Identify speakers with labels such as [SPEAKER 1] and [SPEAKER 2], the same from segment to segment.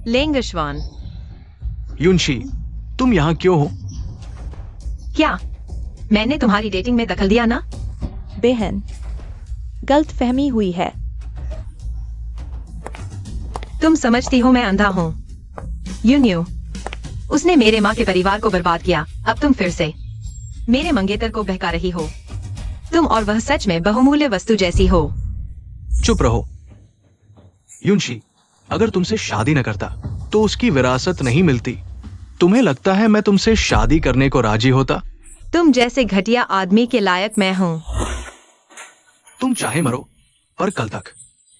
[SPEAKER 1] लेंगशवान।
[SPEAKER 2] युनशी, तुम यहाँ क्यों हो?
[SPEAKER 1] क्या मैंने तुम्हारी डेटिंग में दखल दिया ना?
[SPEAKER 3] बहन, गलतफहमी हुई है।
[SPEAKER 1] तुम समझती हो मैं अंधा हूँ। यून्यू, उसने मेरे माँ के परिवार को बर्बाद किया। अब तुम फिर से मेरे मंगेतर को बहका रही हो। तुम और वह सच में बहुमूल्य वस्तु जैसी हो।
[SPEAKER 2] चुप रहो। युनशी, अगर तुमसे शादी न करता तो उसकी विरासत नहीं मिलती। तुम्हें लगता है मैं तुमसे शादी करने को राजी होता?
[SPEAKER 1] तुम जैसे घटिया आदमी के लायक मैं हूँ।
[SPEAKER 2] तुम चाहे मरो, पर कल तक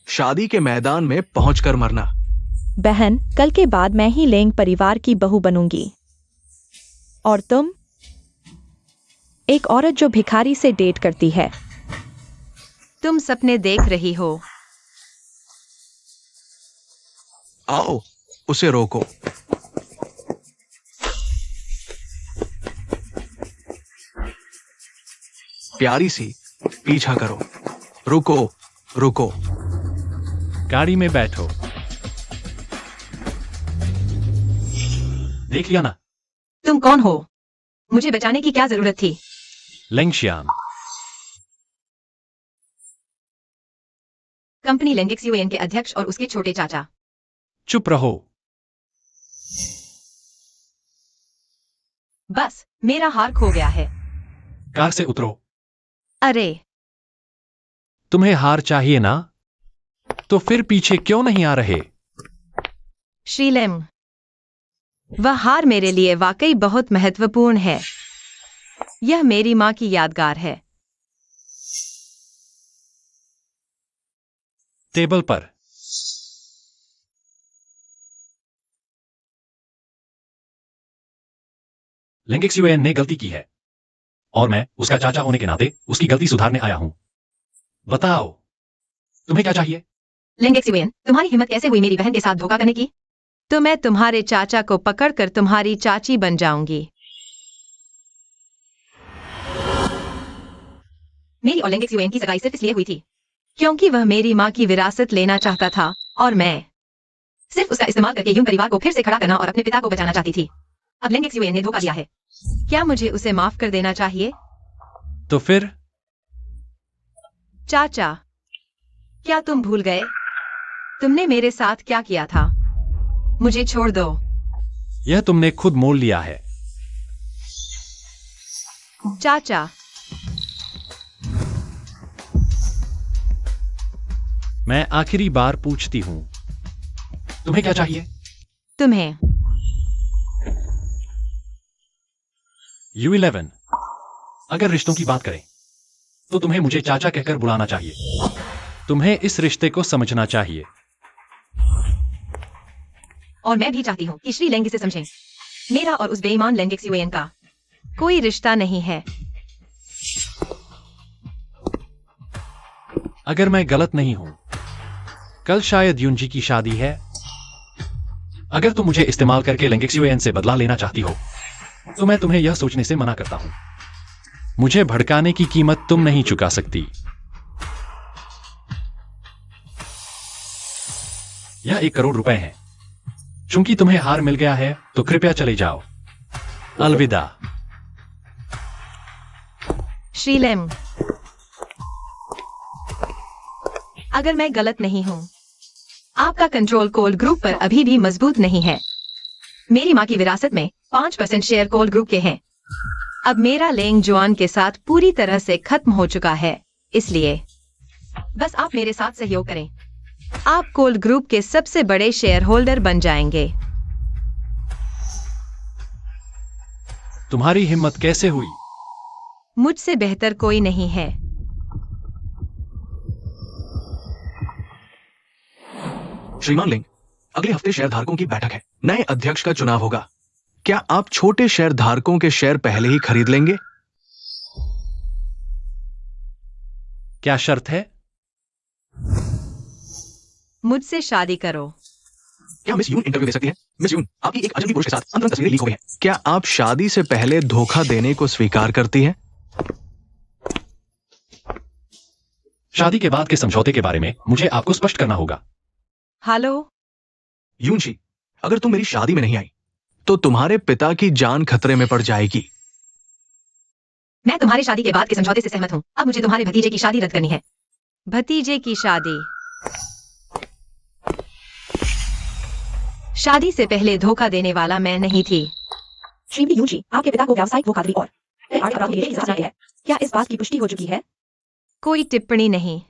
[SPEAKER 2] शादी के मैदान में पहुंचकर मरना।
[SPEAKER 3] बहन, कल के बाद मैं ही लेंग परिवार की बहू बनूंगी। और तुम? एक औरत जो भिखारी से डेट करती है।
[SPEAKER 1] तुम सपने देख रही हो।
[SPEAKER 2] आओ, उसे रोको। प्यारी सी, पीछा करो। रुको, रुको।
[SPEAKER 4] गाड़ी में बैठो। देख लिया ना?
[SPEAKER 1] तुम कौन हो? मुझे बचाने की क्या जरूरत थी?
[SPEAKER 4] लेंगशियान।
[SPEAKER 1] कंपनी लेंगिक्स यूएन के अध्यक्ष और उसके छोटे चाचा।
[SPEAKER 4] चुप रहो।
[SPEAKER 1] बस, मेरा हार खो गया है।
[SPEAKER 4] कार से उतरो।
[SPEAKER 1] अरे,
[SPEAKER 4] तुम्हें हार चाहिए ना? तो फिर पीछे क्यों नहीं आ रहे?
[SPEAKER 1] श्रीलेम, वह हार मेरे लिए वाकई बहुत महत्वपूर्ण है। यह मेरी माँ की यादगार है।
[SPEAKER 4] टेबल पर। लेंगिक्स यूएन ने गलती की है और मैं उसका चाचा होने के नाते उसकी गलती सुधारने आया हूं। बताओ, तुम्हें क्या चाहिए?
[SPEAKER 1] लेंगिक्स यूएन, तुम्हारी हिम्मत कैसे हुई मेरी बहन के साथ धोखा करने की? तो मैं तुम्हारे चाचा को पकड़कर तुम्हारी चाची बन जाऊंगी। मेरी और लेंगिक्स यूएन की सगाई सिर्फ इसलिए हुई थी क्योंकि वह मेरी माँ की विरासत लेना चाहता था और मैं सिर्फ उसका इस्तेमाल करके यून परिवार को फिर से खड़ा करना और अपने पिता को बचाना चाहती थी। अब लेंगिक्स यूएन ने धोखा दिया है। क्या मुझे उसे माफ कर देना चाहिए?
[SPEAKER 4] तो फिर?
[SPEAKER 1] चाचा, क्या तुम भूल गए तुमने मेरे साथ क्या किया था? मुझे छोड़ दो।
[SPEAKER 4] यह तुमने खुद मोल लिया है।
[SPEAKER 1] चाचा,
[SPEAKER 4] मैं आखिरी बार पूछती हूं, तुम्हें क्या चाहिए?
[SPEAKER 1] तुम्हें।
[SPEAKER 4] U11, अगर रिश्तों की बात करें तो तुम्हें मुझे चाचा कहकर बुलाना चाहिए। तुम्हें इस रिश्ते को समझना चाहिए।
[SPEAKER 1] और मैं भी चाहती हूँ कि श्री लेंग इसे समझें। मेरा और उस बेईमान लेंगिक्स यूएन का कोई रिश्ता नहीं है।
[SPEAKER 4] अगर मैं गलत नहीं हूं, कल शायद युनजी की शादी है। अगर तुम मुझे इस्तेमाल करके लेंगिक्स यूएन से बदला लेना चाहती हो तो मैं तुम्हें यह सोचने से मना करता हूं। मुझे भड़काने की कीमत तुम नहीं चुका सकती। यह 1 करोड़ रुपए है। चूंकि तुम्हें हार मिल गया है तो कृपया चले जाओ। अलविदा।
[SPEAKER 1] श्रीलेम, अगर मैं गलत नहीं हूं, आपका कंट्रोल कोल ग्रुप पर अभी भी मजबूत नहीं है। मेरी माँ की विरासत में 5% शेयर कोल ग्रुप के हैं। अब मेरा लेंग जुआन के साथ पूरी तरह से खत्म हो चुका है। इसलिए बस आप मेरे साथ सहयोग करें। आप कोल ग्रुप के सबसे बड़े शेयर होल्डर बन जाएंगे।
[SPEAKER 4] तुम्हारी हिम्मत कैसे हुई?
[SPEAKER 1] मुझसे बेहतर कोई नहीं है।
[SPEAKER 2] श्रीमान लिंग, अगले हफ्ते शेयरधारकों की बैठक है। नए अध्यक्ष का चुनाव होगा। क्या आप छोटे शेयरधारकों के शेयर पहले ही खरीद लेंगे?
[SPEAKER 4] क्या शर्त है?
[SPEAKER 1] मुझसे शादी करो।
[SPEAKER 2] क्या मिस यून इंटरव्यू दे सकती है? मिस यून, आपकी एक अजनबी पुरुष के साथ अंतरंग तस्वीरें लीक हो गई हैं। क्या आप शादी से पहले धोखा देने को स्वीकार करती हैं?
[SPEAKER 4] शादी के बाद के समझौते के बारे में मुझे आपको स्पष्ट करना होगा।
[SPEAKER 1] हेलो
[SPEAKER 2] यूनशी, अगर तुम मेरी शादी में नहीं आई तो तुम्हारे पिता की जान खतरे में पड़ जाएगी।
[SPEAKER 1] मैं तुम्हारी शादी के बाद के समझौते से सहमत हूँ। अब मुझे तुम्हारे भतीजे की शादी रद्द करनी है। भतीजे की शादी? शादी से पहले धोखा देने वाला मैं नहीं थी।
[SPEAKER 3] श्रीमती यूजी, आपके पिता को व्यावसायिक धोखाधड़ी और आर्थिक अपराध के लिए सजा है। क्या इस बात की पुष्टि हो चुकी है?
[SPEAKER 1] कोई टिप्पणी नहीं।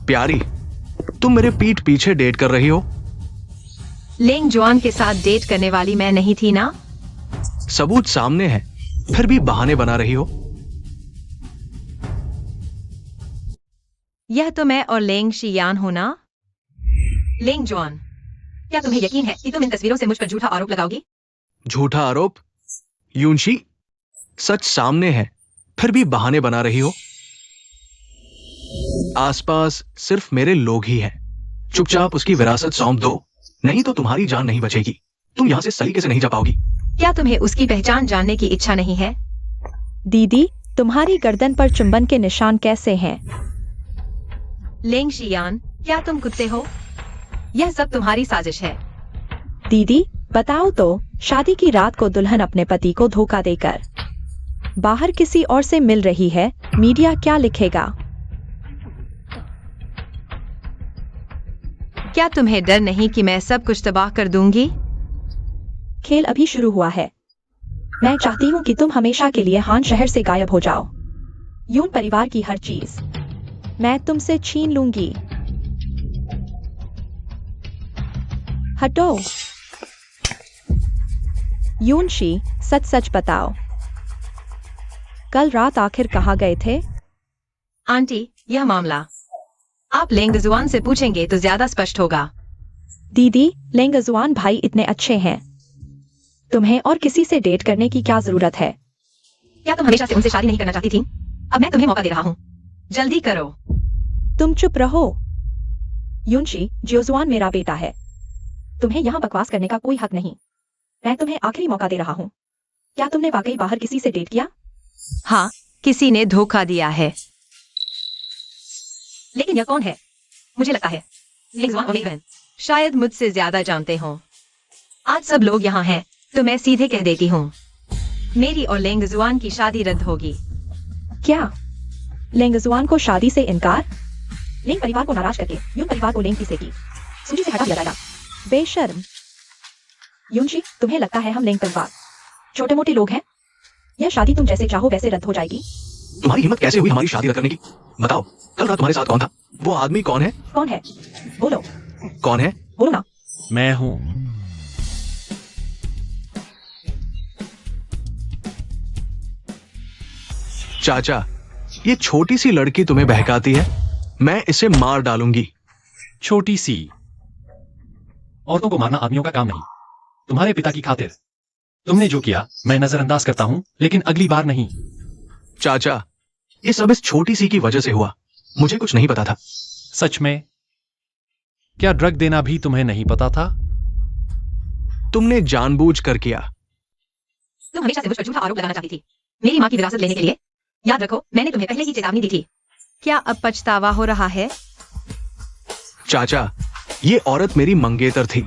[SPEAKER 2] प्यारी, तुम मेरे पीठ पीछे डेट कर रही हो।
[SPEAKER 1] लेंग जुआन के साथ डेट करने वाली मैं नहीं थी ना?
[SPEAKER 2] सबूत सामने है, फिर भी बहाने बना रही हो।
[SPEAKER 1] यह तो मैं और लेंग शियान हूं ना? लेंग जुआन, क्या तुम्हें यकीन है कि तुम इन तस्वीरों से मुझ पर झूठा आरोप लगाओगी?
[SPEAKER 2] झूठा आरोप? यूनशी, सच सामने है, फिर भी बहाने बना रही हो। आसपास सिर्फ मेरे लोग ही हैं। चुपचाप उसकी विरासत सौंप दो, नहीं तो तुम्हारी जान नहीं बचेगी। तुम यहां से सलीके से नहीं जा पाओगी।
[SPEAKER 1] क्या तुम्हें उसकी पहचान जानने की इच्छा नहीं है?
[SPEAKER 3] दीदी, तुम्हारी गर्दन पर चुंबन के निशान कैसे हैं?
[SPEAKER 1] लेंग शियान, क्या तुम कुत्ते हो? यह सब तुम्हारी साजिश है।
[SPEAKER 3] दीदी, बताओ तो, शादी की रात को दुल्हन अपने पति को धोखा देकर बाहर किसी और से मिल रही है, मीडिया क्या लिखेगा?
[SPEAKER 1] क्या तुम्हें डर नहीं कि मैं सब कुछ तबाह कर दूंगी?
[SPEAKER 3] खेल अभी शुरू हुआ है। मैं चाहती हूँ कि तुम हमेशा के लिए हान शहर से गायब हो जाओ। यून परिवार की हर चीज मैं तुमसे छीन लूंगी। हटो। यूनशी, सच सच बताओ, कल रात आखिर कहाँ गए थे?
[SPEAKER 1] आंटी, यह मामला आप लेंग जुआन से पूछेंगे तो ज्यादा स्पष्ट होगा।
[SPEAKER 3] दीदी, लेंगजुआन भाई इतने अच्छे हैं, तुम्हें और किसी से डेट करने की क्या जरूरत है?
[SPEAKER 1] क्या तुम हमेशा से उनसे शादी नहीं करना चाहती थी? अब मैं तुम्हें मौका दे रहा हूँ, जल्दी करो।
[SPEAKER 3] तुम चुप रहो। यूनशी, जियोजुआन मेरा बेटा है, तुम्हें यहाँ बकवास करने का कोई हक नहीं। मैं तुम्हें आखिरी मौका दे रहा हूँ। क्या तुमने वाकई बाहर किसी से डेट किया?
[SPEAKER 1] हाँ, किसी ने धोखा दिया है। लेकिन यह कौन है? मुझे लगता है लेंग जुआन और मेरी बहन शायद मुझसे ज्यादा जानते हो। आज सब लोग यहाँ हैं, तो मैं सीधे कह देती हूँ, मेरी और लेंग जुआन की शादी रद्द होगी।
[SPEAKER 3] क्या? लेंगजुआन को शादी से इनकार? लेंग परिवार को नाराज करके यून परिवार को लेंग की सूची से हटा दिया जाएगा। बेशर्म। यूनशी, तुम्हें लगता है हम लेंग परिवार छोटे मोटे लोग हैं? यह शादी तुम जैसे चाहो वैसे रद्द हो जाएगी।
[SPEAKER 2] तुम्हारी हिम्मत कैसे हुई हमारी शादी रद्द करने की? बताओ, कल रात तुम्हारे साथ कौन था? वो आदमी कौन है?
[SPEAKER 3] कौन है? बोलो।
[SPEAKER 2] कौन है?
[SPEAKER 3] बोलो ना।
[SPEAKER 4] मैं हूं।
[SPEAKER 2] चाचा, ये छोटी सी लड़की तुम्हें बहकाती है, मैं इसे मार डालूंगी।
[SPEAKER 4] छोटी सी? औरतों को मारना आदमियों का काम नहीं। तुम्हारे पिता की खातिर तुमने जो किया मैं नजरअंदाज करता हूं, लेकिन अगली बार नहीं।
[SPEAKER 2] चाचा, ये सब इस छोटी सी की वजह से हुआ, मुझे कुछ नहीं पता था।
[SPEAKER 4] सच में? क्या ड्रग देना भी तुम्हें नहीं पता था?
[SPEAKER 2] तुमने जानबूझ कर किया।
[SPEAKER 1] तुम हमेशा से मुझ पर झूठा आरोप लगाना चाहती थी, मेरी माँ की विरासत लेने के लिए। याद रखो, मैंने तुम्हें पहले ही चेतावनी दी थी। क्या अब पछतावा हो रहा है?
[SPEAKER 2] चाचा, ये औरत मेरी मंगेतर थी।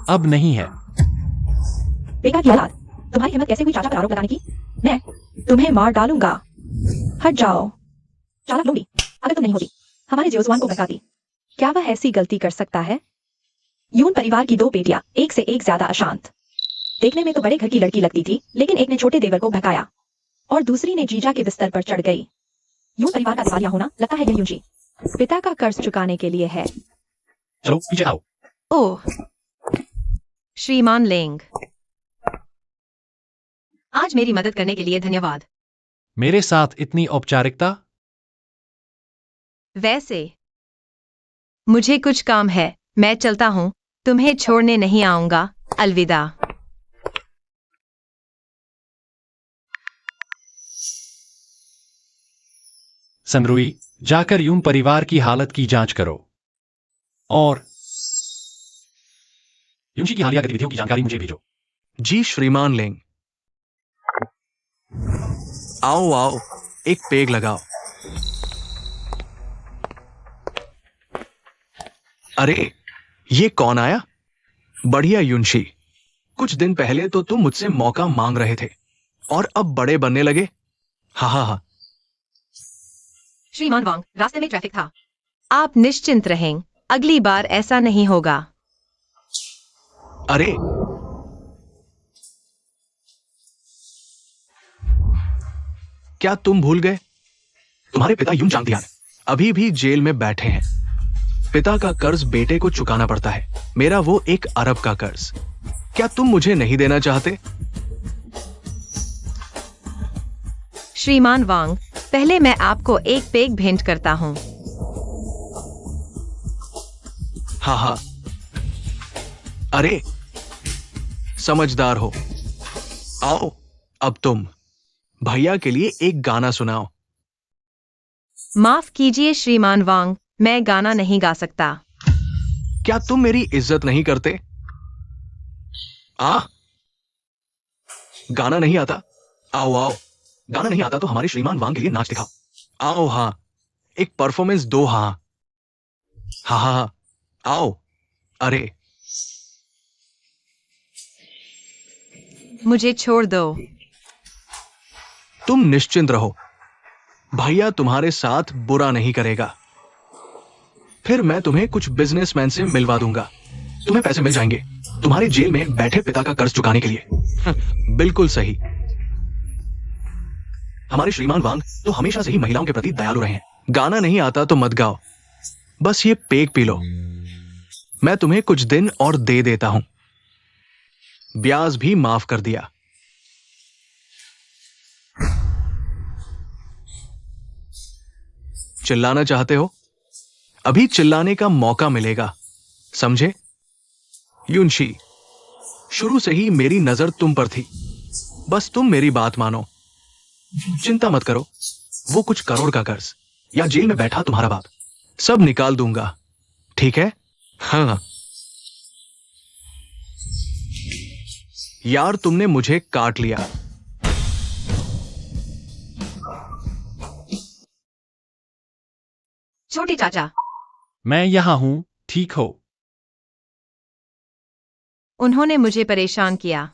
[SPEAKER 4] अब नहीं है।
[SPEAKER 3] बेकार की औलाद, तुम्हारी हिम्मत कैसे हुई चाचा पर आरोप लगाने की? मैं तुम्हें मार डालूंगा। हट जाओ। चालाक लोगी, अगर तुम नहीं होती हमारे जियोजुआन को भड़काती। क्या वह ऐसी गलती कर सकता है? यून परिवार की 2 बेटियां एक से एक ज्यादा अशांत, देखने में तो बड़े घर की लड़की लगती थी, लेकिन एक ने छोटे देवर को भड़काया और दूसरी ने जीजा के बिस्तर पर चढ़ गई। यून परिवार का दिवालिया होना लगता है यह यूनशी पिता का कर्ज चुकाने के लिए है।
[SPEAKER 4] चलो पीछे आओ।
[SPEAKER 1] ओह, श्रीमान लेंग, आज मेरी मदद करने के लिए धन्यवाद।
[SPEAKER 4] मेरे साथ इतनी औपचारिकता?
[SPEAKER 1] वैसे मुझे कुछ काम है, मैं चलता हूँ, तुम्हें छोड़ने नहीं आऊंगा। अलविदा।
[SPEAKER 4] सनरुई, जाकर यून परिवार की हालत की जांच करो और यूनशी की हालिया गतिविधियों की जानकारी मुझे भेजो।
[SPEAKER 2] जी श्रीमान लेंग। आओ आओ, एक पेग लगाओ। अरे, ये कौन आया? बढ़िया युनशी, कुछ दिन पहले तो तुम मुझसे मौका मांग रहे थे और अब बड़े बनने लगे। हा हा हा।
[SPEAKER 1] श्रीमान वांग, रास्ते में ट्रैफिक था। आप निश्चिंत रहें, अगली बार ऐसा नहीं होगा।
[SPEAKER 2] अरे, क्या तुम भूल गए? तुम्हारे पिता यून चांगतियान अभी भी जेल में बैठे हैं। पिता का कर्ज बेटे को चुकाना पड़ता है, मेरा वो 1 अरब का कर्ज। क्या तुम मुझे नहीं देना चाहते?
[SPEAKER 1] श्रीमान वांग, पहले मैं आपको एक पेग भेंट करता हूँ।
[SPEAKER 2] हाँ हाँ। अरे, समझदार हो। आओ, अब तुम भैया के लिए एक गाना सुनाओ।
[SPEAKER 1] माफ कीजिए श्रीमान वांग, मैं गाना नहीं गा सकता।
[SPEAKER 2] क्या तुम मेरी इज्जत नहीं करते? गाना नहीं आता? आओ आओ, गाना नहीं आता तो हमारे श्रीमान वांग के लिए नाच दिखाओ। आओ, हाँ, एक परफॉर्मेंस दो। हाँ हाँ हाँ हाँ, आओ। अरे,
[SPEAKER 1] मुझे छोड़ दो।
[SPEAKER 2] तुम निश्चिंत रहो, भैया तुम्हारे साथ बुरा नहीं करेगा। फिर मैं तुम्हें कुछ बिजनेसमैन से मिलवा दूंगा, तुम्हें पैसे मिल जाएंगे तुम्हारे जेल में बैठे पिता का कर्ज चुकाने के लिए। बिल्कुल सही। हमारे श्रीमान वांग तो हमेशा से ही महिलाओं के प्रति दयालु रहे हैं। गाना नहीं आता तो मत गाओ, बस ये पेग पी लो। मैं तुम्हें कुछ दिन और दे देता हूं, ब्याज भी माफ कर दिया। चिल्लाना चाहते हो? अभी चिल्लाने का मौका मिलेगा, समझे? युनशी, शुरू से ही मेरी नजर तुम पर थी, बस तुम मेरी बात मानो। चिंता मत करो, वो कुछ करोड़ का कर्ज या जेल में बैठा तुम्हारा बाप, सब निकाल दूंगा, ठीक है? हाँ यार, तुमने मुझे काट लिया।
[SPEAKER 1] छोटे चाचा,
[SPEAKER 4] मैं यहां हूं, ठीक हो?
[SPEAKER 1] उन्होंने मुझे परेशान किया।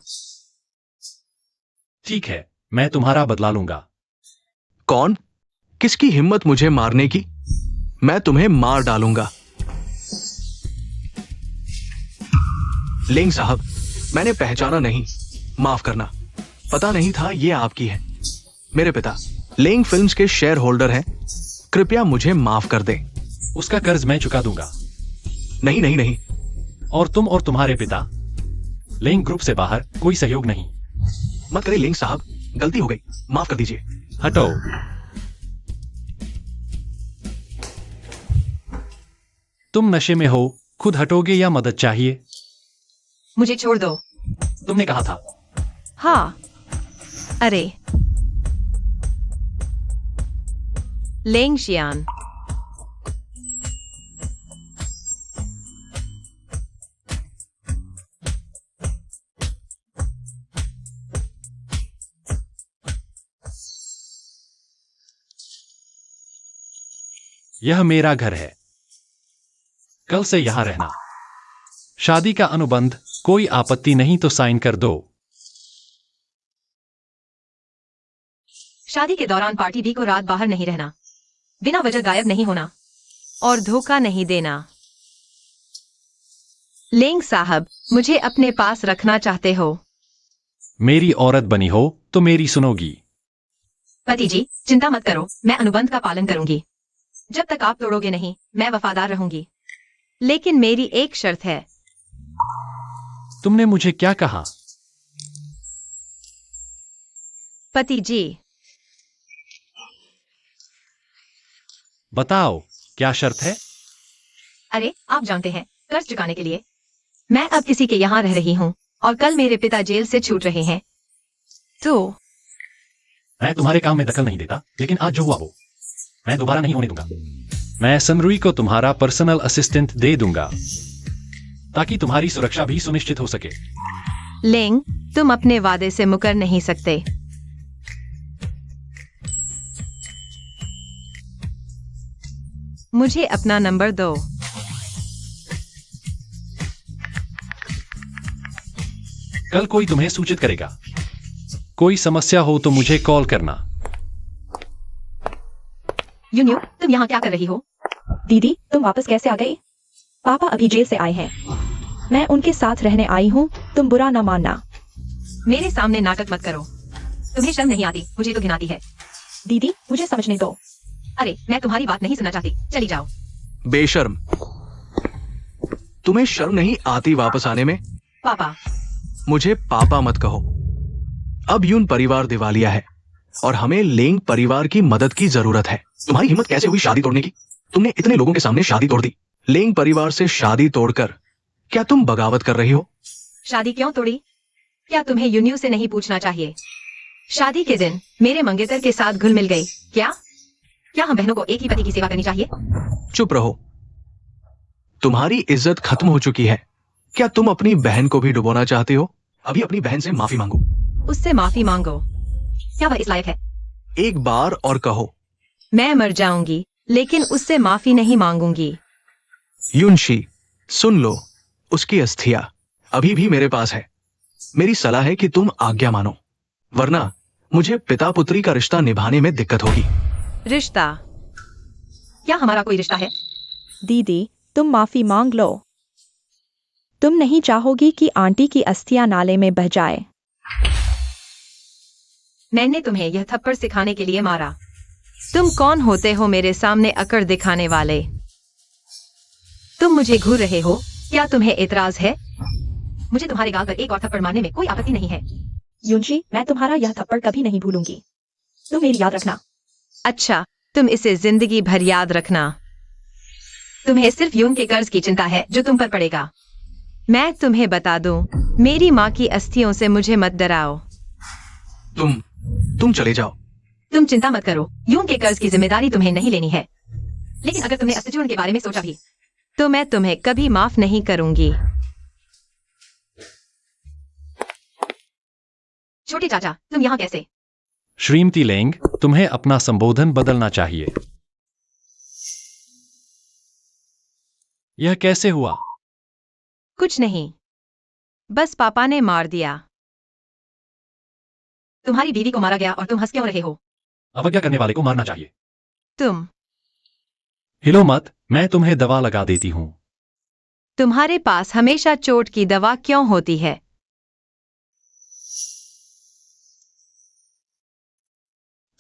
[SPEAKER 4] ठीक है, मैं तुम्हारा बदला लूंगा।
[SPEAKER 2] कौन? किसकी हिम्मत मुझे मारने की? मैं तुम्हें मार डालूंगा। लेंग साहब, मैंने पहचाना नहीं, माफ करना। पता नहीं था ये आपकी है। मेरे पिता लेंग फिल्म्स के शेयर होल्डर हैं, कृपया मुझे माफ कर दे।
[SPEAKER 4] उसका कर्ज मैं चुका दूंगा।
[SPEAKER 2] नहीं नहीं नहीं।
[SPEAKER 4] और तुम और तुम्हारे पिता लेंग ग्रुप से बाहर कोई सहयोग नहीं।
[SPEAKER 2] मत करें लेंग साहब, गलती हो गई, माफ कर दीजिए।
[SPEAKER 4] हटो। तुम नशे में हो, खुद हटोगे या मदद चाहिए?
[SPEAKER 1] मुझे छोड़ दो।
[SPEAKER 4] तुमने कहा था।
[SPEAKER 1] हाँ। अरे, लेंग शियान,
[SPEAKER 4] यह मेरा घर है, कल से यहां रहना। शादी का अनुबंध, कोई आपत्ति नहीं तो साइन कर दो।
[SPEAKER 1] शादी के दौरान पार्टी भी को रात बाहर नहीं रहना, बिना वजह गायब नहीं होना और धोखा नहीं देना। लेंग साहब, मुझे अपने पास रखना चाहते हो?
[SPEAKER 4] मेरी औरत बनी हो तो मेरी सुनोगी।
[SPEAKER 1] पति जी, चिंता मत करो, मैं अनुबंध का पालन करूंगी। जब तक आप तोड़ोगे नहीं, मैं वफादार रहूंगी। लेकिन मेरी एक शर्त है।
[SPEAKER 4] तुमने मुझे क्या कहा?
[SPEAKER 1] पति जी,
[SPEAKER 4] बताओ, क्या शर्त है?
[SPEAKER 1] अरे आप जानते हैं, कर्ज चुकाने के लिए मैं अब किसी के यहाँ रह रही हूँ और कल मेरे पिता जेल से छूट रहे हैं, तो
[SPEAKER 4] मैं तुम्हारे काम में दखल नहीं देता, लेकिन आज जो हुआ वो मैं दोबारा नहीं होने दूंगा। मैं सनरुई को तुम्हारा पर्सनल असिस्टेंट दे दूंगा ताकि तुम्हारी सुरक्षा भी सुनिश्चित हो सके।
[SPEAKER 1] लेंग, तुम अपने वादे से मुकर नहीं सकते। मुझे अपना नंबर दो।
[SPEAKER 4] कल कोई तुम्हें सूचित करेगा। कोई समस्या हो तो मुझे कॉल करना।
[SPEAKER 1] यून्यू, तुम यहाँ क्या कर रही हो?
[SPEAKER 3] दीदी, तुम वापस कैसे आ गई? पापा अभी जेल से आए हैं। मैं उनके साथ रहने आई हूँ, तुम बुरा ना मानना।
[SPEAKER 1] मेरे सामने नाटक मत करो। तुम्हें शर्म नहीं आती? मुझे तो घिनाती है।
[SPEAKER 3] दीदी, मुझे समझने दो।
[SPEAKER 1] अरे, मैं तुम्हारी बात नहीं सुनना चाहती, चली जाओ।
[SPEAKER 2] बेशर्म, तुम्हें शर्म नहीं आती वापस आने में?
[SPEAKER 1] पापा,
[SPEAKER 2] मुझे पापा मत कहो। अब यून परिवार दिवालिया है और हमें लेंग परिवार की मदद की जरूरत है। तुम्हारी हिम्मत कैसे हुई शादी तोड़ने की? तुमने इतने लोगों के सामने शादी तोड़ दी। लेंग परिवार से शादी तोड़कर क्या तुम बगावत कर रही हो?
[SPEAKER 1] शादी क्यों तोड़ी? क्या तुम्हें यून्यू से नहीं पूछना चाहिए? शादी के दिन मेरे मंगेतर के साथ घुल मिल गई। क्या हम बहनों को एक ही पति की सेवा करनी चाहिए?
[SPEAKER 2] चुप रहो। तुम्हारी इज्जत खत्म हो चुकी है। क्या तुम अपनी बहन को भी डुबोना चाहते हो? अभी अपनी बहन से माफी मांगो।
[SPEAKER 1] उससे माफी मांगो? क्या वह इस लायक है?
[SPEAKER 2] एक बार और कहो।
[SPEAKER 1] मैं मर जाऊंगी, लेकिन उससे माफी नहीं मांगूंगी।
[SPEAKER 2] युनशी, सुन लो, उसकी अस्थियां अभी भी मेरे पास है। मेरी सलाह है कि तुम आज्ञा मानो, वरना मुझे पिता पुत्री का रिश्ता निभाने में दिक्कत होगी।
[SPEAKER 1] रिश्ता? क्या हमारा कोई रिश्ता है?
[SPEAKER 3] दीदी, तुम माफी मांग लो। तुम नहीं चाहोगी कि आंटी की अस्थियां नाले में बह जाए।
[SPEAKER 1] मैंने तुम्हें यह थप्पड़ सिखाने के लिए मारा। तुम कौन होते हो मेरे सामने अकड़ दिखाने वाले? तुम मुझे घूर रहे हो? क्या तुम्हें एतराज है? मुझे तुम्हारे गाल पर एक और थप्पड़ मारने में कोई आपत्ति नहीं है।
[SPEAKER 3] युनशी, मैं तुम्हारा यह थप्पड़ कभी नहीं भूलूंगी। तुम मेरी याद रखना।
[SPEAKER 1] अच्छा, तुम इसे जिंदगी भर याद रखना। तुम्हें सिर्फ यून के कर्ज की चिंता है जो तुम पर पड़ेगा। मैं तुम्हें बता दूं, मेरी माँ की अस्थियों से मुझे मत डराओ।
[SPEAKER 2] तुम चले जाओ।
[SPEAKER 1] तुम चिंता मत करो, यून के कर्ज की जिम्मेदारी तुम्हें नहीं लेनी है। लेकिन अगर तुमने अस्थिजोड़ के बारे में सोचा भी, तो मैं तुम्हें कभी माफ नहीं करूंगी। छोटे चाचा, तुम यहाँ कैसे?
[SPEAKER 4] श्रीमती लेंग, तुम्हें अपना संबोधन बदलना चाहिए। यह कैसे हुआ?
[SPEAKER 1] कुछ नहीं, बस पापा ने मार दिया। तुम्हारी बीवी को मारा गया और तुम हंस क्यों रहे हो?
[SPEAKER 4] अवज्ञा करने वाले को मारना चाहिए।
[SPEAKER 1] तुम
[SPEAKER 4] हिलो मत, मैं तुम्हें दवा लगा देती हूँ।
[SPEAKER 1] तुम्हारे पास हमेशा चोट की दवा क्यों होती है?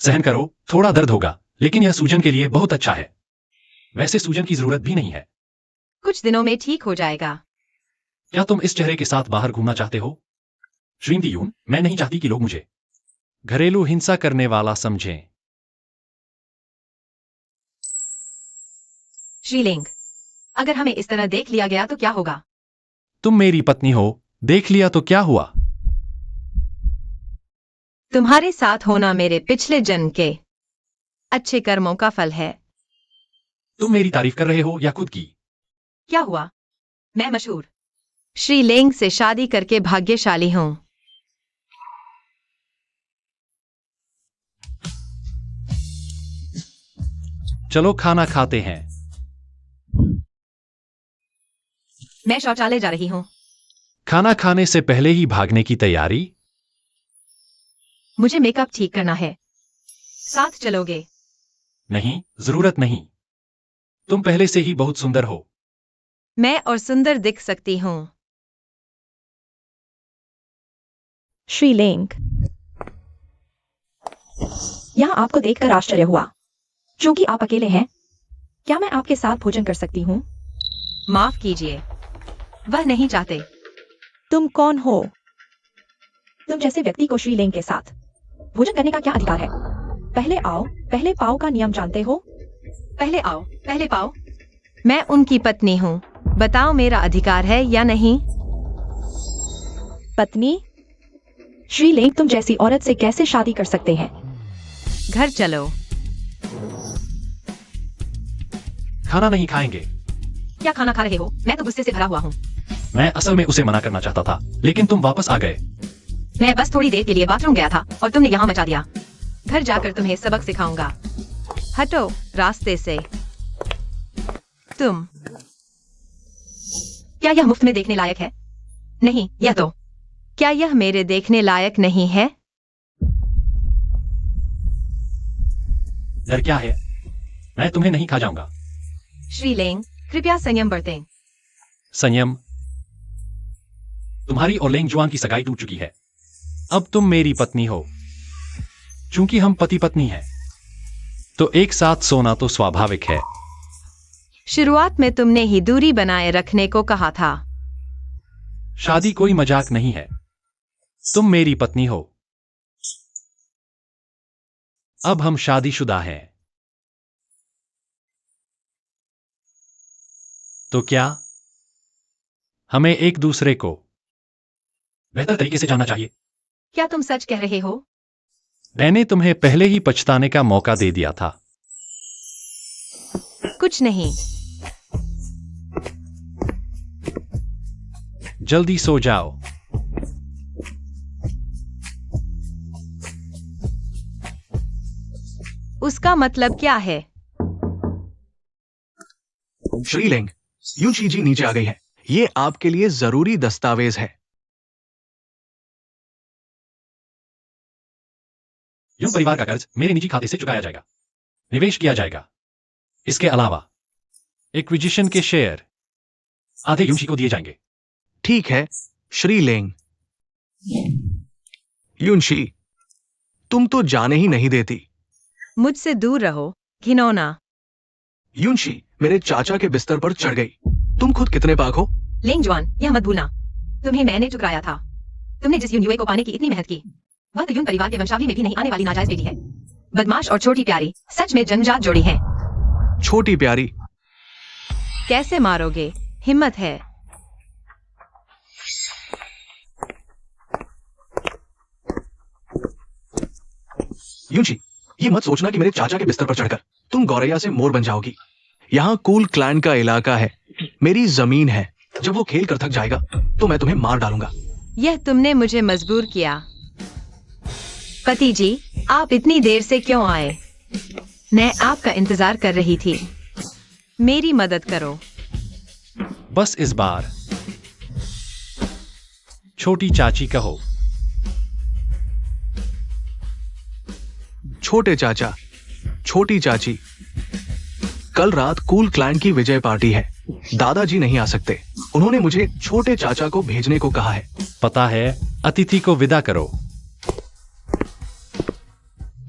[SPEAKER 4] सहन करो, थोड़ा दर्द होगा, लेकिन यह सूजन के लिए बहुत अच्छा है। वैसे सूजन की जरूरत भी नहीं है।
[SPEAKER 1] कुछ दिनों में ठीक हो जाएगा।
[SPEAKER 4] क्या तुम इस चेहरे के साथ बाहर घूमना चाहते हो? श्रीमती यून, मैं नहीं चाहती कि लोग मुझे घरेलू हिंसा करने वाला समझें।
[SPEAKER 1] श्रीलिंग, अगर हमें इस तरह देख लिया गया तो क्या होगा?
[SPEAKER 4] तुम मेरी पत्नी हो, देख लिया तो क्या हुआ?
[SPEAKER 1] तुम्हारे साथ होना मेरे पिछले जन्म के अच्छे कर्मों का फल है।
[SPEAKER 4] तुम मेरी तारीफ कर रहे हो या खुद की?
[SPEAKER 1] क्या हुआ? मैं मशहूर श्रीलिंग से शादी करके भाग्यशाली हूं।
[SPEAKER 4] चलो खाना खाते हैं।
[SPEAKER 1] मैं शौचालय जा रही हूं।
[SPEAKER 4] खाना खाने से पहले ही भागने की तैयारी?
[SPEAKER 1] मुझे मेकअप ठीक करना है। साथ चलोगे?
[SPEAKER 4] नहीं, जरूरत नहीं। तुम पहले से ही बहुत सुंदर हो।
[SPEAKER 1] मैं और सुंदर दिख सकती हूँ।
[SPEAKER 3] श्रीलिंग, यहाँ आपको देखकर आश्चर्य हुआ। क्योंकि आप अकेले हैं, क्या मैं आपके साथ भोजन कर सकती हूँ?
[SPEAKER 1] माफ कीजिए, वह नहीं चाहते।
[SPEAKER 3] तुम कौन हो? तुम जैसे व्यक्ति को श्रीलिंग के साथ भोजन करने का क्या अधिकार है? पहले आओ पहले पाओ का नियम जानते हो?
[SPEAKER 1] पहले आओ पहले पाओ। मैं उनकी पत्नी हूँ, बताओ मेरा अधिकार है या नहीं?
[SPEAKER 3] पत्नी? श्रीलिंग तुम जैसी औरत से कैसे शादी कर सकते हैं?
[SPEAKER 1] घर चलो।
[SPEAKER 4] खाना नहीं खाएंगे।
[SPEAKER 1] क्या खाना खा रहे हो? मैं तो गुस्से से भरा हुआ हूँ।
[SPEAKER 4] मैं असल में उसे मना करना चाहता था, लेकिन तुम वापस आ गए।
[SPEAKER 1] मैं बस थोड़ी देर के लिए बाथरूम गया था और तुमने यहाँ मचा दिया। घर जाकर तुम्हें सबक सिखाऊंगा। हटो रास्ते से। तुम क्या यह मुफ्त में देखने लायक है? नहीं, यह तो क्या यह मेरे देखने लायक नहीं है?
[SPEAKER 4] डर क्या है? मैं तुम्हें नहीं खा जाऊंगा।
[SPEAKER 1] श्रीलेंग, कृपया संयम बरतें।
[SPEAKER 4] संयम? तुम्हारी और लेंग जुआन की सगाई टूट चुकी है। अब तुम मेरी पत्नी हो। चूंकि हम पति पत्नी हैं, तो एक साथ सोना तो स्वाभाविक है।
[SPEAKER 1] शुरुआत में तुमने ही दूरी बनाए रखने को कहा था।
[SPEAKER 4] शादी कोई मजाक नहीं है। तुम मेरी पत्नी हो। अब हम शादीशुदा हैं। तो क्या हमें एक दूसरे को बेहतर तरीके से जानना चाहिए?
[SPEAKER 1] क्या तुम सच कह रहे हो?
[SPEAKER 4] मैंने तुम्हें पहले ही पछताने का मौका दे दिया था।
[SPEAKER 1] कुछ नहीं।
[SPEAKER 4] जल्दी सो जाओ।
[SPEAKER 1] उसका मतलब क्या है?
[SPEAKER 2] श्रीलिंग, यूंशी जी नीचे आ गई है। ये आपके लिए जरूरी दस्तावेज है।
[SPEAKER 4] यूं परिवार का कर्ज मेरे निजी खाते से चुकाया जाएगा, निवेश किया जाएगा। इसके अलावा एक्विजिशन के शेयर आधे यूंशी को दिए जाएंगे।
[SPEAKER 2] ठीक है श्रीलिंग। यूंशी, तुम तो जाने ही नहीं देती।
[SPEAKER 1] मुझसे दूर रहो, घिनौना।
[SPEAKER 2] यूंशी मेरे चाचा के बिस्तर पर चढ़ गई। तुम खुद कितने पाक हो?
[SPEAKER 1] लेंग जुआन, यह मत भूलना, तुम्हें मैंने ठुकराया था। तुमने जिस यून युए को पाने की इतनी मेहनत की, वह तो यून परिवार के वंशावली में भी नहीं आने वाली नाजायज बेटी है। बदमाश और छोटी प्यारी सच में जन्मजात जोड़ी है।
[SPEAKER 2] छोटी प्यारी?
[SPEAKER 1] कैसे मारोगे? हिम्मत है?
[SPEAKER 2] यूंशी, ये मत सोचना कि मेरे चाचा के बिस्तर पर चढ़कर तुम गौरैया से मोर बन जाओगी। यहाँ कूल क्लैन का इलाका है, मेरी जमीन है। जब वो खेल कर थक जाएगा तो मैं तुम्हें मार डालूंगा।
[SPEAKER 1] यह तुमने मुझे मजबूर किया। पति जी, आप इतनी देर से क्यों आए? मैं आपका इंतजार कर रही थी। मेरी मदद करो।
[SPEAKER 4] बस इस बार छोटी चाची कहो।
[SPEAKER 2] छोटे चाचा, छोटी चाची, कल रात कूल क्लैन की विजय पार्टी है। दादाजी नहीं आ सकते। उन्होंने मुझे छोटे चाचा को भेजने को कहा है।
[SPEAKER 4] पता है, अतिथि को विदा करो।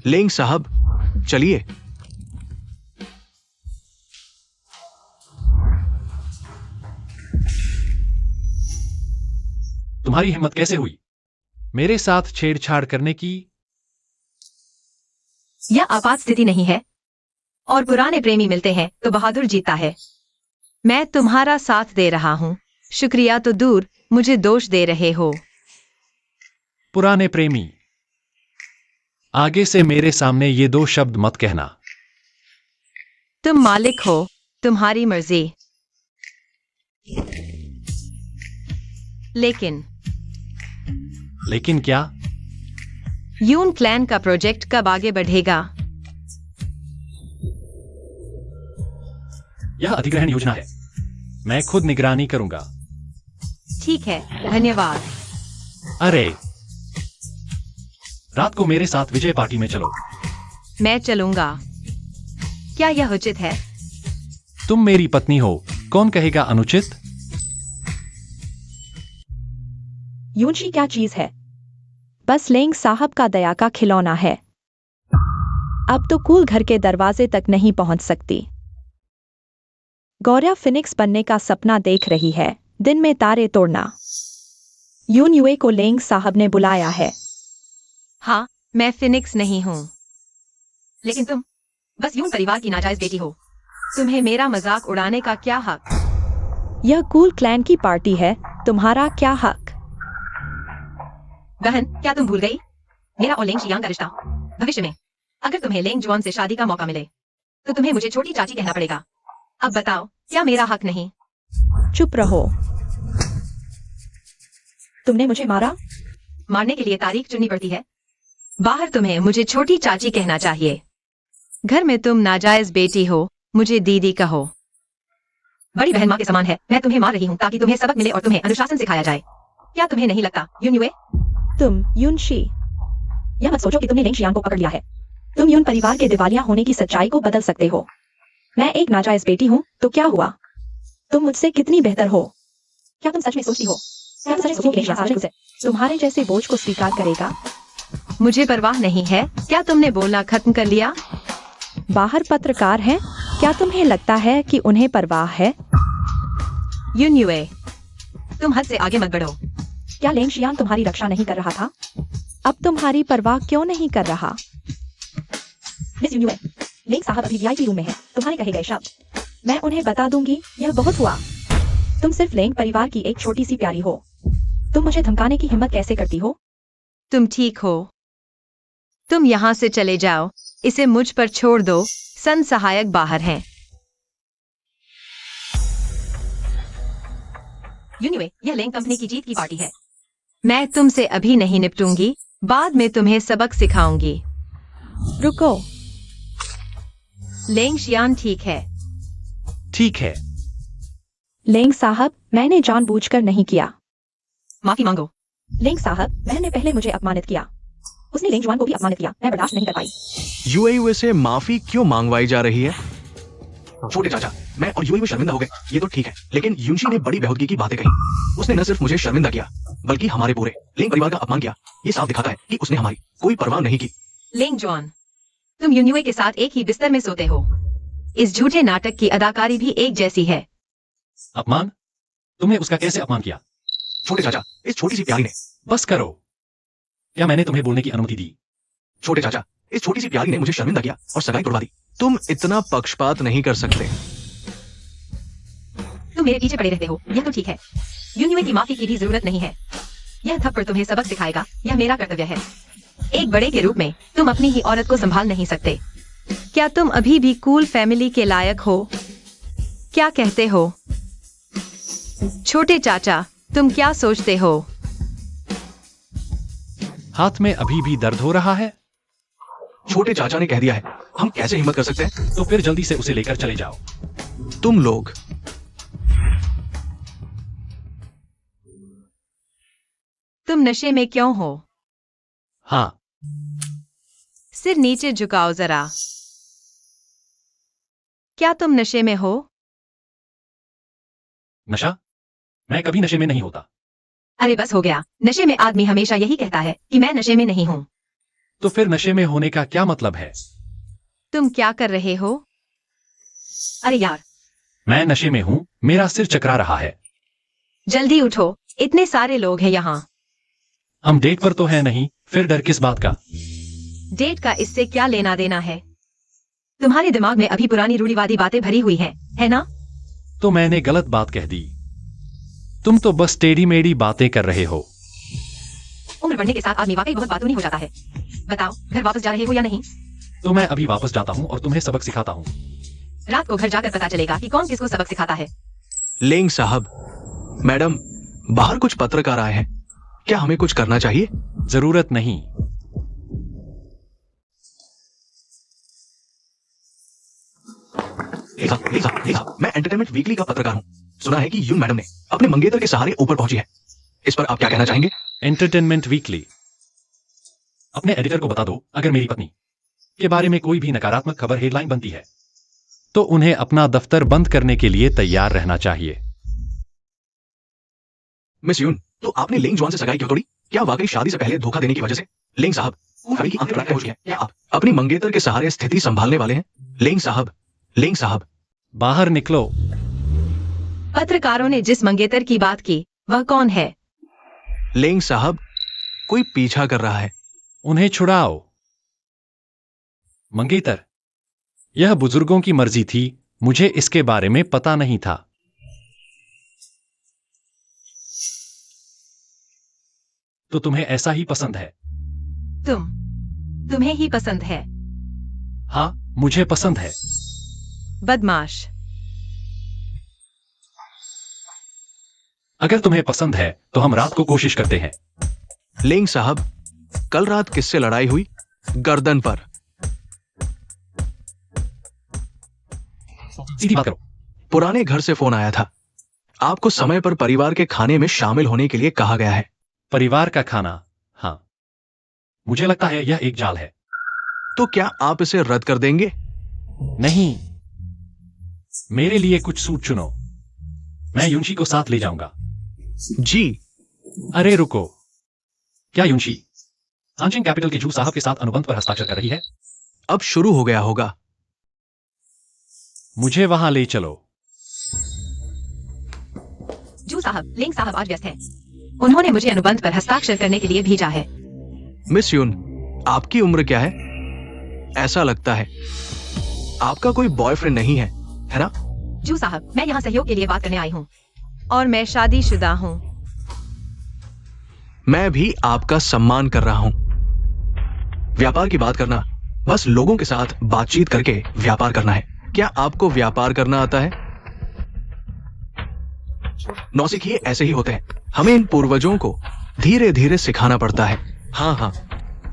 [SPEAKER 2] लेंग साहब, चलिए।
[SPEAKER 4] तुम्हारी हिम्मत कैसे हुई मेरे साथ छेड़छाड़ करने की?
[SPEAKER 1] यह आपात स्थिति नहीं है, और पुराने प्रेमी मिलते हैं तो बहादुर जीता है। मैं तुम्हारा साथ दे रहा हूँ। शुक्रिया तो दूर, मुझे दोष दे रहे हो।
[SPEAKER 4] पुराने प्रेमी, आगे से मेरे सामने ये दो शब्द मत कहना।
[SPEAKER 1] तुम मालिक हो, तुम्हारी मर्जी।
[SPEAKER 4] लेकिन क्या?
[SPEAKER 1] यून क्लैन का प्रोजेक्ट कब आगे बढ़ेगा?
[SPEAKER 4] यह अधिग्रहण योजना है। मैं खुद निगरानी करूंगा।
[SPEAKER 1] ठीक है, धन्यवाद।
[SPEAKER 4] अरे, रात को मेरे साथ विजय पार्टी में चलो।
[SPEAKER 1] मैं चलूंगा। क्या यह उचित है?
[SPEAKER 4] तुम मेरी पत्नी हो, कौन कहेगा अनुचित?
[SPEAKER 3] यूंशी क्या चीज है? बस लेंग साहब का दया का खिलौना है। अब तो कूल घर के दरवाजे तक नहीं पहुंच सकती। गौरया फिनिक्स बनने का सपना देख रही है, दिन में तारे तोड़ना। यून युए को लेंग साहब ने बुलाया है।
[SPEAKER 1] हाँ, मैं फिनिक्स नहीं हूँ, लेकिन तुम बस यून परिवार की नाजायज बेटी हो। तुम्हें मेरा मजाक उड़ाने का क्या हक?
[SPEAKER 3] यह कूल क्लैन की पार्टी है, तुम्हारा क्या हक?
[SPEAKER 1] बहन, क्या तुम भूल गई मेरा और लेंग शियांग का रिश्ता? भविष्य में अगर तुम्हें लेंग जुआन से शादी का मौका मिले तो तुम्हें मुझे छोटी चाची कहना पड़ेगा। अब बताओ, क्या मेरा हक नहीं?
[SPEAKER 3] चुप रहो। तुमने मुझे मारा?
[SPEAKER 1] मारने के लिए तारीख चुननी पड़ती है। बाहर तुम्हें मुझे छोटी चाची कहना चाहिए। घर में तुम नाजायज बेटी हो, मुझे दीदी कहो। बड़ी बहन माँ के समान है। मैं तुम्हें मार रही हूँ ताकि तुम्हें सबक मिले और तुम्हें अनुशासन सिखाया जाए। क्या तुम्हें नहीं लगता यूनयुए?
[SPEAKER 3] तुम यूनशी, यह मत सोचो कि तुमने लिंग शियान को पकड़ लिया है। तुम यून परिवार के दिवालिया होने की सच्चाई को बदल सकते हो। मैं एक नाजायज बेटी हूँ तो क्या हुआ? तुम मुझसे कितनी बेहतर हो। क्या तुम सच में सोचती हो? क्या तुम सच में सोचती हो कि लिंग शियान तुम्हारे जैसे बोझ को स्वीकार करेगा?
[SPEAKER 1] मुझे परवाह नहीं है। क्या तुमने बोलना खत्म कर लिया?
[SPEAKER 3] बाहर पत्रकार हैं, क्या तुम्हें लगता है कि उन्हें परवाह है?
[SPEAKER 1] यूनयुए, तुम हद से आगे मत बढ़ो।
[SPEAKER 3] क्या लिंग शियान तुम्हारी रक्षा नहीं कर रहा था? अब तुम्हारी परवाह क्यों नहीं कर रहा? मिस यूनयुए, लिंग साहब अभी वीआईपी रूम में है। तुम्हारे कहे गए शब्द मैं उन्हें बता दूंगी। यह बहुत हुआ। तुम सिर्फ लिंग परिवार की एक छोटी सी प्यारी हो। तुम मुझे धमकाने की हिम्मत कैसे करती हो?
[SPEAKER 1] तुम ठीक हो। तुम यहाँ से चले जाओ। इसे मुझ पर छोड़ दो। सन सहायक बाहर हैं। यूनयुए, यह लिंग कंपनी की जीत की पार्टी है। मैं तुमसे अभी नहीं निपटूंगी। बाद में तुम्हें सबक सिखाऊंगी।
[SPEAKER 3] रुको।
[SPEAKER 1] लिंग शियान ठीक है।
[SPEAKER 4] ठीक है।
[SPEAKER 3] लिंग साहब, मैंने जानबूझकर नहीं किया।
[SPEAKER 1] माफी मांगो।
[SPEAKER 3] लिंग साहब, बहन ने पहले मुझे अपमानित किया। उसने लिंग जुआन को भी अपमानित किया। मैं बर्दाश्त नहीं कर पाई।
[SPEAKER 2] यूएई से माफी क्यों मांगवाई जा रही है? छोटे चाचा, मैं और यूएई शर्मिंदा हो गए, ये तो ठीक है, लेकिन यूनशी ने बड़ी बेहूदगी की बातें कही। उसने न सिर्फ मुझे शर्मिंदा किया, बल्कि हमारे पूरे लिंग परिवार का अपमान किया। ये साफ दिखाता है कि उसने हमारी कोई परवाह नहीं की।
[SPEAKER 1] लिंग जॉन, तुम यूनयुए के साथ एक ही बिस्तर में सोते हो। इस झूठे नाटक की अदाकारी भी एक जैसी है।
[SPEAKER 4] अपमान? तुमने उसका कैसे अपमान किया?
[SPEAKER 2] छोटे चाचा, इस छोटी सी प्यारी ने।
[SPEAKER 4] बस करो। क्या मैंने तुम्हें बोलने की अनुमति दी?
[SPEAKER 2] छोटे चाचा, इस छोटी सी प्यारी ने मुझे शर्मिंदा किया और सगाई तोड़वा दी। तुम इतना पक्षपात नहीं कर सकते।
[SPEAKER 1] तुम मेरे पीछे पड़े रहते हो, यह तो ठीक है। यूनयुए की माफी की भी जरूरत नहीं है। यह थप्पड़ तुम्हें सबक सिखाएगा। यह मेरा कर्तव्य है। एक बड़े के रूप में तुम अपनी ही औरत को संभाल नहीं सकते। क्या तुम अभी भी कूल फैमिली के लायक हो? क्या कहते हो? छोटे चाचा, तुम क्या सोचते हो?
[SPEAKER 4] हाथ में अभी भी दर्द हो रहा है?
[SPEAKER 2] छोटे चाचा ने कह दिया है, हम कैसे हिम्मत कर सकते हैं?
[SPEAKER 4] तो फिर जल्दी से उसे लेकर चले जाओ।
[SPEAKER 2] तुम लोग
[SPEAKER 1] तुम नशे में क्यों हो?
[SPEAKER 4] हाँ।
[SPEAKER 1] सिर नीचे झुकाओ जरा। क्या तुम नशे में हो?
[SPEAKER 4] नशा? मैं कभी नशे में नहीं होता।
[SPEAKER 1] अरे बस हो गया। नशे में आदमी हमेशा यही कहता है कि मैं नशे में नहीं हूँ।
[SPEAKER 4] तो फिर नशे में होने का क्या मतलब है?
[SPEAKER 1] तुम क्या कर रहे हो? अरे यार,
[SPEAKER 4] मैं नशे में हूँ, मेरा सिर चकरा रहा है।
[SPEAKER 1] जल्दी उठो, इतने सारे लोग हैं यहाँ।
[SPEAKER 4] हम डेट पर तो है नहीं, फिर डर किस बात का?
[SPEAKER 1] डेट का इससे क्या लेना देना है? तुम्हारे दिमाग में अभी पुरानी रूढ़िवादी बातें भरी हुई हैं, है ना?
[SPEAKER 4] तो मैंने गलत बात कह दी। तुम तो बस टेढ़ी मेढ़ी बातें कर रहे हो।
[SPEAKER 1] उम्र बढ़ने के साथ आदमी वाकई बहुत बातूनी हो जाता है। बताओ, घर वापस जा रहे हो या नहीं?
[SPEAKER 4] तो मैं अभी वापस जाता हूँ और तुम्हें सबक सिखाता हूँ।
[SPEAKER 1] रात को घर जाकर पता चलेगा कि कौन किसको सबक सिखाता है।
[SPEAKER 2] लिंग साहब, मैडम, बाहर कुछ पत्रकार आए हैं। क्या हमें कुछ करना चाहिए?
[SPEAKER 4] जरूरत नहीं।
[SPEAKER 2] मैं एंटरटेनमेंट वीकली का पत्रकार हूँ। सुना है कि यून मैडम ने अपने मंगेतर के सहारे ऊपर पहुंची है। इस पर आप क्या कहना चाहेंगे?
[SPEAKER 4] Entertainment weekly. अपने एडिटर को बता दो, अगर मेरी पत्नी के बारे में कोई भी नकारात्मक खबर हेडलाइन बनती है तो उन्हें अपना दफ्तर बंद करने के लिए तैयार रहना चाहिए।
[SPEAKER 2] मिस यून, तो आपने लिंग जॉन से सगाई क्यों तोड़ी? क्या वाकई शादी से पहले धोखा देने की वजह से? लिंग साहब, की आंखें बड़ा हो चुकी हैं। क्या आप अपनी मंगेतर के सहारे स्थिति संभालने वाले हैं? लिंग साहब, लिंग साहब,
[SPEAKER 4] बाहर निकलो।
[SPEAKER 1] पत्रकारों ने जिस मंगेतर की बात की वह कौन है?
[SPEAKER 2] लिंग साहब, कोई पीछा कर रहा है।
[SPEAKER 4] उन्हें छुड़ाओ। मंगेतर, यह बुजुर्गों की मर्जी थी, मुझे इसके बारे में पता नहीं था। तो तुम्हें ऐसा ही पसंद है?
[SPEAKER 1] तुम्हें ही पसंद है?
[SPEAKER 4] हाँ, मुझे पसंद है।
[SPEAKER 1] बदमाश।
[SPEAKER 4] अगर तुम्हें पसंद है तो हम रात को कोशिश करते हैं।
[SPEAKER 2] लिंग साहब, कल रात किससे लड़ाई हुई? गर्दन पर।
[SPEAKER 4] सीधी बात करो।
[SPEAKER 2] पुराने घर से फोन आया था। आपको समय पर परिवार के खाने में शामिल होने के लिए कहा गया है।
[SPEAKER 4] परिवार का खाना? हाँ, मुझे लगता है यह एक जाल है।
[SPEAKER 2] तो क्या आप इसे रद्द कर देंगे?
[SPEAKER 4] नहीं, मेरे लिए कुछ सूट चुनो। मैं युंशी को साथ ले जाऊंगा।
[SPEAKER 2] जी।
[SPEAKER 4] अरे रुको, क्या युंशी हानचिंग कैपिटल के जू साहब के साथ अनुबंध पर हस्ताक्षर कर रही है?
[SPEAKER 2] अब शुरू हो गया होगा।
[SPEAKER 4] मुझे वहां ले चलो।
[SPEAKER 1] जू साहब, लेंग साहब आज व्यस्त हैं। उन्होंने मुझे अनुबंध पर हस्ताक्षर करने के लिए भेजा है।
[SPEAKER 2] मिस यून, आपकी उम्र क्या है? ऐसा लगता है आपका कोई बॉयफ्रेंड नहीं है ना?
[SPEAKER 1] जू साहब, मैं यहाँ सहयोग के लिए बात करने आई हूँ और मैं शादीशुदा हूँ।
[SPEAKER 2] मैं भी आपका सम्मान कर रहा हूँ। व्यापार की बात करना, बस लोगों के साथ बातचीत करके व्यापार करना है। क्या आपको व्यापार करना आता है? नौसिखिए ऐसे ही होते हैं। हमें इन पूर्वजों को धीरे धीरे सिखाना पड़ता है। हाँ हाँ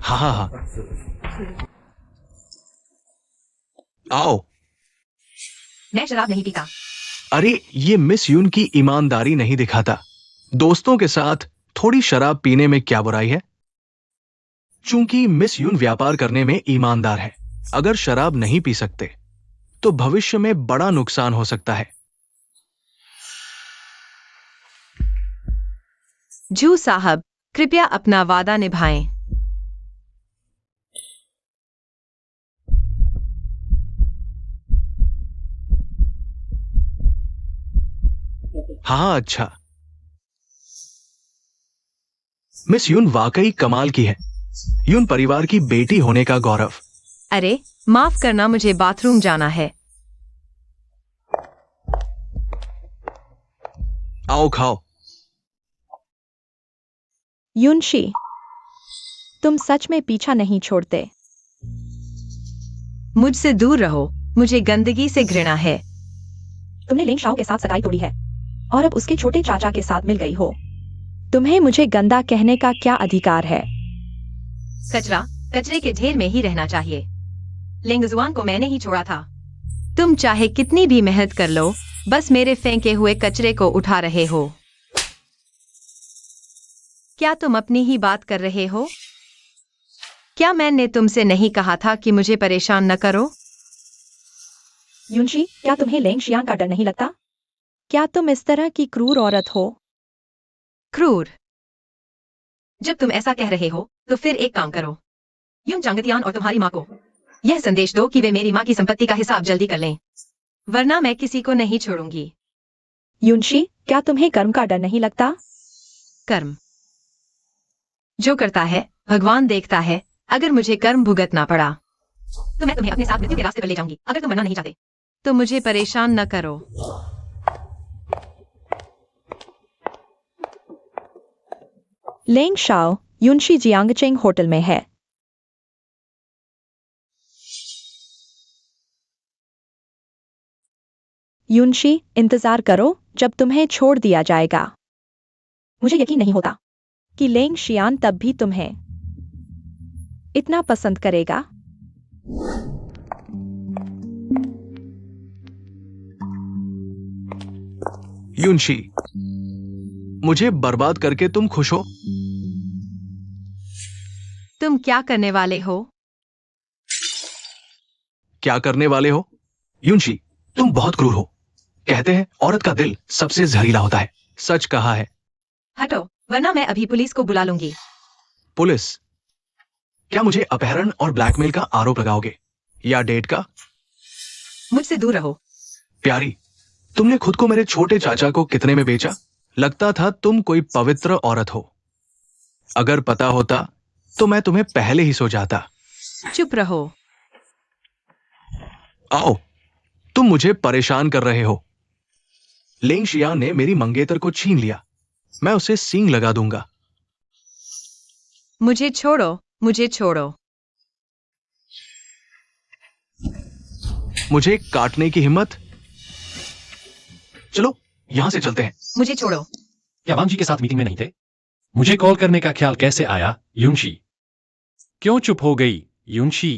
[SPEAKER 2] हाँ हाँ हाँ। आओ।
[SPEAKER 1] मैं शराब नहीं पीता।
[SPEAKER 2] अरे ये मिस यून की ईमानदारी नहीं दिखाता। दोस्तों के साथ थोड़ी शराब पीने में क्या बुराई है? चूंकि मिस यून व्यापार करने में ईमानदार है। अगर शराब नहीं पी सकते तो भविष्य में बड़ा नुकसान हो सकता है।
[SPEAKER 1] जू साहब, कृपया अपना वादा निभाएं।
[SPEAKER 2] हाँ अच्छा। मिस यून वाकई कमाल की है। यून परिवार की बेटी होने का गौरव।
[SPEAKER 1] अरे माफ करना, मुझे बाथरूम जाना है।
[SPEAKER 2] आओ खाओ।
[SPEAKER 3] युनशी, तुम सच में पीछा नहीं छोड़ते।
[SPEAKER 1] मुझसे दूर रहो, मुझे गंदगी से घृणा है।
[SPEAKER 3] तुमने लेंग शाओ के साथ सगाई तोड़ी है और अब उसके छोटे चाचा के साथ मिल गई हो। तुम्हें मुझे गंदा कहने का क्या अधिकार है?
[SPEAKER 1] कचरा कचरे के ढेर में ही रहना चाहिए। लेंगजुआन को मैंने ही छोड़ा था। तुम चाहे कितनी भी मेहनत कर लो, बस मेरे फेंके हुए कचरे को उठा रहे हो। क्या तुम अपनी ही बात कर रहे हो? क्या मैंने तुमसे नहीं कहा था कि मुझे परेशान न करो?
[SPEAKER 3] युनशी, क्या तुम्हें लेंग शियान का डर नहीं लगता? क्या तुम इस तरह की क्रूर औरत हो?
[SPEAKER 1] क्रूर? जब तुम ऐसा कह रहे हो तो फिर एक काम करो, युन चांगतियान और तुम्हारी माँ को यह संदेश दो कि वे मेरी माँ की संपत्ति का हिसाब जल्दी कर लें, वरना मैं किसी को नहीं छोड़ूंगी।
[SPEAKER 3] युनशी, क्या तुम्हें कर्म का डर नहीं लगता?
[SPEAKER 1] कर्म? जो करता है भगवान देखता है। अगर मुझे कर्म भुगतना पड़ा तो मैं तुम्हें अपने साथ मृत्यु के रास्ते पर ले जाऊंगी। अगर तुम मरना नहीं चाहते तो मुझे परेशान न करो।
[SPEAKER 3] लेंग शाओ युनशी जियांगचेंग होटल में है। युनशी, इंतजार करो जब तुम्हें छोड़ दिया जाएगा। मुझे यकीन नहीं होता कि लेंग शियान तब भी तुम्हें इतना पसंद करेगा।
[SPEAKER 2] युनशी, मुझे बर्बाद करके तुम खुश हो?
[SPEAKER 1] तुम क्या करने वाले हो?
[SPEAKER 2] क्या करने वाले हो? युनशी, तुम बहुत क्रूर हो। कहते हैं औरत का दिल सबसे जहरीला होता है। सच कहा है।
[SPEAKER 1] हटो, वरना मैं अभी पुलिस को बुला लूंगी।
[SPEAKER 2] पुलिस? क्या मुझे अपहरण और ब्लैकमेल का आरोप लगाओगे या डेट का?
[SPEAKER 1] मुझसे दूर रहो।
[SPEAKER 2] प्यारी, तुमने खुद को मेरे छोटे चाचा को कितने में बेचा? लगता था तुम कोई पवित्र औरत हो। अगर पता होता तो मैं तुम्हें पहले ही सो जाता।
[SPEAKER 1] चुप रहो।
[SPEAKER 2] आओ, तुम मुझे परेशान कर रहे हो। लेंग शियान ने मेरी मंगेतर को छीन लिया। मैं उसे सींग लगा दूंगा।
[SPEAKER 1] मुझे छोड़ो, मुझे छोड़ो।
[SPEAKER 2] मुझे काटने की हिम्मत? चलो यहां से चलते हैं।
[SPEAKER 1] मुझे छोड़ो।
[SPEAKER 4] क्या वांग जी के साथ मीटिंग में नहीं थे? मुझे कॉल करने का ख्याल कैसे आया, युनशी? क्यों चुप हो गई, युनशी?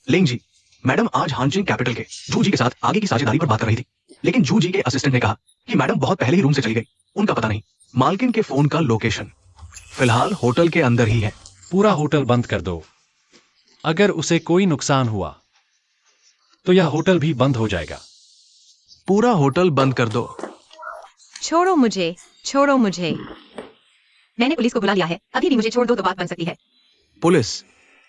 [SPEAKER 2] लेंग जी, मैडम आज हानजिंग कैपिटल के जू जी के साथ आगे की साझेदारी पर बात कर रही थी, लेकिन जू जी के असिस्टेंट ने कहा कि मैडम बहुत पहले ही रूम से चली गई, उनका पता नहीं। मालकिन के फोन का लोकेशन फिलहाल होटल के अंदर ही है।
[SPEAKER 4] पूरा होटल बंद कर दो। अगर उसे कोई नुकसान हुआ तो यह होटल भी बंद हो जाएगा।
[SPEAKER 2] पूरा होटल बंद कर दो।
[SPEAKER 1] छोड़ो मुझे, छोड़ो मुझे। मैंने पुलिस को बुला लिया है, अभी भी मुझे छोड़ दो तो बात बन सकती है।
[SPEAKER 2] पुलिस?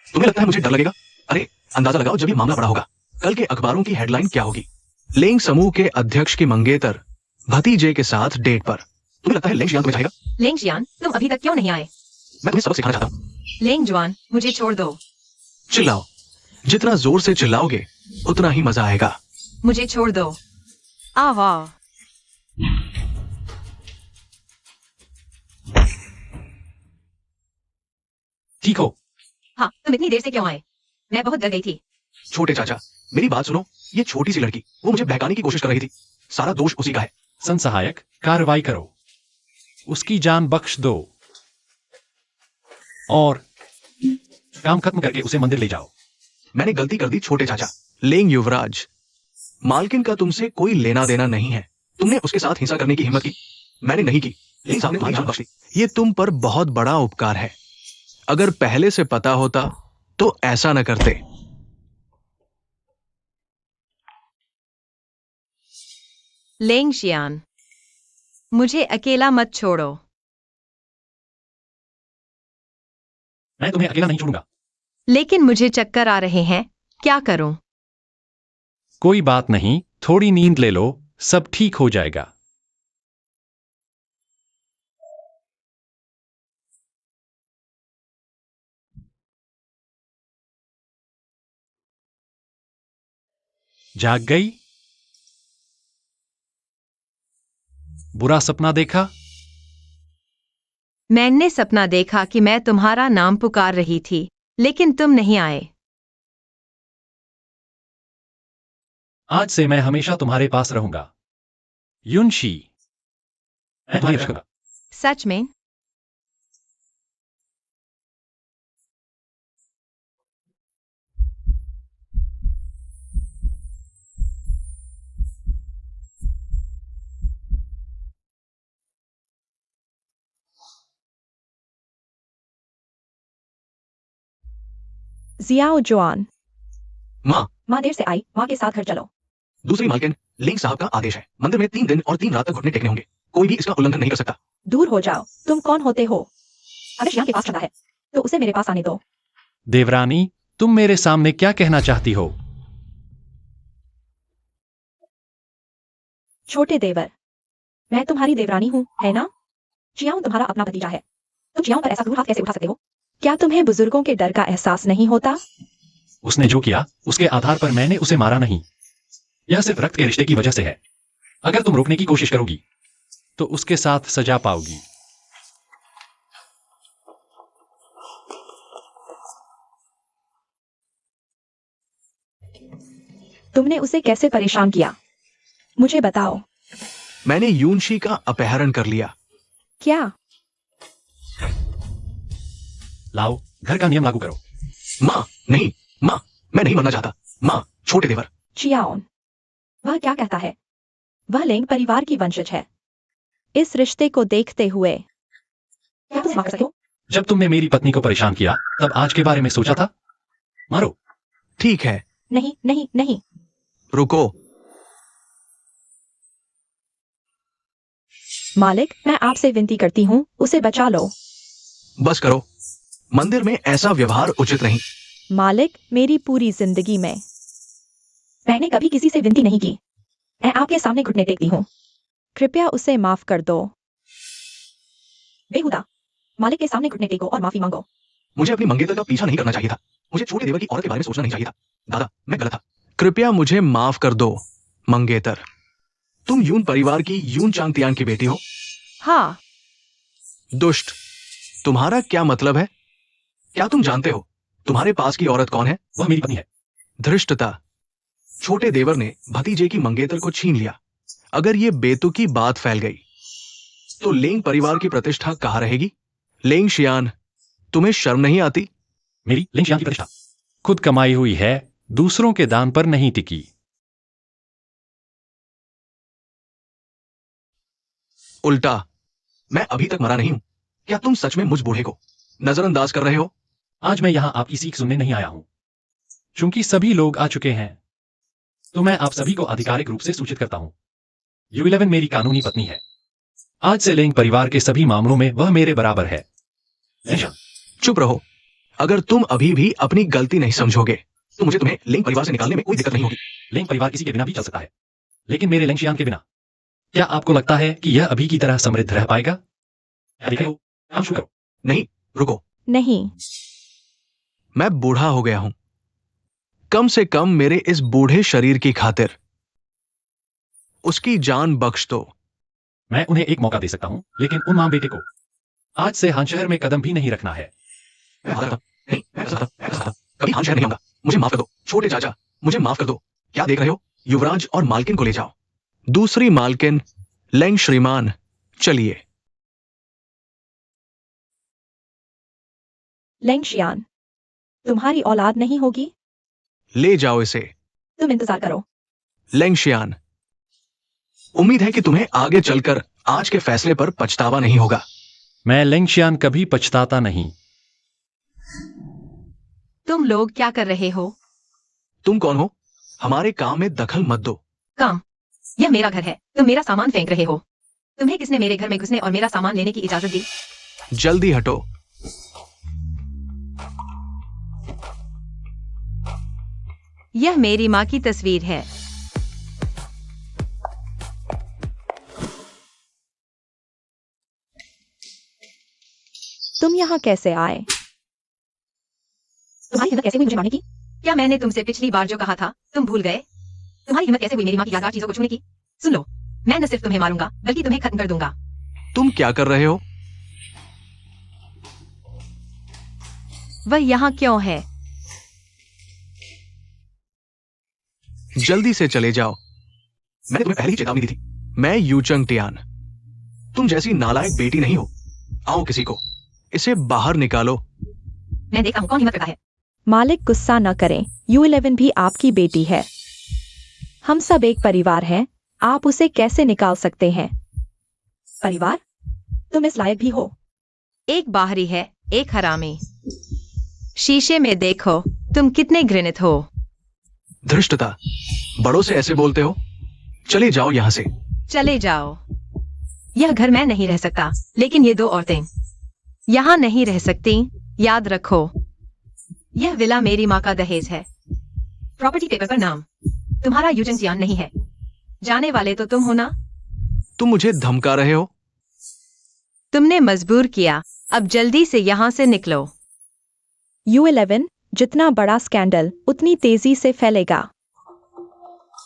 [SPEAKER 2] तुम्हें लगता है मुझे डर लगेगा? अरे अंदाजा लगाओ जब ये मामला बड़ा होगा, कल के अखबारों की हेडलाइन क्या होगी। लेंग समूह के अध्यक्ष की मंगेतर भतीजे के साथ डेट पर। तुम्हें लगता है लेंग शियान तुम्हें चाहेगा?
[SPEAKER 1] लेंग शियान, तुम अभी तक क्यों नहीं आए?
[SPEAKER 2] मैं तुम्हें सबक सिखाना चाहता हूँ।
[SPEAKER 1] लेंग जुआन, मुझे छोड़ दो।
[SPEAKER 2] चिल्लाओ, जितना जोर से चिल्लाओगे उतना ही मजा आएगा।
[SPEAKER 1] मुझे छोड़ दो। आवा।
[SPEAKER 4] ठीक हो?
[SPEAKER 1] हाँ, तुम इतनी देर से क्यों आए? मैं बहुत डर गई थी।
[SPEAKER 2] छोटे चाचा, मेरी बात सुनो। ये छोटी सी लड़की, वो मुझे बहकाने की कोशिश कर रही थी। सारा दोष उसी का है।
[SPEAKER 4] संसहायक, कार्रवाई करो। उसकी जान बख्श दो और काम खत्म करके उसे मंदिर ले जाओ।
[SPEAKER 2] मैंने गलती कर दी छोटे चाचा। लेंग युवराज, मालकिन का तुमसे कोई लेना देना नहीं है। तुमने उसके साथ हिंसा करने की हिम्मत की, मैंने नहीं की। लेंग साहब ने तुम्हारी जान बख्श दी। ये तुम पर बहुत बड़ा उपकार है। अगर पहले से पता होता तो ऐसा न करते।
[SPEAKER 1] लेंग शियान, मुझे अकेला मत छोड़ो।
[SPEAKER 4] मैं तुम्हें अकेला नहीं छोड़ूंगा।
[SPEAKER 1] लेकिन मुझे चक्कर आ रहे हैं, क्या करूं?
[SPEAKER 4] कोई बात नहीं, थोड़ी नींद ले लो, सब ठीक हो जाएगा। जाग गई? बुरा सपना देखा?
[SPEAKER 1] मैंने सपना देखा कि मैं तुम्हारा नाम पुकार रही थी, लेकिन तुम नहीं आए।
[SPEAKER 4] आज से मैं हमेशा तुम्हारे पास रहूंगा, युनशी। मैं तुम्हारी रक्षा करूंगा।
[SPEAKER 1] सच में?
[SPEAKER 3] जियाओ जुआन,
[SPEAKER 2] माँ,
[SPEAKER 3] माँ देर से आई, माँ के साथ घर चलो।
[SPEAKER 2] दूसरी मालकिन, लेंग साहब का आदेश है, मंदिर में 3 दिन और 3 रात तक घुटने टेकने होंगे। कोई भी इसका उल्लंघन नहीं कर सकता।
[SPEAKER 3] दूर हो जाओ, तुम कौन होते हो? अगर शियान के पास चला है तो उसे मेरे पास आने दो।
[SPEAKER 4] देवरानी, तुम मेरे सामने क्या कहना चाहती हो?
[SPEAKER 3] छोटे देवर, मैं तुम्हारी देवरानी हूँ, है ना? चियाओ तुम्हारा अपना भतीजा है, तुम चियाओ पर ऐसा क्रूर हाथ कैसे उठा सकते हो? क्या तुम्हें बुजुर्गों के डर का एहसास नहीं होता?
[SPEAKER 4] उसने जो किया उसके आधार पर मैंने उसे मारा नहीं। यह सिर्फ रक्त के रिश्ते की वजह से है। अगर तुम रोकने की कोशिश करोगी तो उसके साथ सजा पाओगी।
[SPEAKER 3] तुमने उसे कैसे परेशान किया? मुझे बताओ।
[SPEAKER 2] मैंने यूनशी का अपहरण कर लिया।
[SPEAKER 3] क्या?
[SPEAKER 4] लाओ, घर का नियम लागू करो।
[SPEAKER 2] माँ, नहीं, माँ, मैं नहीं मरना चाहता। माँ, छोटे देवर।
[SPEAKER 3] चियाओन, वह क्या कहता है? वह लेंग परिवार की वंशज है। इस रिश्ते को देखते हुए क्या तुम मार सकते हो?
[SPEAKER 4] जब तुमने मेरी पत्नी को परेशान किया तब आज के बारे में सोचा था? मारो।
[SPEAKER 2] ठीक है,
[SPEAKER 3] नहीं नहीं नहीं।
[SPEAKER 2] रुको।
[SPEAKER 3] मालिक, मैं आपसे विनती करती हूँ, उसे बचा लो।
[SPEAKER 2] बस करो, मंदिर में ऐसा व्यवहार उचित नहीं।
[SPEAKER 3] मालिक, मेरी पूरी जिंदगी में मैंने कभी किसी से विनती नहीं की। मैं आपके सामने घुटने टेकती हूँ, कृपया उसे माफ कर दो। बेहुदा, मालिक के सामने घुटने टेको और माफी मांगो।
[SPEAKER 2] मुझे अपनी मंगेतर का पीछा नहीं करना चाहिए था। मुझे छोटे देवर की औरत के बारे में सोचना नहीं चाहिए था। दादा, मैं गलत था। कृपया मुझे माफ कर दो, मंगेतर। तुम यून परिवार की यून चांगतियान की बेटी हो?
[SPEAKER 1] हाँ।
[SPEAKER 2] दुष्ट, तुम्हारा क्या मतलब है? क्या तुम जानते हो तुम्हारे पास की औरत कौन है?
[SPEAKER 4] वह मेरी पत्नी है।
[SPEAKER 2] धृष्टता, छोटे देवर ने भतीजे की मंगेतर को छीन लिया। अगर ये बेतुकी बात फैल गई तो लेंग परिवार की प्रतिष्ठा कहाँ रहेगी? लेंग शियान, तुम्हें शर्म नहीं आती?
[SPEAKER 4] मेरी लिंगशियान की प्रतिष्ठा खुद कमाई हुई है, दूसरों के दान पर नहीं टिकी।
[SPEAKER 2] उल्टा, मैं अभी तक मरा नहीं हूं। क्या तुम सच में मुझ बूढ़े को नजरअंदाज कर रहे हो?
[SPEAKER 4] आज मैं यहां आपकी सीख सुनने नहीं आया हूं। चूंकि सभी लोग आ चुके हैं, तो मैं आप सभी को आधिकारिक रूप से सूचित करता हूं। U11 मेरी कानूनी पत्नी है। आज से लेंग परिवार के सभी मामलों में वह मेरे बराबर है। लेंग,
[SPEAKER 2] चुप रहो। अगर तुम अभी भी अपनी गलती नहीं समझोगे तो मुझे तुम्हें लिंग परिवार से निकालने में कोई दिक्कत नहीं होगी।
[SPEAKER 4] लेंग परिवार किसी के बिना भी चल सकता है, लेकिन मेरे लेंगशियान के बिना। क्या आपको लगता है कि यह अभी की तरह समृद्ध रह पाएगा? देखे हो, काम शुरू करो।
[SPEAKER 2] नहीं, रुको।
[SPEAKER 3] नहीं।
[SPEAKER 2] मैं बूढ़ा हो गया हूं। कम से कम मेरे इस बूढ़े शरीर की खातिर उसकी जान बख्श दो।
[SPEAKER 4] मैं उन्हें एक मौका दे सकता हूं, लेकिन उन मां बेटे को आज से हान शहर में कदम भी नहीं रखना है।
[SPEAKER 2] नहीं, कभी हान शहर नहीं आऊंगा। मुझे माफ कर दो छोटे चाचा, मुझे माफ कर दो। क्या देख रहे हो? युवराज और मालकिन को ले जाओ। दूसरी मालकिन, लेंग श्रीमान, चलिए।
[SPEAKER 3] लेंगशियान, तुम्हारी औलाद नहीं होगी।
[SPEAKER 2] ले जाओ इसे।
[SPEAKER 3] तुम इंतजार करो।
[SPEAKER 2] लेंगशियान, उम्मीद है कि तुम्हें आगे चलकर आज के फैसले पर पछतावा नहीं होगा।
[SPEAKER 4] मैं लेंगशियान कभी पछताता नहीं।
[SPEAKER 1] तुम लोग क्या कर रहे हो?
[SPEAKER 2] तुम कौन हो? हमारे काम में दखल मत दो।
[SPEAKER 1] काम? यह मेरा घर है, तुम मेरा सामान फेंक रहे हो। तुम्हें किसने मेरे घर में घुसने और मेरा सामान लेने की इजाजत दी?
[SPEAKER 2] जल्दी हटो।
[SPEAKER 1] यह मेरी माँ की तस्वीर है।
[SPEAKER 3] तुम यहाँ कैसे आए? तुम्हारी हिम्मत कैसे हुई मुझे मारने की?
[SPEAKER 1] क्या मैंने तुमसे पिछली बार जो कहा था तुम भूल गए? तुम्हारी हिम्मत कैसे हुई मेरी माँ की यादगार चीजों को छूने की? सुन लो, मैं न सिर्फ तुम्हें मारूंगा बल्कि तुम्हें खत्म कर दूंगा।
[SPEAKER 2] तुम क्या कर रहे हो?
[SPEAKER 1] वह यहाँ क्यों है?
[SPEAKER 2] जल्दी से चले जाओ। मैंने तुम्हें पहले ही चेतावनी दी थी। मैं यूचंग टियान, तुम जैसी नालायक बेटी नहीं हो। आओ, किसी को इसे बाहर निकालो।
[SPEAKER 1] मैं देखता हूँ कौन हिम्मत करता है।
[SPEAKER 3] मालिक, गुस्सा न करें। U11 भी आपकी बेटी है। हम सब एक परिवार हैं। आप उसे कैसे निकाल सकते हैं? परिवार? तुम इस लायक भी हो?
[SPEAKER 1] एक बाहरी है, एक हरामी। शीशे में देखो, तुम कितने घृणित हो।
[SPEAKER 2] धृष्टता, बड़ों से ऐसे बोलते हो? चले जाओ यहां से।
[SPEAKER 1] चले जाओ। यह घर मैं नहीं रह सकता, लेकिन ये दो औरतें यहाँ नहीं रह सकती। याद रखो, यह विला मेरी माँ का दहेज है। प्रॉपर्टी पेपर पर नाम तुम्हारा यूजन टियान नहीं है। जाने वाले तो तुम हो ना?
[SPEAKER 2] तुम मुझे धमका रहे हो?
[SPEAKER 1] तुमने मजबूर किया, अब जल्दी से यहाँ से निकलो।
[SPEAKER 3] U11, जितना बड़ा स्कैंडल उतनी तेजी से फैलेगा।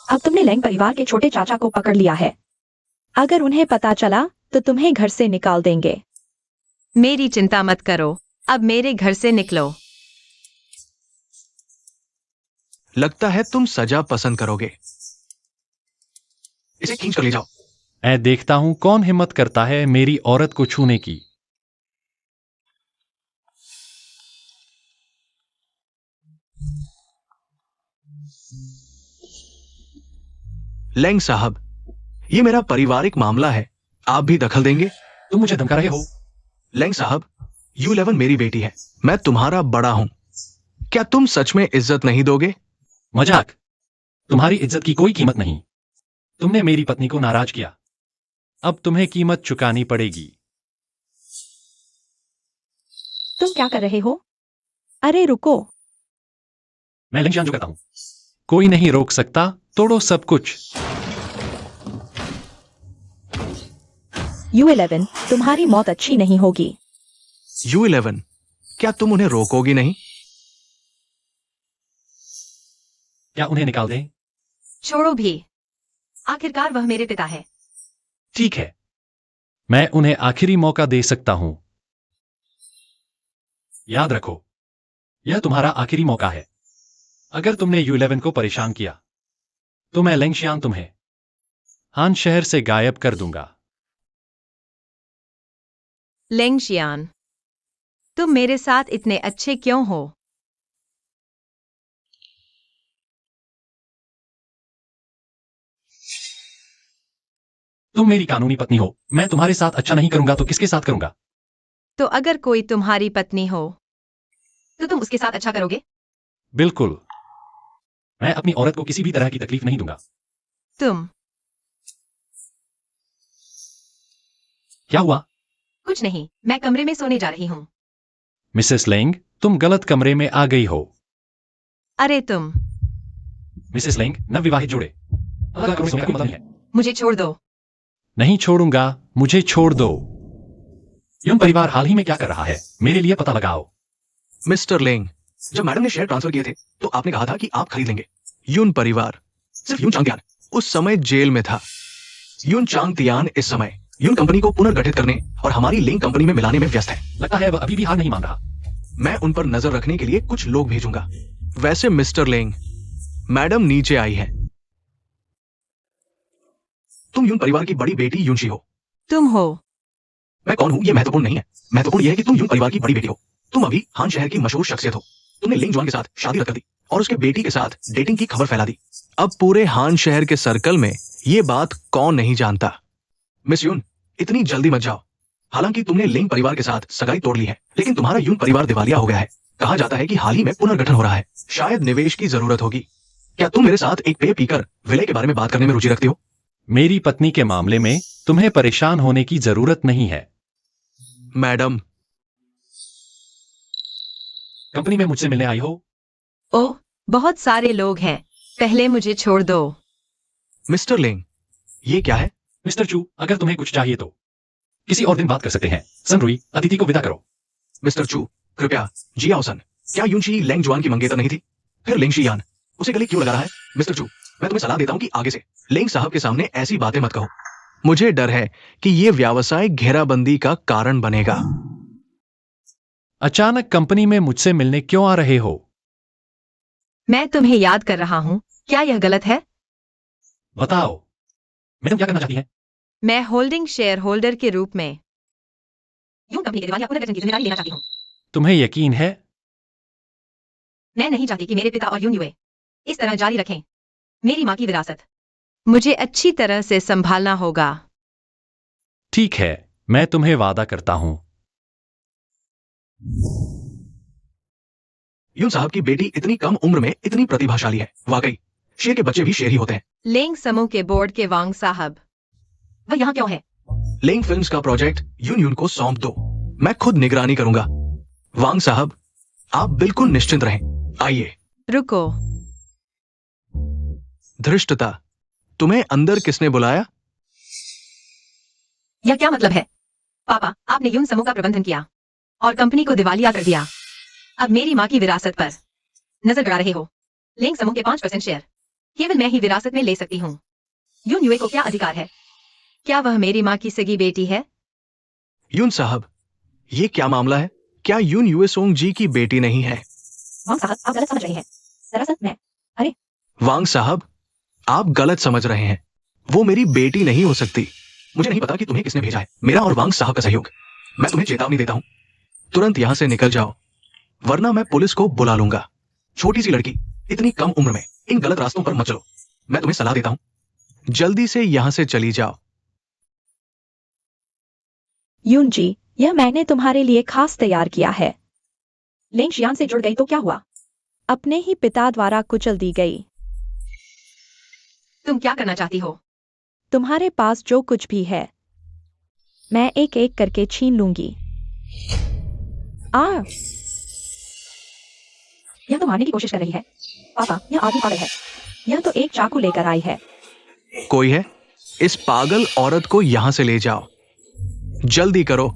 [SPEAKER 3] अब तुमने लेंग परिवार के छोटे चाचा को पकड़ लिया है। अगर उन्हें पता चला तो तुम्हें घर से निकाल देंगे।
[SPEAKER 1] मेरी चिंता मत करो, अब मेरे घर से निकलो।
[SPEAKER 2] लगता है तुम सजा पसंद करोगे। इसे खींच कर ले जाओ।
[SPEAKER 4] मैं देखता हूं कौन हिम्मत करता है मेरी औरत को छूने की।
[SPEAKER 2] लेंग साहब, ये मेरा पारिवारिक मामला है। आप भी दखल देंगे?
[SPEAKER 4] तुम मुझे धमका रहे हो?
[SPEAKER 2] लेंग साहब, U11 मेरी बेटी है। मैं तुम्हारा बड़ा हूं। क्या तुम सच में इज्जत नहीं दोगे?
[SPEAKER 4] मजाक। तुम्हारी इज्जत की कोई कीमत नहीं। तुमने मेरी पत्नी को नाराज किया, अब तुम्हें कीमत चुकानी पड़ेगी।
[SPEAKER 3] तुम क्या कर रहे हो? अरे रुको।
[SPEAKER 4] मैं लिंग जो करता हूं, कोई नहीं रोक सकता। तोड़ो सब कुछ।
[SPEAKER 3] U11, तुम्हारी मौत अच्छी नहीं होगी।
[SPEAKER 2] U11, क्या तुम उन्हें रोकोगी नहीं?
[SPEAKER 4] क्या उन्हें निकाल दें?
[SPEAKER 1] छोड़ो भी, आखिरकार वह मेरे पिता है।
[SPEAKER 4] ठीक है, मैं उन्हें आखिरी मौका दे सकता हूं। याद रखो, यह तुम्हारा आखिरी मौका है। अगर तुमने U11 को परेशान किया तो मैं लेंगशियान तुम्हें हान शहर से गायब कर दूंगा।
[SPEAKER 1] लेंगशियान, तुम मेरे साथ इतने अच्छे क्यों हो?
[SPEAKER 4] तुम मेरी कानूनी पत्नी हो, मैं तुम्हारे साथ अच्छा नहीं करूंगा तो किसके साथ करूंगा?
[SPEAKER 1] तो अगर कोई तुम्हारी पत्नी हो तो तुम उसके साथ अच्छा करोगे?
[SPEAKER 4] बिल्कुल। मैं अपनी औरत को किसी भी तरह की तकलीफ नहीं दूंगा।
[SPEAKER 1] तुम
[SPEAKER 4] क्या हुआ?
[SPEAKER 1] कुछ नहीं, मैं कमरे में सोने जा रही हूँ।
[SPEAKER 4] मिसेस लेंग, तुम गलत कमरे में आ गई हो।
[SPEAKER 1] अरे तुम,
[SPEAKER 4] मिसेस लेंग, नवविवाहित जोड़े अलग कमरे में सोने का कोई मतलब नहीं है।
[SPEAKER 1] मुझे छोड़ दो।
[SPEAKER 4] नहीं छोड़ूंगा, मुझे छोड़ दो। यून परिवार हाल ही में क्या कर रहा है, मेरे लिए पता लगाओ।
[SPEAKER 2] मिस्टर लेंग, जब मैडम ने शेयर ट्रांसफर किए थे तो आपने कहा था कि आप खरीद लेंगे। यून परिवार, सिर्फ यून चांगतियान उस समय जेल में था। यून चांगतियान इस समय यून कंपनी को पुनर्गठित करने और हमारी लिंक कंपनी में मिलाने में व्यस्त है।
[SPEAKER 4] लगता है वह अभी भी हार नहीं मान रहा।
[SPEAKER 2] मैं उन पर नजर रखने के लिए कुछ लोग भेजूंगा। वैसे मिस्टर लेंग, मैडम नीचे आई है। तुम यून परिवार की बड़ी बेटी यूनशी हो।
[SPEAKER 1] तुम हो।
[SPEAKER 2] मैं कौन हूं ये महत्वपूर्ण नहीं है। महत्वपूर्ण यह है कि तुम यून परिवार की बड़ी बेटी हो। तुम अभी हान शहर की मशहूर शख्सियत हो। तुमने लिंग जुआन के साथ शादी रद्द कर दी और उसके बेटी के साथ डेटिंग की खबर फैला दी। अब पूरे हान शहर के सर्कल में ये बात कौन नहीं जानता। मिस यून, इतनी जल्दी मत जाओ। हालांकि तुमने लिंग परिवार के साथ सगाई तोड़ ली है, लेकिन तुम्हारा यून परिवार दिवालिया हो गया है। कहा जाता है कि हाल ही में पुनर्गठन हो रहा है। शायद निवेश की जरूरत होगी। क्या तुम मेरे साथ एक पेय पीकर विलय के बारे में बात करने में रुचि रखती हो?
[SPEAKER 4] मेरी पत्नी के मामले में तुम्हें परेशान होने की जरूरत नहीं है।
[SPEAKER 2] मैडम,
[SPEAKER 4] कंपनी में मुझसे मिलने आई हो?
[SPEAKER 1] ओह, बहुत सारे लोग हैं, पहले मुझे छोड़ दो।
[SPEAKER 2] मिस्टर लेंग, ये क्या है?
[SPEAKER 4] मिस्टर चू, अगर तुम्हें कुछ चाहिए तो किसी और दिन बात कर सकते हैं। सनरुई, अतिथि को विदा करो।
[SPEAKER 2] मिस्टर चू, कृपया जियाओ सन। क्या यूनशी लेंग जुआन की मंगेतर नहीं थी? फिर लेंग शी यान उसे गले क्यों लगा रहा है? मिस्टर चू, मैं तुम्हें सलाह देता हूं कि आगे से लेंग साहब के सामने ऐसी बातें मत कहो। मुझे डर है कि ये व्यावसायिक घेराबंदी का कारण बनेगा।
[SPEAKER 4] अचानक कंपनी में मुझसे मिलने क्यों आ रहे हो?
[SPEAKER 1] मैं तुम्हें याद कर रहा हूँ, क्या यह गलत है?
[SPEAKER 4] बताओ, मैडम क्या करना चाहती है?
[SPEAKER 1] मैं होल्डिंग शेयर होल्डर के रूप में यून कंपनी के दिवालिया पुनर्गठन की जिम्मेदारी लेना चाहती हूँ।
[SPEAKER 4] तुम्हें यकीन है?
[SPEAKER 1] मैं नहीं चाहती कि मेरे पिता और यून युए इस तरह जारी रखें। मेरी माँ की विरासत मुझे अच्छी तरह से संभालना होगा।
[SPEAKER 4] ठीक है, मैं तुम्हें वादा करता हूं।
[SPEAKER 2] यून साहब की बेटी इतनी कम उम्र में इतनी प्रतिभाशाली है। वाकई शेर के बच्चे भी शेर ही होते हैं।
[SPEAKER 1] लेंग समूह के बोर्ड के वांग साहब, वह यहाँ क्यों है?
[SPEAKER 2] लेंग फिल्म्स का प्रोजेक्ट यून को सौंप दो। मैं खुद निगरानी करूंगा। वांग साहब, आप बिल्कुल निश्चिंत रहें। आइए।
[SPEAKER 1] रुको,
[SPEAKER 2] धृष्टता, तुम्हें अंदर किसने बुलाया?
[SPEAKER 1] यह क्या मतलब है? पापा, आपने यून समूह का प्रबंधन किया और कंपनी को दिवालिया कर दिया। अब मेरी माँ की विरासत पर नजर गड़ा रहे हो। लेंग समूह के 5% शेयर केवल मैं ही विरासत में ले सकती हूँ। यून युए को क्या अधिकार है? क्या वह मेरी माँ की सगी बेटी है?
[SPEAKER 2] यून साहब, ये क्या मामला है? क्या यून युएसोंग जी की बेटी नहीं है?
[SPEAKER 3] वांग साहब, आप गलत समझ रहे हैं। दरअसल मैं
[SPEAKER 2] वांग साहब, आप गलत समझ रहे हैं। वो मेरी बेटी नहीं हो सकती। मुझे नहीं पता कि तुम्हें किसने भेजा है। मेरा और वांग साहब का सहयोग। मैं तुम्हें चेतावनी देता हूं, तुरंत यहां से निकल जाओ, वरना मैं पुलिस को बुला लूंगा। छोटी सी लड़की, इतनी कम उम्र में इन गलत रास्तों पर मत चलो। मैं तुम्हें सलाह देता हूं, जल्दी से यहां से चली जाओ।
[SPEAKER 3] यून जी, यह मैंने तुम्हारे लिए खास तैयार किया है। लेंग शियान से जुड़ गई तो क्या हुआ? अपने ही पिता द्वारा कुचल दी गई।
[SPEAKER 1] तुम क्या करना चाहती हो?
[SPEAKER 3] तुम्हारे पास जो कुछ भी है मैं एक एक करके छीन लूंगी। यह तो मारने की कोशिश कर रही है। पापा, यह आदमी पागल है। यह तो एक चाकू लेकर आई है।
[SPEAKER 2] कोई है? इस पागल औरत को यहां से ले जाओ। जल्दी करो।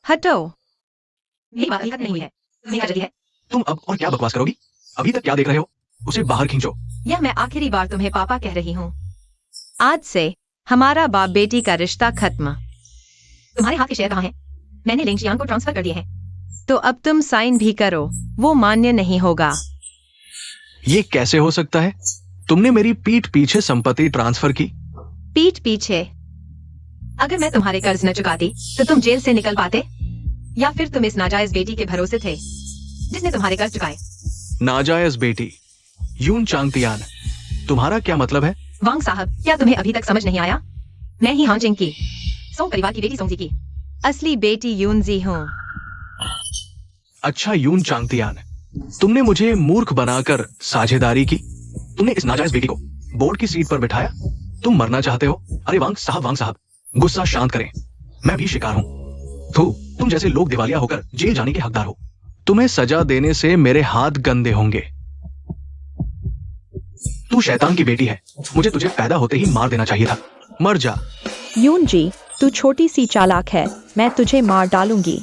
[SPEAKER 1] हटो। मेरी बात खत्म नहीं हुई है। तुम्हें क्या जल्दी है?
[SPEAKER 2] तुम अब और क्या बकवास करोगी? अभी तक क्या देख रहे हो? उसे बाहर खींचो।
[SPEAKER 1] यह मैं आखिरी बार तुम्हें पापा कह रही हूँ। आज से हमारा बाप बेटी का रिश्ता खत्म। तुम्हारे हाथ के शेयर कहाँ हैं? मैंने लेंग शियान को ट्रांसफर कर दिए हैं। तो अब तुम साइन भी करो, वो मान्य नहीं होगा।
[SPEAKER 2] ये कैसे हो सकता है? तुमने मेरी पीठ पीछे संपत्ति ट्रांसफर की।
[SPEAKER 1] पीठ पीछे? अगर मैं तुम्हारे कर्ज न चुकाती तो तुम जेल से निकल पाते, या फिर तुम इस नाजायज बेटी के भरोसे थे जिसने तुम्हारे कर्ज चुकाए?
[SPEAKER 2] नाजायज बेटी? यून चांगतियान, तुम्हारा क्या मतलब है?
[SPEAKER 1] वांग साहब, क्या तुम्हें अभी तक समझ नहीं आया? मैं ही हांजिंग की, सोंग परिवार की बेटी सोंगजी की असली बेटी यूनजी हूँ।
[SPEAKER 2] अच्छा यून चांगतियान, तुमने मुझे मूर्ख बनाकर साझेदारी की। तुमने इस नाजायज बेटी को बोर्ड की सीट पर बिठाया। तुम मरना चाहते हो? अरे वांग साहब, गुस्सा शांत करें। मैं भी शिकार हूं। तुम जैसे लोग दिवालिया होकर जेल जाने के हकदार हो। तुम्हें सजा देने से मेरे हाथ गंदे होंगे। तू शैतान की बेटी है। मुझे तुझे पैदा होते ही मार देना चाहिए था। मर जा।
[SPEAKER 3] यून जी, तू छोटी सी चालाक है, मैं तुझे मार डालूंगी।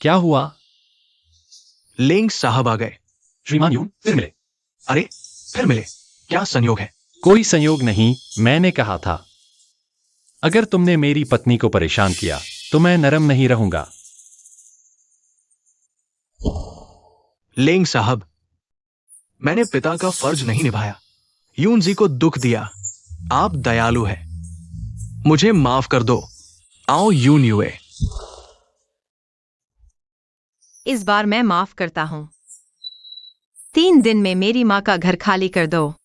[SPEAKER 4] क्या हुआ?
[SPEAKER 2] लेंग साहब आ गए।
[SPEAKER 4] श्रीमान यून फिर मिले।
[SPEAKER 2] अरे फिर मिले, क्या संयोग है?
[SPEAKER 4] कोई संयोग नहीं, मैंने कहा था अगर तुमने मेरी पत्नी को परेशान किया तो मैं नरम नहीं रहूंगा।
[SPEAKER 2] लेंग साहब, मैंने पिता का फर्ज नहीं निभाया, यूनजी को दुख दिया। आप दयालु हैं, मुझे माफ कर दो। आओ यून युए।
[SPEAKER 1] इस बार मैं माफ करता हूँ। 3 दिन में मेरी माँ का घर खाली कर दो।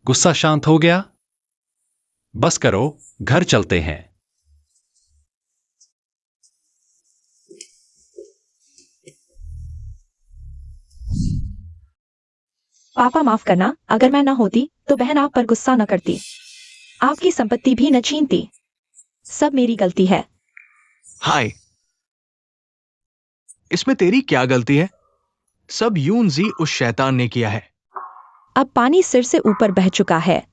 [SPEAKER 4] गुस्सा शांत हो गया? बस करो, घर चलते हैं।
[SPEAKER 3] पापा माफ करना, अगर मैं न होती तो बहन आप पर गुस्सा न करती, आपकी संपत्ति भी न छीनती। सब मेरी गलती है।
[SPEAKER 2] हाय, इसमें तेरी क्या गलती है? सब यूनजी उस शैतान ने किया है।
[SPEAKER 3] अब पानी सिर से ऊपर बह चुका है।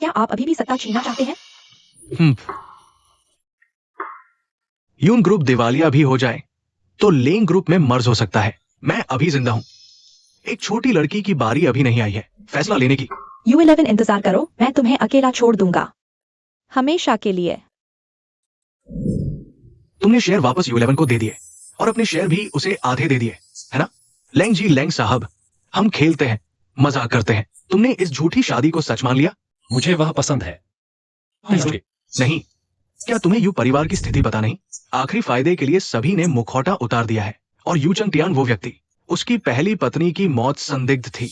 [SPEAKER 3] क्या आप अभी भी सत्ता छीनना चाहते हैं?
[SPEAKER 2] यून ग्रुप दिवालिया भी हो जाए तो लेंग ग्रुप में मर्ज हो सकता है। मैं अभी जिंदा हूं। एक छोटी लड़की की बारी अभी नहीं आई है फैसला लेने की।
[SPEAKER 3] U11 इंतजार करो, मैं तुम्हें अकेला छोड़ दूंगा, हमेशा के लिए।
[SPEAKER 2] तुमने शेयर वापस U11 को दे दिए और अपने शेयर भी उसे आधे दे दिए, है ना? लेंग जी, लेंग साहब, हम खेलते हैं, मजाक करते हैं। तुमने इस झूठी शादी को सच मान लिया।
[SPEAKER 4] मुझे वह पसंद है।
[SPEAKER 2] नहीं, क्या तुम्हें यू परिवार की स्थिति पता नहीं? आखिरी फायदे के लिए सभी ने मुखौटा उतार दिया है और यू चंगटियान वो व्यक्ति, उसकी पहली पत्नी की मौत संदिग्ध थी।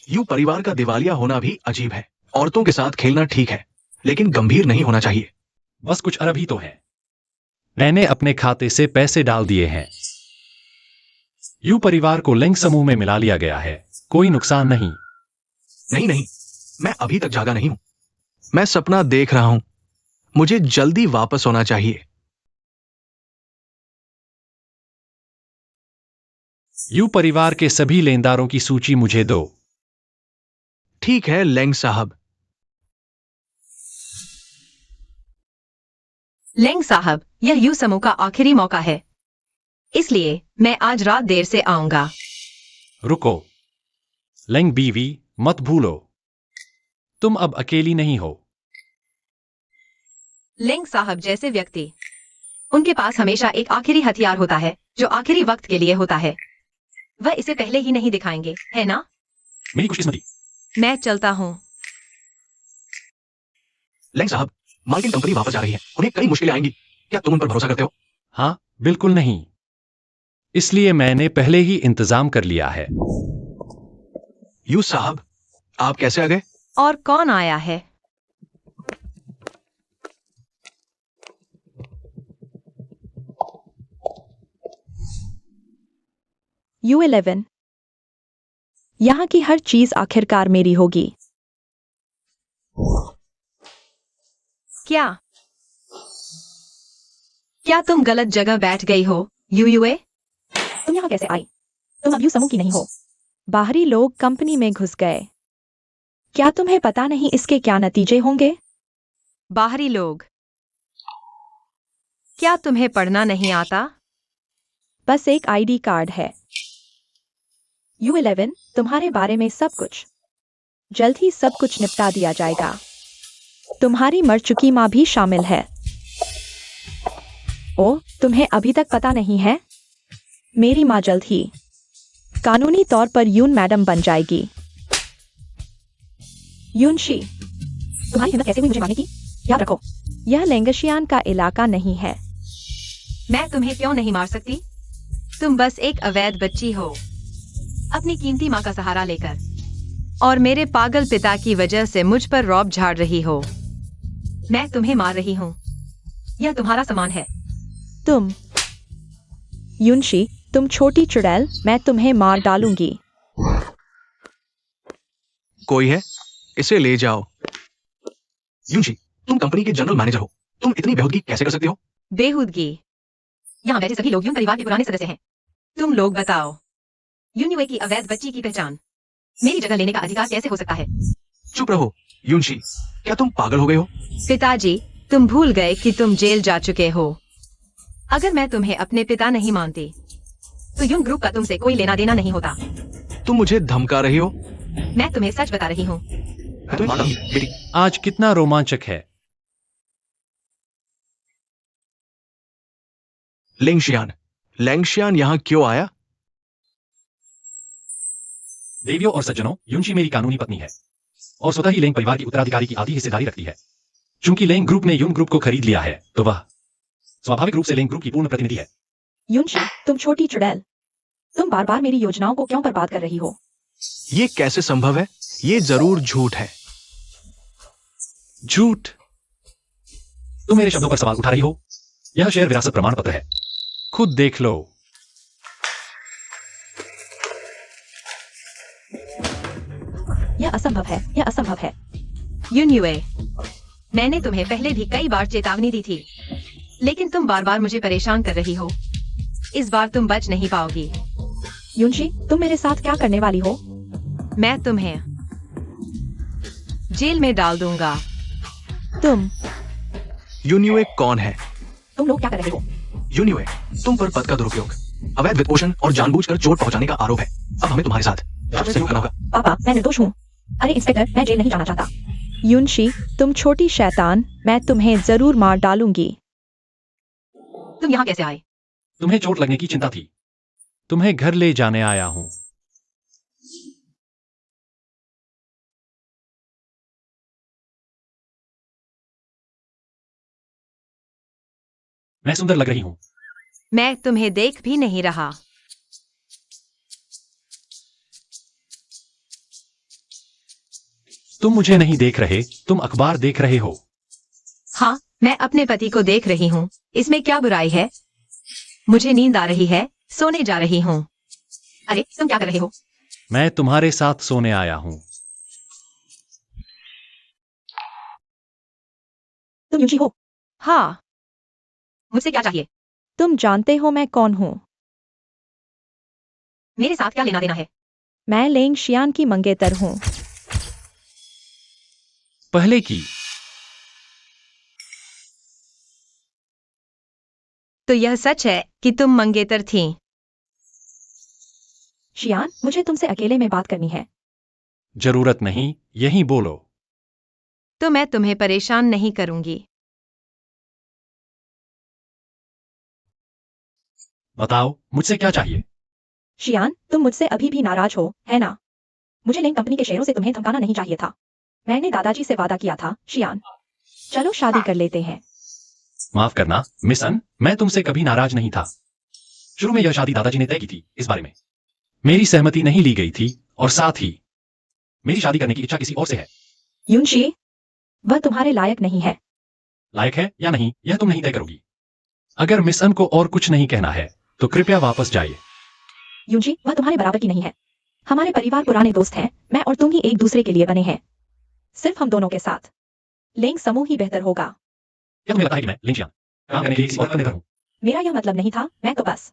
[SPEAKER 2] यू परिवार का दिवालिया होना भी अजीब है। औरतों के साथ खेलना ठीक है, लेकिन गंभीर नहीं होना चाहिए।
[SPEAKER 4] बस कुछ अरब ही तो है। मैंने अपने खाते से पैसे डाल दिए हैं। यू परिवार को लेंग समूह में मिला लिया गया है, कोई नुकसान नहीं।
[SPEAKER 2] नहीं, मैं अभी तक जागा नहीं हूं। मैं सपना देख रहा हूं। मुझे जल्दी वापस होना चाहिए।
[SPEAKER 4] यू परिवार के सभी लेनदारों की सूची मुझे दो।
[SPEAKER 2] ठीक है लेंग साहब।
[SPEAKER 1] लेंग साहब, यह यू समूह का आखिरी मौका है, इसलिए मैं आज रात देर से आऊंगा।
[SPEAKER 4] रुको, लेंग बीवी, मत भूलो, तुम अब अकेली नहीं हो।
[SPEAKER 1] लेंग साहब जैसे व्यक्ति, उनके पास हमेशा एक आखिरी हथियार होता है जो आखिरी वक्त के लिए होता है। वह इसे पहले ही नहीं दिखाएंगे, है ना?
[SPEAKER 4] मेरी खुशकिस्मती।
[SPEAKER 1] मैं चलता हूँ।
[SPEAKER 2] लेंग साहब, मार्केटिंग कंपनी वापस जा रही है, उन्हें कई मुश्किलें आएंगी। क्या तुम उन पर भरोसा करते हो?
[SPEAKER 4] हाँ, बिल्कुल नहीं। इसलिए मैंने पहले ही इंतजाम कर लिया है।
[SPEAKER 2] यू साहब, आप कैसे आ गए?
[SPEAKER 1] और कौन आया है?
[SPEAKER 3] U11, यहाँ की हर चीज आखिरकार मेरी होगी।
[SPEAKER 1] क्या तुम गलत जगह बैठ गई हो, यूए?
[SPEAKER 3] तुम यहाँ कैसे आई? तुम अब यू समूह की नहीं हो। बाहरी लोग कंपनी में घुस गए। क्या तुम्हें पता नहीं इसके क्या नतीजे होंगे?
[SPEAKER 1] बाहरी लोग? क्या तुम्हें पढ़ना नहीं आता?
[SPEAKER 3] बस एक ID कार्ड है। U11, तुम्हारे बारे में सब कुछ। जल्द ही सब कुछ निपटा दिया जाएगा। तुम्हारी मर चुकी माँ भी शामिल है। ओ, तुम्हें अभी तक पता नहीं है? मेरी माँ जल्द ही कानूनी तौर पर यून मैडम बन जाएगी। यूनशी, तुम्हारी हिम्मत कैसे हुई मुझे मारने की? याद रखो, यह लेंगशियान का इलाका नहीं है।
[SPEAKER 1] मैं तुम्हें क्यों नहीं मार सकती? तुम बस एक अवैध बच्ची हो, अपनी कीमती माँ का सहारा लेकर, और मेरे पागल पिता की वजह से मुझ पर रौब झाड़ रही हो। मैं तुम्हें मार रही हूँ, यह तुम्हारा सामान है।
[SPEAKER 3] तुम युनशी, तुम छोटी चुड़ैल, मैं तुम्हें मार डालूंगी।
[SPEAKER 2] कोई है? इसे ले जाओ। यूनशी, तुम कंपनी के जनरल मैनेजर हो, तुम इतनी बेहूदगी कैसे कर सकते हो?
[SPEAKER 1] बेहूदगी? यहाँ बैठे सभी लोग यून परिवार के पुराने सदस्य हैं। तुम लोग बताओ, यूनिवे की अवैध बच्ची की पहचान मेरी जगह लेने का अधिकार कैसे हो सकता है?
[SPEAKER 2] चुप रहो। यूनशी, क्या तुम पागल हो गए हो?
[SPEAKER 1] पिताजी, तुम भूल गए कि तुम जेल जा चुके हो। अगर मैं तुम्हें अपने पिता नहीं मानती, तो यून ग्रुप का तुमसे कोई लेना देना नहीं होता।
[SPEAKER 2] तुम मुझे धमका रही हो?
[SPEAKER 1] मैं तुम्हें सच बता रही हूँ।
[SPEAKER 2] मैं तुम्हें मार डालूंगी, बेटी।
[SPEAKER 4] आज कितना रोमांचक है।
[SPEAKER 2] लेंगशियान यहाँ क्यों आया?
[SPEAKER 4] देवियों और सज्जनों, युनशी मेरी कानूनी पत्नी है और स्वतः ही लेंग परिवार की उत्तराधिकारी की आधी हिस्सेदारी रखती है। चूंकि लेंग ग्रुप ने यून ग्रुप को खरीद लिया है, तो वह स्वाभाविक रूप से लेंग ग्रुप की पूर्ण प्रतिनिधि है।
[SPEAKER 3] युनशी, तुम छोटी चुड़ैल, तुम बार बार मेरी योजनाओं को क्यों बर्बाद कर रही हो?
[SPEAKER 2] ये कैसे संभव है? ये जरूर झूठ है।
[SPEAKER 4] झूठ? तुम मेरे शब्दों पर सवाल उठा रही हो? यह शेयर विरासत प्रमाण पत्र है, खुद देख लो।
[SPEAKER 3] यह असंभव है, यह असंभव है।
[SPEAKER 1] यूनिवे, मैंने तुम्हें पहले भी कई बार चेतावनी दी थी, लेकिन तुम बार बार मुझे परेशान कर रही हो। इस बार तुम बच नहीं पाओगी।
[SPEAKER 3] युनशी, तुम मेरे साथ क्या करने वाली हो?
[SPEAKER 1] मैं तुम्हें जेल में डाल दूंगा।
[SPEAKER 3] तुम
[SPEAKER 2] यूनिवे कौन है?
[SPEAKER 3] तुम लोग क्या कर रहे हो?
[SPEAKER 2] यूनिवे, तुम पर पद का दुरुपयोग, अवैध वित्तपोषण और जानबूझकर चोट पहुंचाने का आरोप है। अब हमें तुम्हारे साथ सहयोग करना होगा।
[SPEAKER 3] पापा, मैं निर्दोष हूँ। अरे इंस्पेक्टर, मैं जेल नहीं जाना चाहता। युनशी, तुम छोटी शैतान, मैं तुम्हें जरूर मार डालूंगी।
[SPEAKER 1] तुम यहाँ कैसे आए?
[SPEAKER 4] तुम्हें चोट लगने की चिंता थी, तुम्हें घर ले जाने आया हूं। मैं सुंदर लग रही हूं।
[SPEAKER 1] मैं तुम्हें देख भी नहीं रहा।
[SPEAKER 4] तुम मुझे नहीं देख रहे, तुम अखबार देख रहे हो।
[SPEAKER 1] हाँ, मैं अपने पति को देख रही हूँ। इसमें क्या बुराई है? मुझे नींद आ रही है, सोने जा रही हूँ। अरे, तुम क्या कर रहे हो?
[SPEAKER 4] मैं तुम्हारे साथ सोने आया हूं।
[SPEAKER 3] तुम युनशी हो?
[SPEAKER 1] हाँ। मुझसे क्या चाहिए?
[SPEAKER 3] तुम जानते हो मैं कौन हूँ?
[SPEAKER 1] मेरे साथ क्या लेना देना है?
[SPEAKER 3] मैं लेंग शियान की मंगेतर हूँ।
[SPEAKER 4] पहले की।
[SPEAKER 1] तो यह सच है कि तुम मंगेतर थीं।
[SPEAKER 3] शियान, मुझे तुमसे अकेले में बात करनी है।
[SPEAKER 4] जरूरत नहीं, यहीं बोलो।
[SPEAKER 1] तो मैं तुम्हें परेशान नहीं करूंगी।
[SPEAKER 4] बताओ, मुझसे क्या चाहिए?
[SPEAKER 3] शियान, तुम मुझसे अभी भी नाराज हो, है ना? मुझे लेंग कंपनी के शेयरों से तुम्हें धमकाना नहीं चाहिए था। मैंने दादाजी से वादा किया था। शियान, चलो शादी कर लेते हैं।
[SPEAKER 4] माफ करना मिस अन, मैं तुमसे कभी नाराज नहीं था। शुरू में यह शादी दादाजी ने तय की थी, इस बारे में मेरी सहमति नहीं ली गई थी, और साथ ही मेरी शादी करने की इच्छा किसी और से है।
[SPEAKER 3] युनशी, वह तुम्हारे लायक नहीं है।
[SPEAKER 4] लायक है या नहीं, यह तुम नहीं तय करोगी। अगर मिस अन को और कुछ नहीं कहना है, तो कृपया वापस जाइए।
[SPEAKER 3] युनशी, वह तुम्हारे बराबर की नहीं है। हमारे परिवार पुराने दोस्त हैं, मैं और तुम ही एक दूसरे के लिए बने हैं। सिर्फ हम दोनों के साथ लेंग समूह ही बेहतर होगा।
[SPEAKER 4] क्या तुम्हें लगता है कि मैं लिंशियान काम करने के लिए किसी और पर निर्भर हूं?
[SPEAKER 3] मेरा यह मतलब नहीं था, मैं तो बस।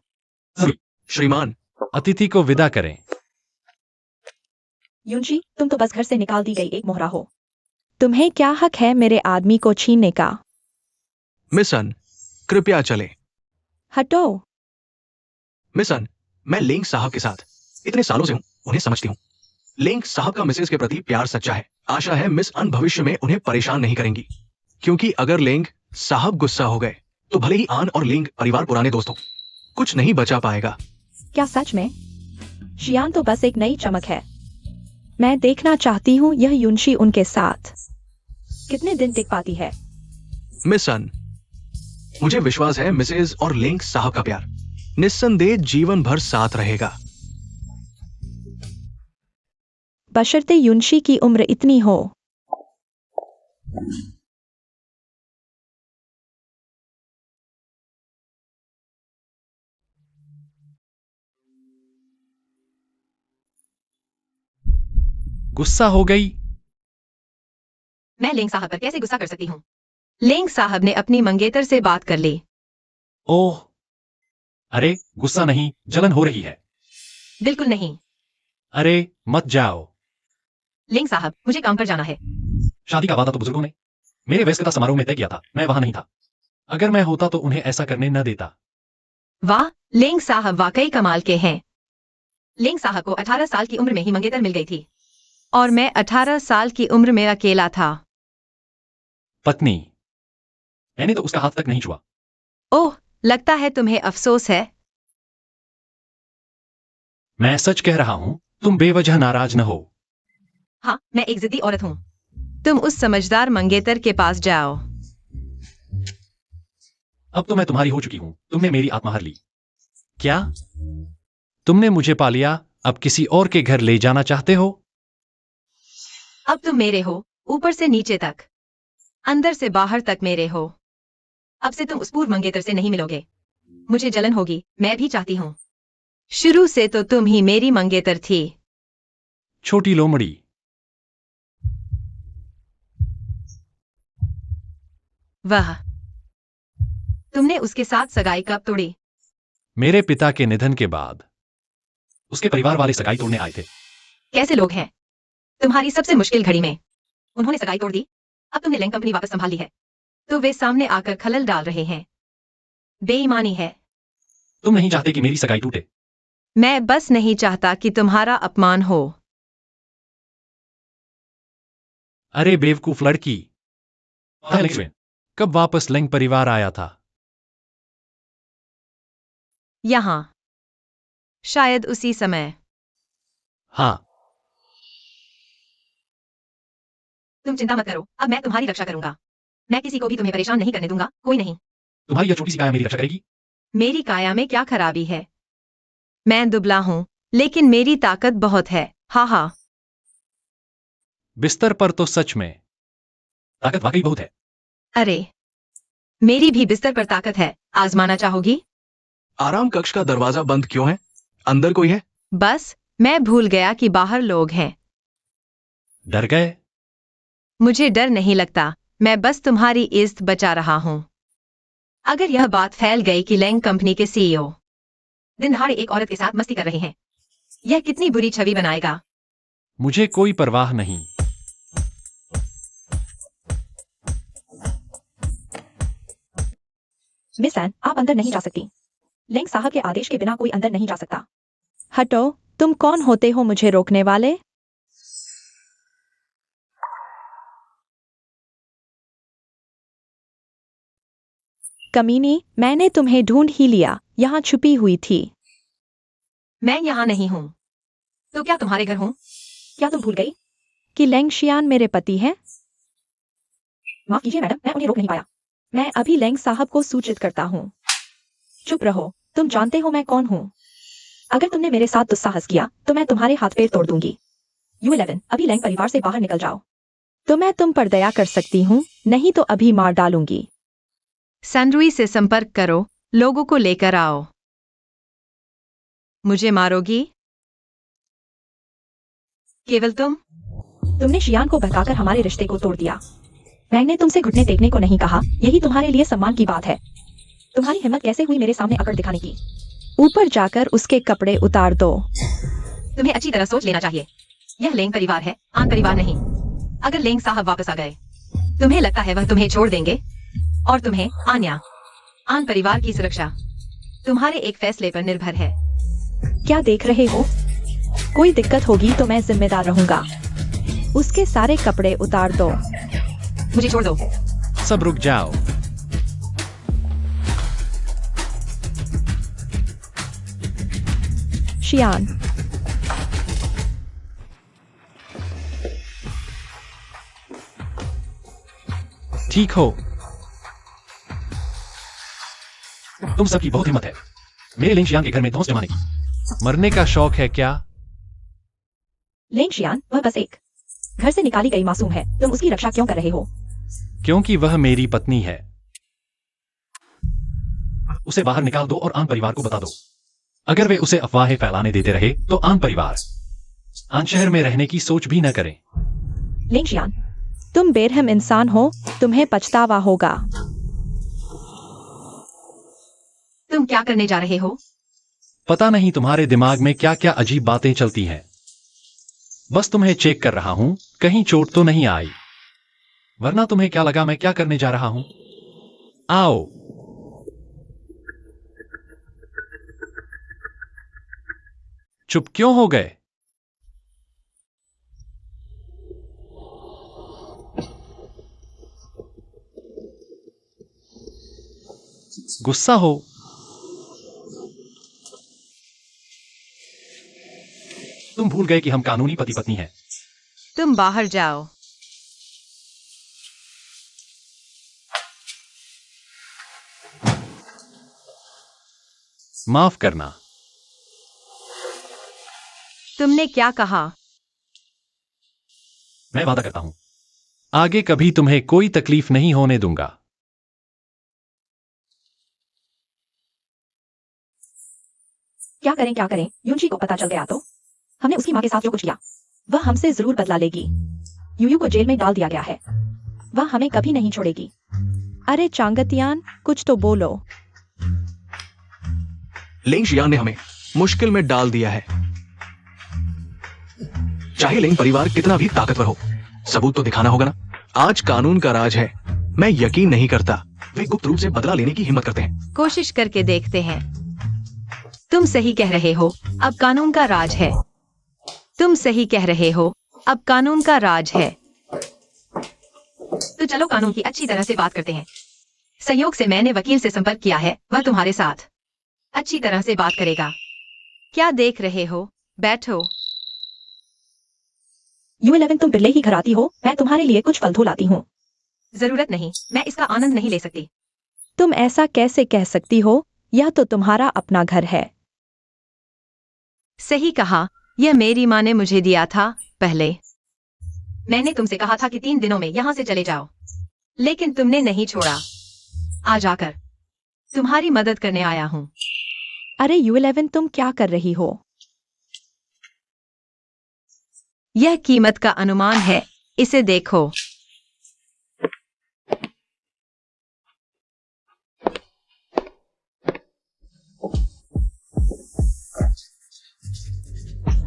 [SPEAKER 2] श्रीमान,
[SPEAKER 4] अतिथि को विदा करें।
[SPEAKER 3] युनशी, तुम तो बस घर से निकाल दी गई एक मोहरा हो। तुम्हें क्या हक है मेरे आदमी को छीनने का?
[SPEAKER 2] मिसन, कृपया चले।
[SPEAKER 3] हटो।
[SPEAKER 2] मिसन, मैं लेंग साहब के साथ इतने सालों से हूं, उन्हें समझती हूं। लेंग साहब का मिसेज के प्रति प्यार सच्चा है। आशा है मिस अन भविष्य में उन्हें परेशान नहीं करेंगी, क्योंकि अगर लेंग साहब गुस्सा हो गए तो भले ही आन और लेंग परिवार पुराने दोस्त हो, कुछ नहीं बचा पाएगा।
[SPEAKER 3] क्या सच में? शियान तो बस एक नई चमक है। मैं देखना चाहती हूँ यह युनशी उनके साथ कितने दिन टिक पाती है।
[SPEAKER 2] मिस अन, मुझे विश्वास है मिसेज और लेंग साहब का प्यार। निस्संदेह जीवन भर साथ रहेगा।
[SPEAKER 3] बशर्ते युनशी की उम्र इतनी हो।
[SPEAKER 4] गुस्सा हो गई।
[SPEAKER 1] मैं लेंग साहब पर कैसे गुस्सा कर सकती हूँ? लेंग साहब ने अपनी मंगेतर से बात कर ली।
[SPEAKER 4] ओह, अरे गुस्सा नहीं, जलन हो रही है।
[SPEAKER 1] बिल्कुल नहीं।
[SPEAKER 4] अरे मत जाओ।
[SPEAKER 1] लेंग साहब, मुझे काम पर जाना है।
[SPEAKER 4] शादी का वादा तो बुजुर्गों ने मेरे वयस्कता समारोह में तय किया था। मैं वहां नहीं था। अगर मैं होता तो उन्हें ऐसा करने न देता।
[SPEAKER 1] वाह, लेंग साहब वाकई कमाल के हैं। लेंग साहब को 18 साल की उम्र में ही मंगेतर मिल गई थी और मैं 18 साल की उम्र में अकेला था।
[SPEAKER 4] पत्नी, मैंने तो उसका हाथ तक नहीं छुआ।
[SPEAKER 1] ओह, लगता है तुम्हें अफसोस है।
[SPEAKER 4] मैं सच कह रहा हूं, तुम बेवजह नाराज न हो।
[SPEAKER 1] हाँ, मैं एक जिद्दी औरत हूँ। तुम उस समझदार मंगेतर के पास जाओ।
[SPEAKER 4] अब तो मैं तुम्हारी हो चुकी हूं। तुमने मेरी आत्मा हर ली। क्या तुमने मुझे पा लिया? अब किसी और के घर ले जाना चाहते हो?
[SPEAKER 1] अब तुम मेरे हो, ऊपर से नीचे तक, अंदर से बाहर तक मेरे हो। अब से तुम उस पूर्व मंगेतर से नहीं मिलोगे। मुझे जलन होगी, मैं भी चाहती हूँ। शुरू से तो तुम ही मेरी मंगेतर थी।
[SPEAKER 4] छोटी लोमड़ी।
[SPEAKER 1] वाह, तुमने उसके साथ सगाई कब तोड़ी?
[SPEAKER 4] मेरे पिता के निधन के बाद उसके परिवार वाले सगाई तोड़ने आए थे।
[SPEAKER 1] कैसे लोग हैं? तुम्हारी सबसे मुश्किल घड़ी में उन्होंने सगाई तोड़ दी। अब तुमने लेंग कंपनी वापस संभाल ली है तो वे सामने आकर खलल डाल रहे हैं। बेईमानी है।
[SPEAKER 4] तुम नहीं चाहते कि मेरी सगाई टूटे।
[SPEAKER 1] मैं बस नहीं चाहता कि तुम्हारा अपमान हो।
[SPEAKER 4] अरे बेवकूफ लड़की। कब वापस लेंग परिवार आया था?
[SPEAKER 1] यहाँ शायद उसी समय।
[SPEAKER 4] हाँ।
[SPEAKER 1] तुम चिंता मत करो, अब मैं तुम्हारी रक्षा करूंगा। मैं किसी को भी तुम्हें परेशान नहीं करने दूंगा, कोई नहीं।
[SPEAKER 4] तुम्हारी यह छोटी सी काया मेरी रक्षा करेगी?
[SPEAKER 1] मेरी काया में क्या खराबी है? मैं दुबला हूं, लेकिन मेरी ताकत बहुत है। हाँ हाँ।
[SPEAKER 4] बिस्तर पर तो सच में ताकत वाकई बहुत है।
[SPEAKER 1] अरे, मेरी भी बिस्तर पर ताकत है। आजमाना चाहोगी?
[SPEAKER 2] आराम कक्ष का दरवाजा बंद क्यों है? अंदर कोई है?
[SPEAKER 1] बस, मैं भूल गया कि बाहर लोग हैं।
[SPEAKER 4] डर गए?
[SPEAKER 1] मुझे डर नहीं लगता, मैं बस तुम्हारी इज्जत बचा रहा हूं। अगर यह बात फैल गई कि लेंग कंपनी के सीईओ दिन दहाड़े एक औरत के साथ मस्ती कर रहे हैं, यह कितनी बुरी छवि बनाएगा।
[SPEAKER 4] मुझे कोई परवाह नहीं।
[SPEAKER 3] मिस एन, आप अंदर नहीं जा सकती। लेंग साहब के आदेश के बिना कोई अंदर नहीं जा सकता। हटो, तुम कौन होते हो मुझे रोकने वाले? कमीनी, मैंने तुम्हें ढूंढ ही लिया, यहाँ छुपी हुई थी।
[SPEAKER 1] मैं यहाँ नहीं हूँ, तो क्या तुम्हारे घर हूँ?
[SPEAKER 3] क्या तुम भूल गई कि लेंग शियान मेरे पति हैं? माफ कीजिए मैडम, मैं उन्हें रोक नहीं पाया। मैं अभी लेंग साहब को सूचित करता हूँ। चुप रहो, तुम जानते हो मैं कौन हूँ। अगर तुमने मेरे साथ दुस्साहस किया तो मैं तुम्हारे हाथ पैर तोड़ दूंगी। U11, अभी लेंग परिवार से बाहर निकल जाओ। तो मैं तुम पर दया कर सकती हूँ, नहीं तो अभी मार डालूंगी।
[SPEAKER 1] सैंड्रुई से संपर्क करो, लोगों को लेकर आओ। मुझे मारोगी? केवल तुम?
[SPEAKER 3] तुमने शियान को बहकाकर हमारे रिश्ते को तोड़ दिया। मैंने तुमसे घुटने टेकने को नहीं कहा, यही तुम्हारे लिए सम्मान की बात है। तुम्हारी हिम्मत कैसे हुई मेरे सामने अकड़ दिखाने की? ऊपर जाकर उसके कपड़े उतार दो।
[SPEAKER 1] तुम्हें अच्छी तरह सोच लेना चाहिए। यह लेंग परिवार है, आन परिवार नहीं। अगर लेंग साहब वापस आ गए, तुम्हें लगता है वह तुम्हें छोड़ देंगे? और तुम्हें, आन्या, आन परिवार की सुरक्षा तुम्हारे एक फैसले पर निर्भर है।
[SPEAKER 3] क्या देख रहे हो? कोई दिक्कत होगी तो मैं जिम्मेदार रहूंगा। उसके सारे कपड़े उतार दो।
[SPEAKER 1] मुझे छोड़ दो।
[SPEAKER 4] सब रुक जाओ।
[SPEAKER 3] शियान,
[SPEAKER 4] ठीक हो? तुम सबकी बहुत हिम्मत है। मेरे लिंगशियान के घर में धौंस जमाने की। मरने का शौक है क्या?
[SPEAKER 3] लेंग शियान, वह बस एक घर से निकाली गई मासूम है, तुम उसकी रक्षा क्यों कर रहे हो?
[SPEAKER 4] क्योंकि वह मेरी पत्नी है। उसे बाहर निकाल दो और आन परिवार को बता दो। अगर वे उसे अफवाहें फैलाने देते रहे तो आन परिवार आन शहर में रहने की सोच भी न करें।
[SPEAKER 3] लेंग शियान, तुम बेरहम इंसान हो, तुम्हें पछतावा होगा।
[SPEAKER 1] तुम क्या करने जा रहे हो?
[SPEAKER 4] पता नहीं तुम्हारे दिमाग में क्या क्या अजीब बातें चलती हैं। बस तुम्हें चेक कर रहा हूं, कहीं चोट तो नहीं आई। वरना तुम्हें क्या लगा मैं क्या करने जा रहा हूं? आओ। चुप क्यों हो गए? गुस्सा हो? तुम भूल गए कि हम कानूनी पति पत्नी हैं।
[SPEAKER 1] तुम बाहर जाओ।
[SPEAKER 4] माफ करना।
[SPEAKER 1] तुमने क्या कहा?
[SPEAKER 4] मैं वादा करता हूं, आगे कभी तुम्हें कोई तकलीफ नहीं होने दूंगा।
[SPEAKER 3] क्या करें, यूनशी को पता चल गया तो? हमने उसकी माँ के साथ जो कुछ किया, वह हमसे जरूर बदला लेगी। यूयू को जेल में डाल दिया गया है, वह हमें कभी नहीं छोड़ेगी। अरे चांगतियान, कुछ तो बोलो।
[SPEAKER 2] लेंग शियान ने हमें मुश्किल में डाल दिया है। चाहे लेंग परिवार कितना भी ताकतवर हो, सबूत तो दिखाना होगा ना। आज कानून का राज है। मैं यकीन नहीं करता वे गुप्त रूप से बदला लेने की हिम्मत करते हैं।
[SPEAKER 1] कोशिश करके देखते हैं। तुम सही कह रहे हो, अब कानून का राज है। तुम सही कह रहे हो, अब कानून का राज है। तो चलो कानून की अच्छी तरह से बात करते हैं। संयोग से मैंने वकील से संपर्क किया है, वह तुम्हारे साथ अच्छी तरह से बात करेगा। क्या देख रहे हो? बैठो।
[SPEAKER 3] U11, तुम बिरले ही घर आती हो, मैं तुम्हारे लिए कुछ फल धो लाती हूँ।
[SPEAKER 1] जरूरत नहीं, मैं इसका आनंद नहीं ले सकती।
[SPEAKER 3] तुम ऐसा कैसे कह सकती हो? यह तो तुम्हारा अपना घर है।
[SPEAKER 1] सही कहा, यह मेरी माँ ने मुझे दिया था पहले। मैंने तुमसे कहा था कि 3 दिनों में यहाँ से चले जाओ, लेकिन तुमने नहीं छोड़ा। आज आकर तुम्हारी मदद करने आया हूँ।
[SPEAKER 3] अरे U11, तुम क्या कर रही हो?
[SPEAKER 1] यह कीमत का अनुमान है, इसे देखो।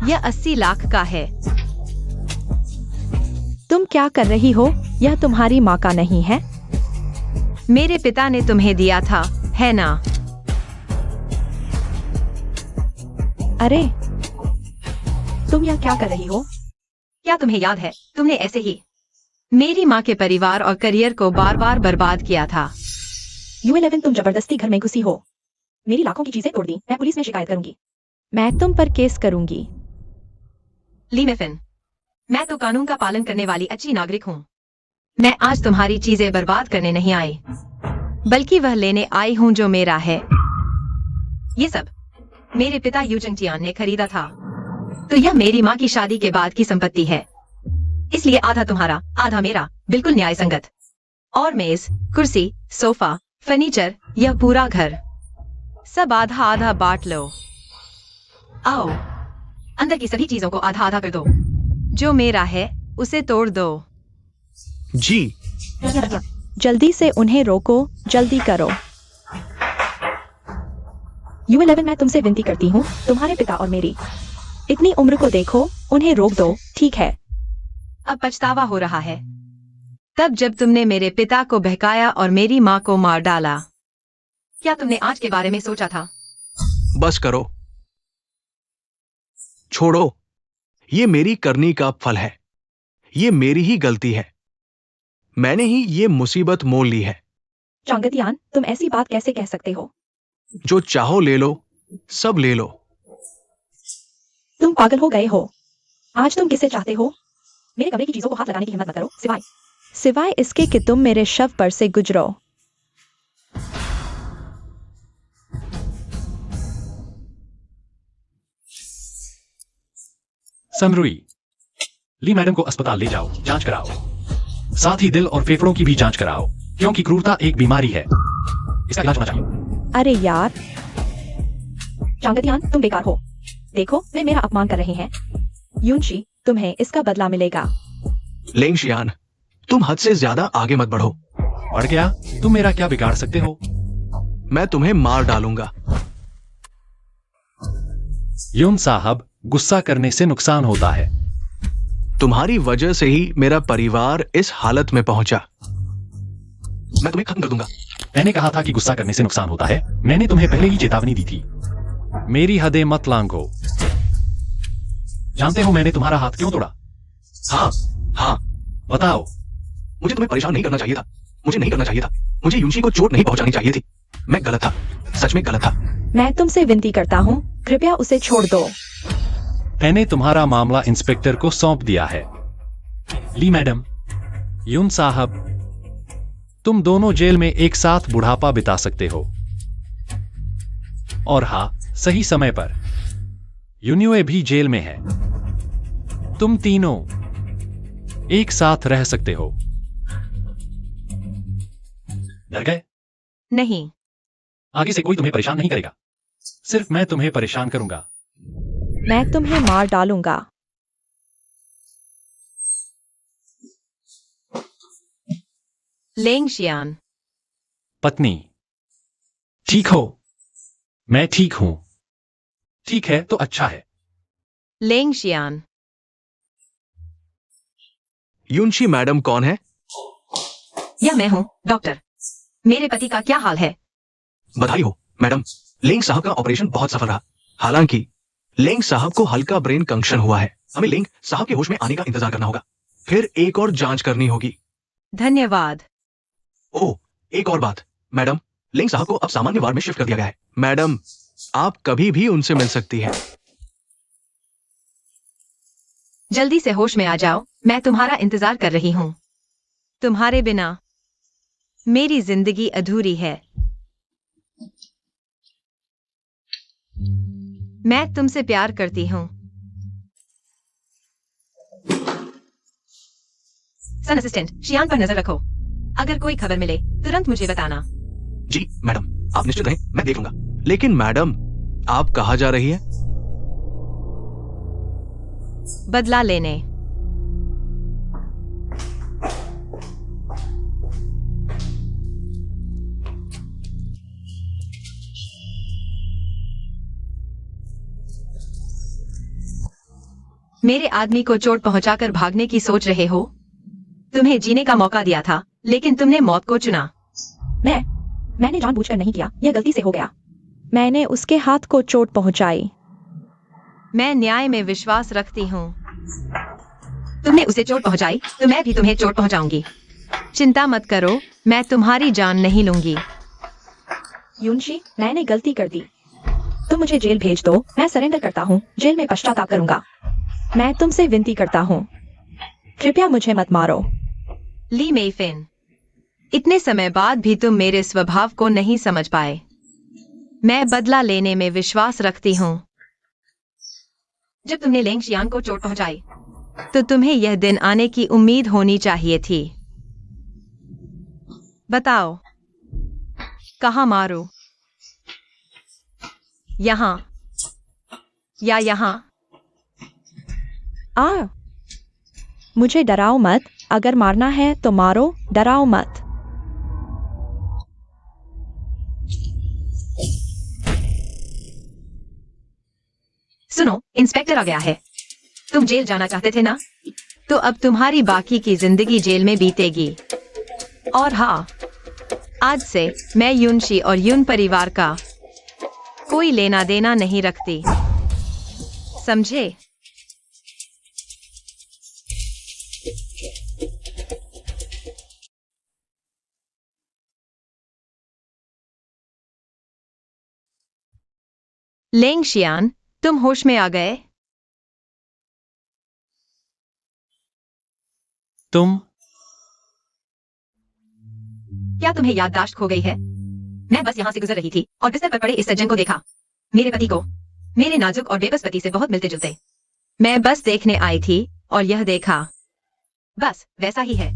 [SPEAKER 1] यह 80 लाख का है।
[SPEAKER 3] तुम क्या कर रही हो? यह तुम्हारी माँ का नहीं है?
[SPEAKER 1] मेरे पिता ने तुम्हें दिया था, है ना?
[SPEAKER 3] अरे तुम यह क्या कर रही हो?
[SPEAKER 1] क्या तुम्हें याद है, तुमने ऐसे ही मेरी माँ के परिवार और करियर को बार बार बर्बाद किया था।
[SPEAKER 3] U11, तुम जबरदस्ती घर में घुसी हो, मेरी लाखों की चीजें तोड़ दी। मैं पुलिस में शिकायत करूंगी। मैं तुम पर केस करूंगी।
[SPEAKER 1] ली मेफिन, मैं तो कानून का पालन करने वाली अच्छी नागरिक हूँ। मैं आज तुम्हारी चीजें बर्बाद करने नहीं आई, बल्कि वह लेने आई हूँ जो मेरा है। ये सब मेरे पिता यू जंगटियान ने खरीदा था, तो यह मेरी माँ की शादी के बाद की संपत्ति है। इसलिए आधा तुम्हारा, आधा मेरा, बिल्कुल न्याय संगत। और मेज, कुर्सी, सोफा, फर्नीचर, यह पूरा घर, सब आधा आधा बांट लो। आओ, अंदर की सभी चीजों को आधा आधा कर दो। जो मेरा है उसे तोड़ दो।
[SPEAKER 2] जी।
[SPEAKER 3] जल्दी से उन्हें रोको, जल्दी करो। U11, मैं तुमसे विनती करती हूँ, तुम्हारे पिता और मेरी इतनी उम्र को देखो, उन्हें रोक दो, ठीक है?
[SPEAKER 1] अब पछतावा हो रहा है, तब जब तुमने मेरे पिता को बहकाया और मेरी माँ को मार डाला। क्या तुमने आज के बारे में सोचा था?
[SPEAKER 2] बस करो, छोड़ो। ये मेरी करनी का फल है। ये मेरी ही गलती है। मैंने ही ये मुसीबत मोल ली है।
[SPEAKER 3] चांगतियान, तुम ऐसी बात कैसे कह सकते हो?
[SPEAKER 2] जो चाहो ले लो, सब ले लो।
[SPEAKER 3] तुम पागल हो गए हो। आज तुम किसे चाहते हो? मेरे कमरे की चीजों को हाथ लगाने की हिम्मत मत करो, सिवाय इसके कि तुम मेरे शव पर से गुजरो।
[SPEAKER 4] समरुई, ली मैडम को अस्पताल ले जाओ, जांच कराओ। साथ ही दिल और फेफड़ों की भी जांच कराओ, क्योंकि क्रूरता एक बीमारी है, इसका इलाज होना चाहिए।
[SPEAKER 3] अरे यार, चांगतियान तुम बेकार हो। देखो वे मेरा अपमान कर रहे हैं। यूनशी, तुम्हें इसका बदला मिलेगा।
[SPEAKER 2] लेंगशियान, तुम हद से ज्यादा आगे मत बढ़ो।
[SPEAKER 4] बढ़ गया? तुम मेरा क्या बिगाड़ सकते हो?
[SPEAKER 2] मैं तुम्हें मार डालूंगा।
[SPEAKER 4] यून साहब, गुस्सा करने से नुकसान होता है।
[SPEAKER 2] तुम्हारी वजह से ही मेरा परिवार इस हालत में पहुंचा। मैं तुम्हें खत्म कर दूंगा।
[SPEAKER 4] मैंने कहा था कि गुस्सा करने से नुकसान होता है। मैंने तुम्हें पहले ही चेतावनी दी थी। मेरी हदें मत लांघो। जानते हो मैंने तुम्हारा हाथ क्यों तोड़ा?
[SPEAKER 2] हाँ,
[SPEAKER 4] बताओ।
[SPEAKER 2] मुझे तुम्हें परेशान नहीं करना चाहिए था। मुझे नहीं करना चाहिए था। मुझे यूनशी को चोट नहीं पहुंचानी चाहिए थी। मैं गलत था, सच में गलत था।
[SPEAKER 3] मैं तुमसे विनती करता हूँ, कृपया उसे छोड़ दो।
[SPEAKER 4] मैंने तुम्हारा मामला इंस्पेक्टर को सौंप दिया है। ली मैडम, यून साहब, तुम दोनों जेल में एक साथ बुढ़ापा बिता सकते हो। और हाँ, सही समय पर। यून्युए भी जेल में है। तुम तीनों एक साथ रह सकते हो। डर गए?
[SPEAKER 1] नहीं।
[SPEAKER 4] आगे से कोई तुम्हें परेशान नहीं करेगा। सिर्फ मैं तुम्हें परेशान करूंगा।
[SPEAKER 3] मैं तुम्हें मार डालूंगा।
[SPEAKER 1] लेंगशियान,
[SPEAKER 4] पत्नी, ठीक हो? मैं ठीक हूं। ठीक है तो अच्छा है।
[SPEAKER 1] लेंगशियान,
[SPEAKER 2] यूनशी मैडम कौन है?
[SPEAKER 1] यह मैं हूँ, डॉक्टर। मेरे पति का क्या हाल है?
[SPEAKER 2] बधाई हो मैडम, लेंग साहब का ऑपरेशन बहुत सफल रहा। हालांकि लेंग साहब को हल्का ब्रेन कंक्शन हुआ है। हमें लेंग साहब के होश में आने का इंतजार करना होगा, फिर एक और जांच करनी होगी।
[SPEAKER 1] धन्यवाद।
[SPEAKER 2] ओह, एक और बात मैडम, लेंग साहब को अब सामान्य वार्ड में शिफ्ट कर दिया गया है। मैडम, आप कभी भी उनसे मिल सकती हैं।
[SPEAKER 1] जल्दी से होश में आ जाओ, मैं तुम्हारा इंतजार कर रही हूँ। तुम्हारे बिना मेरी जिंदगी अधूरी है। मैं तुमसे प्यार करती हूँ। सन असिस्टेंट, शियान पर नजर रखो। अगर कोई खबर मिले तुरंत मुझे बताना।
[SPEAKER 2] जी मैडम, आप निश्चित रहें, मैं देख लूंगा। लेकिन मैडम, आप कहाँ जा रही हैं?
[SPEAKER 1] बदला लेने। मेरे आदमी को चोट पहुंचाकर भागने की सोच रहे हो? तुम्हें जीने का मौका दिया था, लेकिन तुमने मौत को चुना।
[SPEAKER 3] मैंने जानबूझकर नहीं किया, यह गलती से हो गया। मैंने उसके हाथ को चोट पहुंचाई।
[SPEAKER 1] मैं न्याय में विश्वास रखती हूँ। तुमने उसे चोट पहुंचाई तो मैं भी तुम्हें चोट पहुंचाऊंगी। चिंता मत करो, मैं तुम्हारी जान नहीं लूंगी।
[SPEAKER 3] यूनशी, मैंने गलती कर दी। तुम मुझे जेल भेज दो, मैं सरेंडर करता हूँ। जेल में पश्चाताप करूंगा। मैं तुमसे विनती करता हूँ, कृपया मुझे मत मारो।
[SPEAKER 1] ली मेइफिन, इतने समय बाद भी तुम मेरे स्वभाव को नहीं समझ पाए। मैं बदला लेने में विश्वास रखती हूँ। जब तुमने लेंग शियान को चोट पहुंचाई, तो तुम्हें यह दिन आने की उम्मीद होनी चाहिए थी। बताओ, कहाँ मारूं? यहाँ या यहाँ?
[SPEAKER 3] मुझे डराओ मत। अगर मारना है तो मारो, डराओ मत।
[SPEAKER 1] सुनो, इंस्पेक्टर आ गया है। तुम जेल जाना चाहते थे ना? तो अब तुम्हारी बाकी की जिंदगी जेल में बीतेगी। और हाँ, आज से मैं यूनशी और यून परिवार का कोई लेना देना नहीं रखती, समझे? लेंग शियान, तुम होश में आ गए?
[SPEAKER 4] तुम?
[SPEAKER 1] क्या तुम्हें याददाश्त खो गई है? मैं बस यहाँ से गुजर रही थी और बिस्तर पर पड़े इस सज्जन को देखा। मेरे पति को मेरे नाजुक और बेबस पति से बहुत मिलते जुलते। मैं बस देखने आई थी और यह देखा। बस वैसा ही है।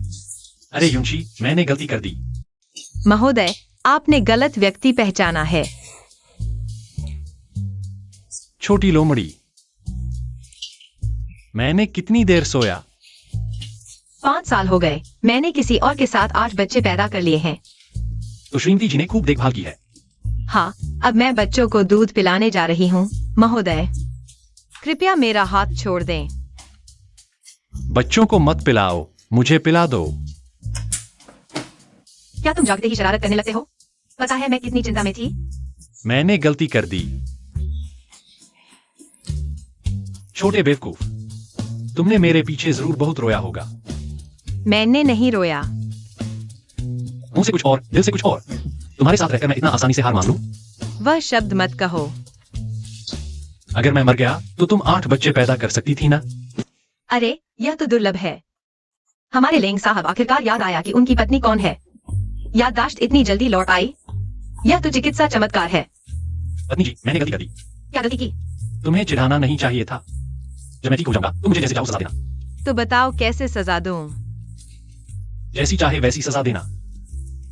[SPEAKER 4] अरे युंशी, मैंने गलती कर दी।
[SPEAKER 1] महोदय, आपने गलत व्यक्ति पहचाना है।
[SPEAKER 4] छोटी लोमड़ी, मैंने कितनी देर सोया?
[SPEAKER 1] 5 साल हो गए। मैंने किसी और के साथ 8 बच्चे पैदा कर लिए हैं।
[SPEAKER 4] तो श्रीमती जी ने खूब देखभाल की है।
[SPEAKER 1] हाँ, अब मैं बच्चों को दूध पिलाने जा रही हूँ। महोदय, कृपया मेरा हाथ छोड़ दें।
[SPEAKER 4] बच्चों को मत पिलाओ, मुझे पिला दो।
[SPEAKER 1] क्या तुम जागते ही शरारत करने लगते हो? पता है मैं कितनी चिंता में थी।
[SPEAKER 4] मैंने गलती कर दी। छोटे बेवकूफ, तुमने मेरे पीछे जरूर बहुत रोया होगा।
[SPEAKER 1] मैंने नहीं रोया।
[SPEAKER 4] मुंह से कुछ और, दिल से कुछ और। तुम्हारे साथ रहकर मैं इतना आसानी से हार मान लूं?
[SPEAKER 1] वह शब्द मत कहो।
[SPEAKER 4] अगर मैं मर गया तो तुम 8 बच्चे पैदा कर सकती थी ना?
[SPEAKER 1] अरे, यह तो दुर्लभ है। हमारे लेंग साहब आखिरकार याद आया कि उनकी पत्नी कौन है। याददाश्त इतनी जल्दी लौट आई। यह तो चिकित्सा चमत्कार है।
[SPEAKER 4] पत्नी जी, मैंने गलती कर दी।
[SPEAKER 1] क्या गलती की?
[SPEAKER 4] तुम्हें चिढ़ाना नहीं चाहिए था। जब मैं ठीक हो जाऊंगा तो मुझे जैसे चाहो सजा देना।
[SPEAKER 1] तो बताओ कैसे सजा दूं?
[SPEAKER 4] जैसी चाहे वैसी सजा देना।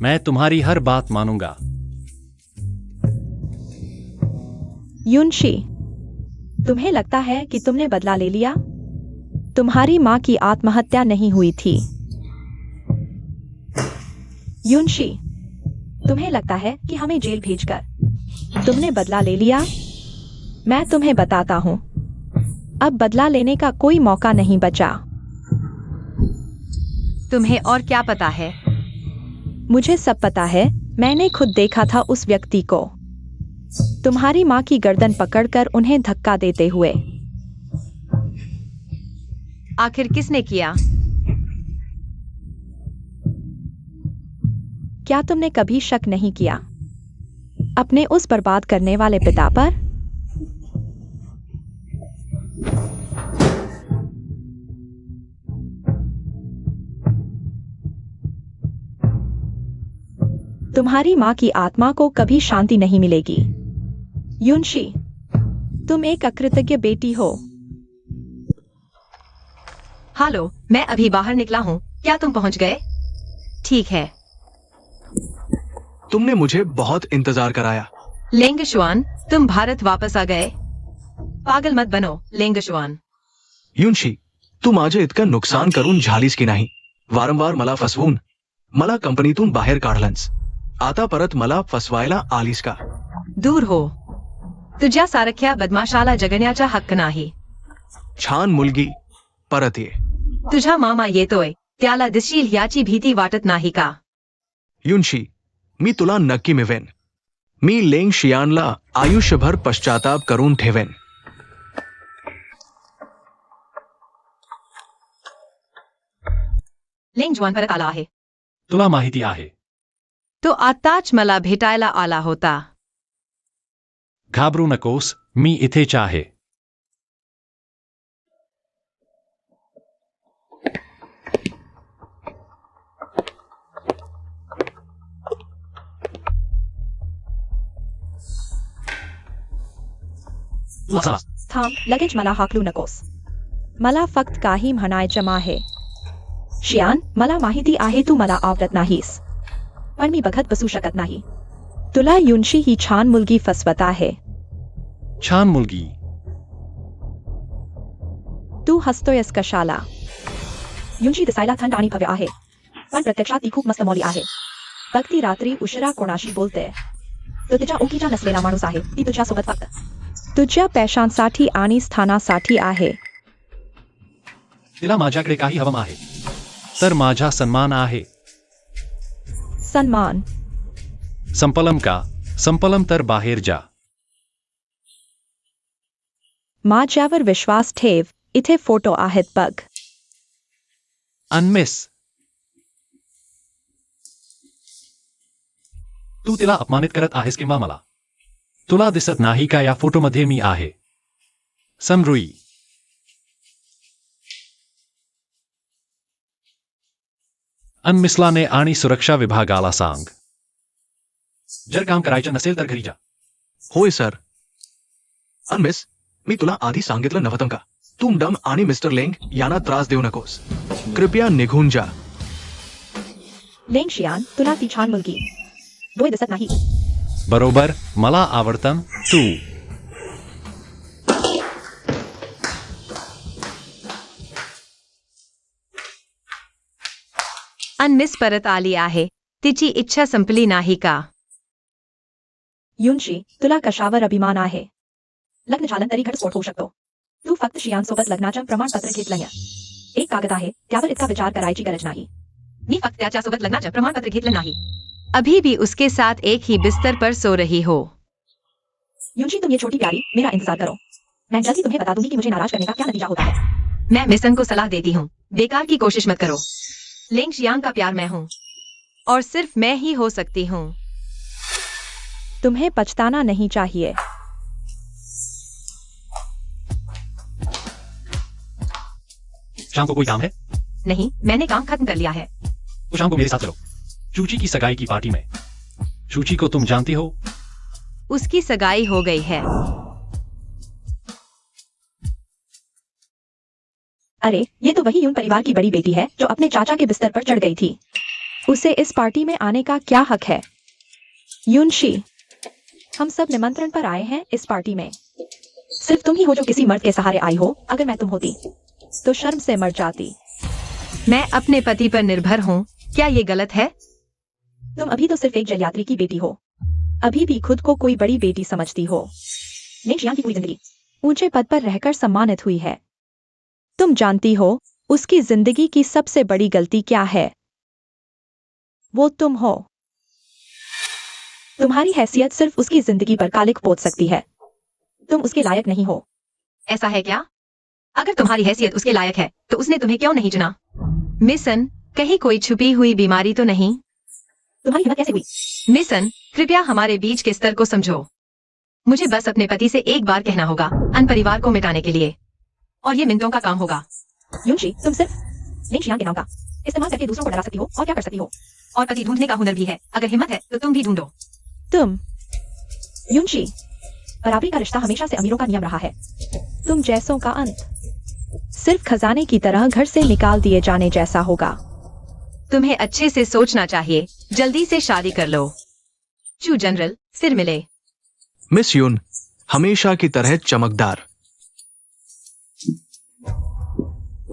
[SPEAKER 4] मैं तुम्हारी हर बात मानूंगा।
[SPEAKER 3] युनशी, तुम्हें लगता है कि तुमने बदला ले लिया? तुम्हारी माँ की आत्महत्या नहीं हुई थी। युनशी, तुम्हें लगता है कि हमें जेल भेजकर तुमने बदला ले लिया? मैं तुम्हें बताता हूँ, अब बदला लेने का कोई मौका नहीं बचा।
[SPEAKER 1] तुम्हें और क्या पता है?
[SPEAKER 3] मुझे सब पता है। मैंने खुद देखा था उस व्यक्ति को, तुम्हारी माँ की गर्दन पकड़कर उन्हें धक्का देते हुए।
[SPEAKER 1] आखिर किसने किया?
[SPEAKER 3] क्या तुमने कभी शक नहीं किया अपने उस बर्बाद करने वाले पिता पर? तुम्हारी माँ की आत्मा को कभी शांति नहीं मिलेगी। युनशी, तुम एक अकृतज्ञ बेटी हो।
[SPEAKER 1] हेलो, मैं अभी बाहर निकला हूँ। क्या तुम पहुँच गए? ठीक है।
[SPEAKER 2] तुमने मुझे बहुत इंतजार कराया।
[SPEAKER 1] लेंगशुआन, तुम भारत वापस आ गए। पागल मत बनो लेंगशुआन।
[SPEAKER 2] युनशी, तू माझे इतकं नुकसान करून झालीस की नाही? वारंवार मला फसवून मला कंपनीतून बाहेर काढलंस. आता परत मला फसवायला आलीस का?
[SPEAKER 1] दूर हो. तुझ्या सारख्या बदमाशाला जगण्याचा हक्क नाही.
[SPEAKER 2] छान मुलगी, परत ये.
[SPEAKER 1] तुझा मामा येतोय, त्याला दिसशील याची भीती वाटत नाही का?
[SPEAKER 2] युनशी, मी तुला नक्की मिळवेन. मी लेंग शियानला आयुष्यभर पश्चाताप करून ठेवेन.
[SPEAKER 1] लेंगजुआन परत आला आहे.
[SPEAKER 4] तुला माहिती आहे.
[SPEAKER 1] तो आताच मला भेटायला आला होता.
[SPEAKER 4] घाबरू नकोस, मी इथेच आहे. तू चला.
[SPEAKER 3] थांब, लगेच मला हाकलू नकोस. मला फक्त काही म्हणायचं आहे. शियान, मला माहिती आहे तू मला आवडत नाहीस, पण मी बघत बसू शकत नाही. तुला युनशी ही छान मुलगी फसवत आहे.
[SPEAKER 4] छान मुलगी.
[SPEAKER 3] तू हसतोयस कशाला? युनशी दिसायला थंड आणि भव्य आहे, पण प्रत्यक्षात ती खूप मस्त मौली आहे. बघ, ती रात्री उशिरा कोणाशी बोलते. तो तिच्या ओळखीचा नसलेला माणूस आहे. ती तुझ्यासोबत फक्त तुझ्या पैशांसाठी आणि स्थानासाठी आहे.
[SPEAKER 4] तिला माझ्याकडे काही हवं आहे, तर माझा सन्मान आहे.
[SPEAKER 3] सन्मान?
[SPEAKER 4] संपलम का? संपलम तर बाहेर जा.
[SPEAKER 3] माझ्यावर विश्वास ठेव. इथे फोटो आहेत बघ.
[SPEAKER 4] अनमिस, तू तिला अपमानित करत आहेस किंवा मला? तुला दिसत नाही का या फोटोमध्ये मी आहे? समरुई. अनमिसलाने आणि सुरक्षा विभागाला सांग. जर काम करायचं नसेल तर घरी जा.
[SPEAKER 2] होय सर. अनमिस, मी तुला आधी सांगितलं नव्हतं का? तू डम आणि मिस्टर लेंग यांना त्रास देऊ नकोस. कृपया निघून जा.
[SPEAKER 3] लेंग शियान, तुला ती छान मुलगी डोळे दिसत नाही.
[SPEAKER 4] बरोबर, मला आवडतं तू.
[SPEAKER 1] अनमिस परत आली आहे. तिची इच्छा संपली नाही का?
[SPEAKER 3] युनशी, तुला कशावर अभिमान आहे? लग्न झालं तरी घटस्फोट होऊ शकतो. तू फक्त शियानसोबत लग्नाचं प्रमाणपत्र घेतलंय. एक कागद आहे, त्यावर इतका विचार करायची गरज नाही.
[SPEAKER 1] मी फक्त त्याच्यासोबत लग्नाचं प्रमाणपत्र घेतलं नाही. अभी भी उसके साथ एक ही बिस्तर पर सो रही हो.
[SPEAKER 3] युनशी, तुम ये छोटी प्यारी, मेरा इंतजार करो. मैं जल्दी तुम्हें बता दूंगी कि मुझे नाराज करने का क्या नतीजा होता है.
[SPEAKER 1] मैं मिसन को सलाह देती हूँ, बेकार की कोशिश मत करो. लेंग शियांग का प्यार मैं हूँ और सिर्फ मैं ही हो सकती हूँ.
[SPEAKER 3] तुम्हें पछताना नहीं चाहिए.
[SPEAKER 4] शाम को कोई काम है?
[SPEAKER 1] नहीं, मैंने काम खत्म कर लिया है.
[SPEAKER 4] तो शाम को मेरे साथ चलो, चूची की सगाई की पार्टी में. चूची को तुम जानती हो?
[SPEAKER 1] उसकी सगाई हो गई है.
[SPEAKER 3] अरे, ये तो वही यून परिवार की बड़ी बेटी है जो अपने चाचा के बिस्तर पर चढ़ गई थी. उसे इस पार्टी में आने का क्या हक है? युनशी, हम सब निमंत्रण पर आए हैं इस पार्टी में. सिर्फ तुम ही हो जो किसी मर्द के सहारे आई हो. अगर मैं तुम होती तो शर्म से मर जाती.
[SPEAKER 1] मैं अपने पति पर निर्भर हूँ. क्या ये गलत है?
[SPEAKER 3] तुम अभी तो सिर्फ एक जलयात्री की बेटी हो. अभी भी खुद को कोई बड़ी बेटी समझती हो. लेंग शियांग की पूरी जिंदगी ऊंचे पद पर रहकर सम्मानित हुई है. तुम जानती हो उसकी जिंदगी की सबसे बड़ी गलती क्या है? वो तुम हो. तुम्हारी हैसियत सिर्फ उसकी जिंदगी पर कालिक पोत सकती है. तुम उसके लायक नहीं हो.
[SPEAKER 1] ऐसा है क्या? अगर तुम्हारी हैसियत उसके लायक है तो उसने तुम्हें क्यों नहीं चुना? मिसन, कहीं कोई छुपी हुई बीमारी तो नहीं?
[SPEAKER 3] तुम्हारी हिम्मत कैसे हुई?
[SPEAKER 1] मिसन, कृपया हमारे बीच के स्तर को समझो. मुझे बस अपने पति से एक बार कहना होगा अन परिवार को मिटाने के लिए, और ये मिनटों का काम होगा.
[SPEAKER 3] युनशी, तुम सिर्फ लेंग शियांग के नाम का इस्तेमाल करके दूसरों को डरा सकती हो. और क्या कर सकती हो?
[SPEAKER 1] और पति ढूंढने का हुनर भी है. अगर हिम्मत है तो तुम भी ढूंढो.
[SPEAKER 3] तुम युनशी, बराबरी का रिश्ता हमेशा से अमीरों का नियम रहा है. तुम जैसों का अंत सिर्फ खजाने की तरह घर से निकाल दिए जाने जैसा होगा.
[SPEAKER 1] तुम्हें अच्छे से सोचना चाहिए. जल्दी से शादी कर लो. चू जनरल, फिर मिले.
[SPEAKER 2] मिस यून, हमेशा की तरह चमकदार.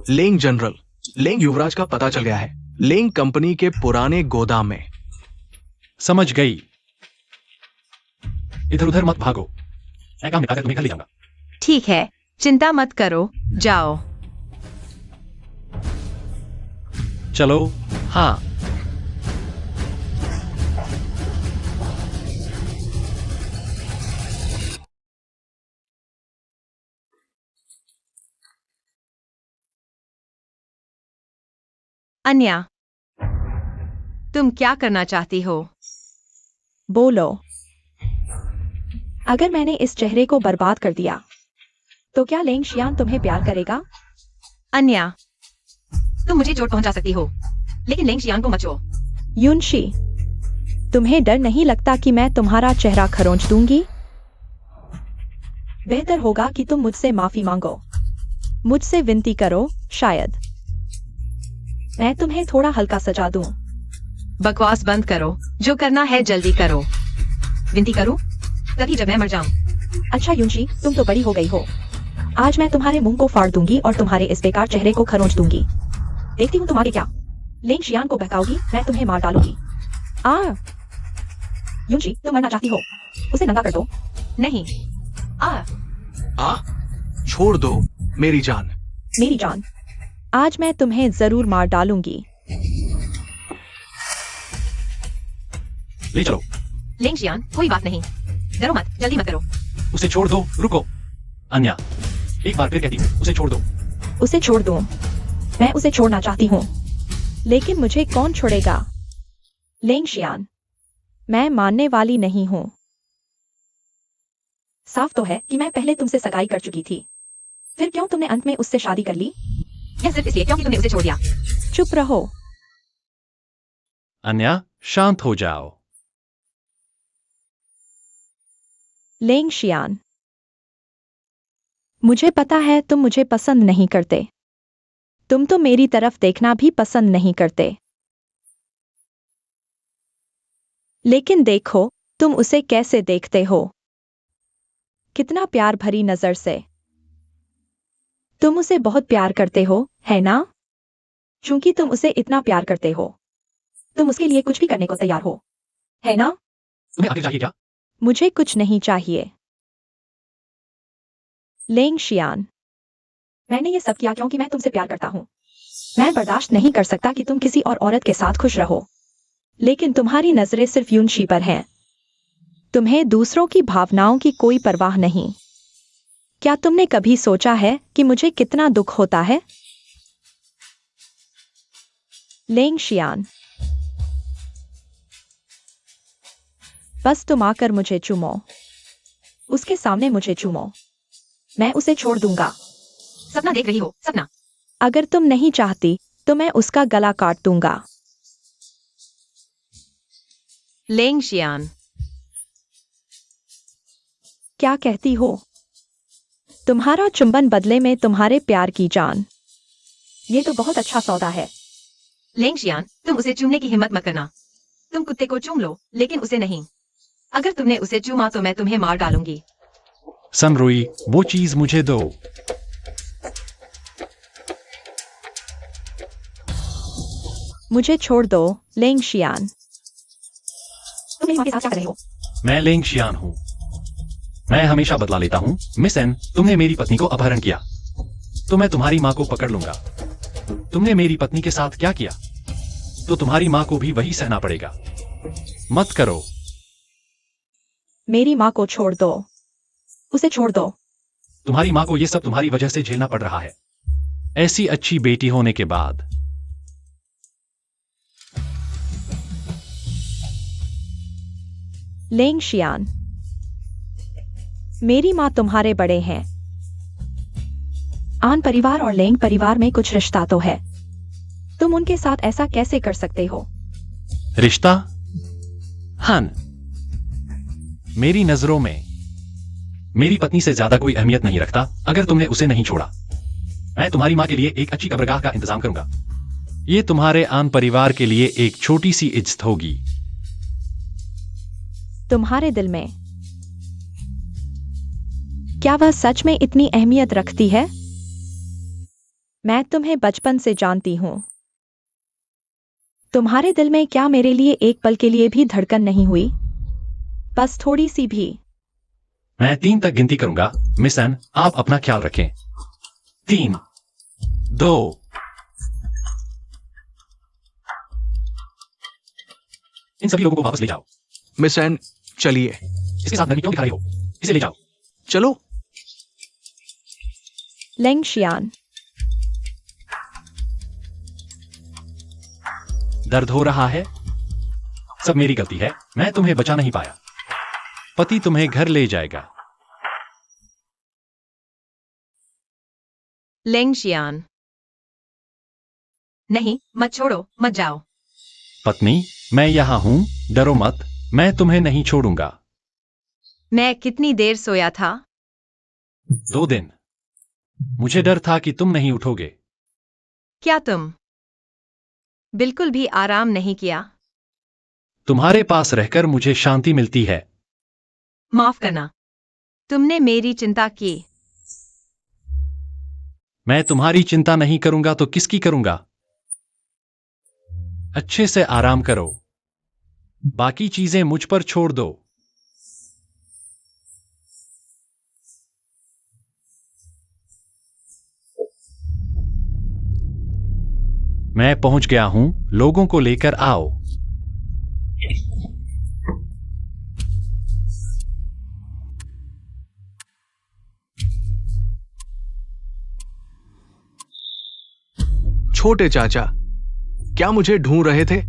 [SPEAKER 2] लेंग जनरल, लेंग युवराज का पता चल गया है. लेंग कंपनी के पुराने गोदाम में.
[SPEAKER 4] समझ गई. इधर उधर मत भागो. मैं काम निकालकर तुम्हें घर ले जाऊंगा.
[SPEAKER 1] ठीक है, चिंता मत करो. जाओ.
[SPEAKER 4] चलो. हाँ.
[SPEAKER 1] अन्या, तुम क्या करना चाहती हो?
[SPEAKER 3] बोलो. अगर मैंने इस चेहरे को बर्बाद कर दिया तो क्या लेंग शियान तुम्हें प्यार करेगा?
[SPEAKER 1] अन्या, तुम मुझे चोट पहुंचा सकती हो, लेकिन लेंग शियान को मत छुओ.
[SPEAKER 3] युनशी, तुम्हें डर नहीं लगता कि मैं तुम्हारा चेहरा खरोंच दूंगी? बेहतर होगा कि तुम मुझसे माफी मांगो. मुझसे विनती करो. शायद मैं तुम्हें थोड़ा हल्का सजा दूं.
[SPEAKER 1] बकवास बंद करो. जो करना है जल्दी करो. विनती करूं? तभी जब मैं मर जाऊं.
[SPEAKER 3] अच्छा युनशी, तुम तो बड़ी हो गई हो. आज मैं तुम्हारे मुंह को फाड़ दूंगी और तुम्हारे इस बेकार चेहरे को खरोंच दूंगी. देखती हूँ तुम आगे क्या. लेंग शियान को बहकाओगी, मैं तुम्हें मार डालूंगी. युनशी, तुम मरना चाहती हो? उसे नंगा कर दो.
[SPEAKER 1] नहीं.
[SPEAKER 2] छोड़ दो मेरी जान.
[SPEAKER 3] मेरी जान, आज मैं तुम्हें जरूर मार डालूंगी.
[SPEAKER 4] ले चलो.
[SPEAKER 1] लेंग शियान, कोई बात नहीं. डरो मत. जल्दी मत करो.
[SPEAKER 4] उसे छोड़ दो. रुको. अन्या, एक बार फिर कहती हूँ, उसे छोड़ दो.
[SPEAKER 3] उसे छोड़ दूं. मैं उसे छोड़ना चाहती हूँ, लेकिन मुझे कौन छोड़ेगा? लेंग शियान, मैं मानने वाली नहीं हूँ. साफ तो है कि मैं पहले तुमसे सगाई कर चुकी थी. फिर क्यों तुमने अंत में उससे शादी कर ली?
[SPEAKER 1] यह सिर्फ इसलिए क्योंकि तुमने उसे छोड़ दिया.
[SPEAKER 3] चुप रहो.
[SPEAKER 4] अन्या, शांत हो जाओ.
[SPEAKER 3] लेंग शियान, मुझे पता है तुम मुझे पसंद नहीं करते। तुम तो मेरी तरफ देखना भी पसंद नहीं करते। लेकिन देखो, तुम उसे कैसे देखते हो। कितना प्यार भरी नजर से। तुम उसे बहुत प्यार करते हो, है ना? चूंकि तुम उसे इतना प्यार करते हो, तुम उसके लिए कुछ भी करने को तैयार हो, है ना?
[SPEAKER 4] तुम्हें आगे चाहिए क्या?
[SPEAKER 3] मुझे कुछ नहीं चाहिए। लेंग शियान, मैंने ये सब किया क्योंकि मैं तुमसे प्यार करता हूं। मैं बर्दाश्त नहीं कर सकता कि तुम किसी और औरत के साथ खुश रहो। लेकिन तुम्हारी नजरें सिर्फ यूनशी पर हैं। तुम्हें दूसरों की भावनाओं की कोई परवाह नहीं। क्या तुमने कभी सोचा है कि मुझे कितना दुख होता है? लेंग शियान, बस तुम आकर मुझे चूमो। उसके सामने मुझे चूमो। मैं उसे छोड़ दूंगा।
[SPEAKER 1] सपना देख रही हो, सपना।
[SPEAKER 3] अगर तुम नहीं चाहती तो मैं उसका गला काट दूंगा।
[SPEAKER 1] लेंग शियान,
[SPEAKER 3] क्या कहती हो? तुम्हारा चुंबन बदले में तुम्हारे प्यार की जान। ये तो बहुत अच्छा सौदा है।
[SPEAKER 1] लेंग शियान, तुम उसे चूमने की हिम्मत मत करना। तुम कुत्ते को चूम लो, लेकिन उसे नहीं। अगर तुमने उसे चूमा तो मैं तुम्हें मार डालूंगी।
[SPEAKER 4] सनरुई, वो चीज मुझे दो।
[SPEAKER 3] मुझे छोड़ दो, लेंग शियान। तुम मेरी माँ के साथ क्या कर रहे हो?
[SPEAKER 4] मैं लेंग शियान हूँ। मैं हमेशा बदला लेता हूँ। मिस एन, तुमने मेरी पत्नी को अपहरण किया, तो मैं तुम्हारी माँ को पकड़ लूंगा। तुमने मेरी पत्नी के साथ क्या किया, तो तुम्हारी माँ को भी वही सहना पड़ेगा। मत करो।
[SPEAKER 3] मेरी माँ को छोड़ दो। उसे छोड़ दो।
[SPEAKER 4] तुम्हारी माँ को ये सब तुम्हारी वजह से झेलना पड़ रहा है, ऐसी अच्छी बेटी होने के बाद।
[SPEAKER 3] लेंग शियान, मेरी माँ तुम्हारे बड़े हैं। आन परिवार और लेंग परिवार में कुछ रिश्ता तो है। तुम उनके साथ ऐसा कैसे कर सकते हो?
[SPEAKER 4] रिश्ता? हन, मेरी नजरों में मेरी पत्नी से ज्यादा कोई अहमियत नहीं रखता। अगर तुमने उसे नहीं छोड़ा, मैं तुम्हारी माँ के लिए एक अच्छी कब्रगाह का इंतजाम करूंगा। ये तुम्हारे आन परिवार के लिए एक छोटी सी इज्जत होगी।
[SPEAKER 3] तुम्हारे दिल में क्या वह सच में इतनी अहमियत रखती है? मैं तुम्हें बचपन से जानती हूं। तुम्हारे दिल में क्या मेरे लिए एक पल के लिए भी धड़कन नहीं हुई? बस थोड़ी सी भी।
[SPEAKER 4] मैं 3 तक गिनती करूंगा। मिस एन, आप अपना ख्याल रखें। 3, 2। इन सभी लोगों को वापस ले जाओ।
[SPEAKER 2] मिस एन, चलिए।
[SPEAKER 4] इसके साथ नरमी क्यों दिखा रही हो? इसे ले जाओ।
[SPEAKER 2] चलो।
[SPEAKER 3] लेंग शियान,
[SPEAKER 4] दर्द हो रहा है? सब मेरी गलती है, मैं तुम्हें बचा नहीं पाया। पति तुम्हें घर ले जाएगा।
[SPEAKER 1] लेंग शियान, नहीं, मत छोड़ो, मत जाओ।
[SPEAKER 4] पत्नी, मैं यहां हूं, डरो मत, मैं तुम्हें नहीं छोड़ूंगा।
[SPEAKER 1] मैं कितनी देर सोया था?
[SPEAKER 4] 2 दिन। मुझे डर था कि तुम नहीं उठोगे।
[SPEAKER 1] क्या तुम बिल्कुल भी आराम नहीं किया?
[SPEAKER 4] तुम्हारे पास रहकर मुझे शांति मिलती है।
[SPEAKER 1] माफ करना, तुमने मेरी चिंता की।
[SPEAKER 4] मैं तुम्हारी चिंता नहीं करूंगा तो किसकी करूंगा? अच्छे से आराम करो, बाकी चीजें मुझ पर छोड़ दो। मैं पहुंच गया हूं, लोगों को लेकर आओ।
[SPEAKER 2] छोटे चाचा, क्या मुझे ढूंढ रहे थे?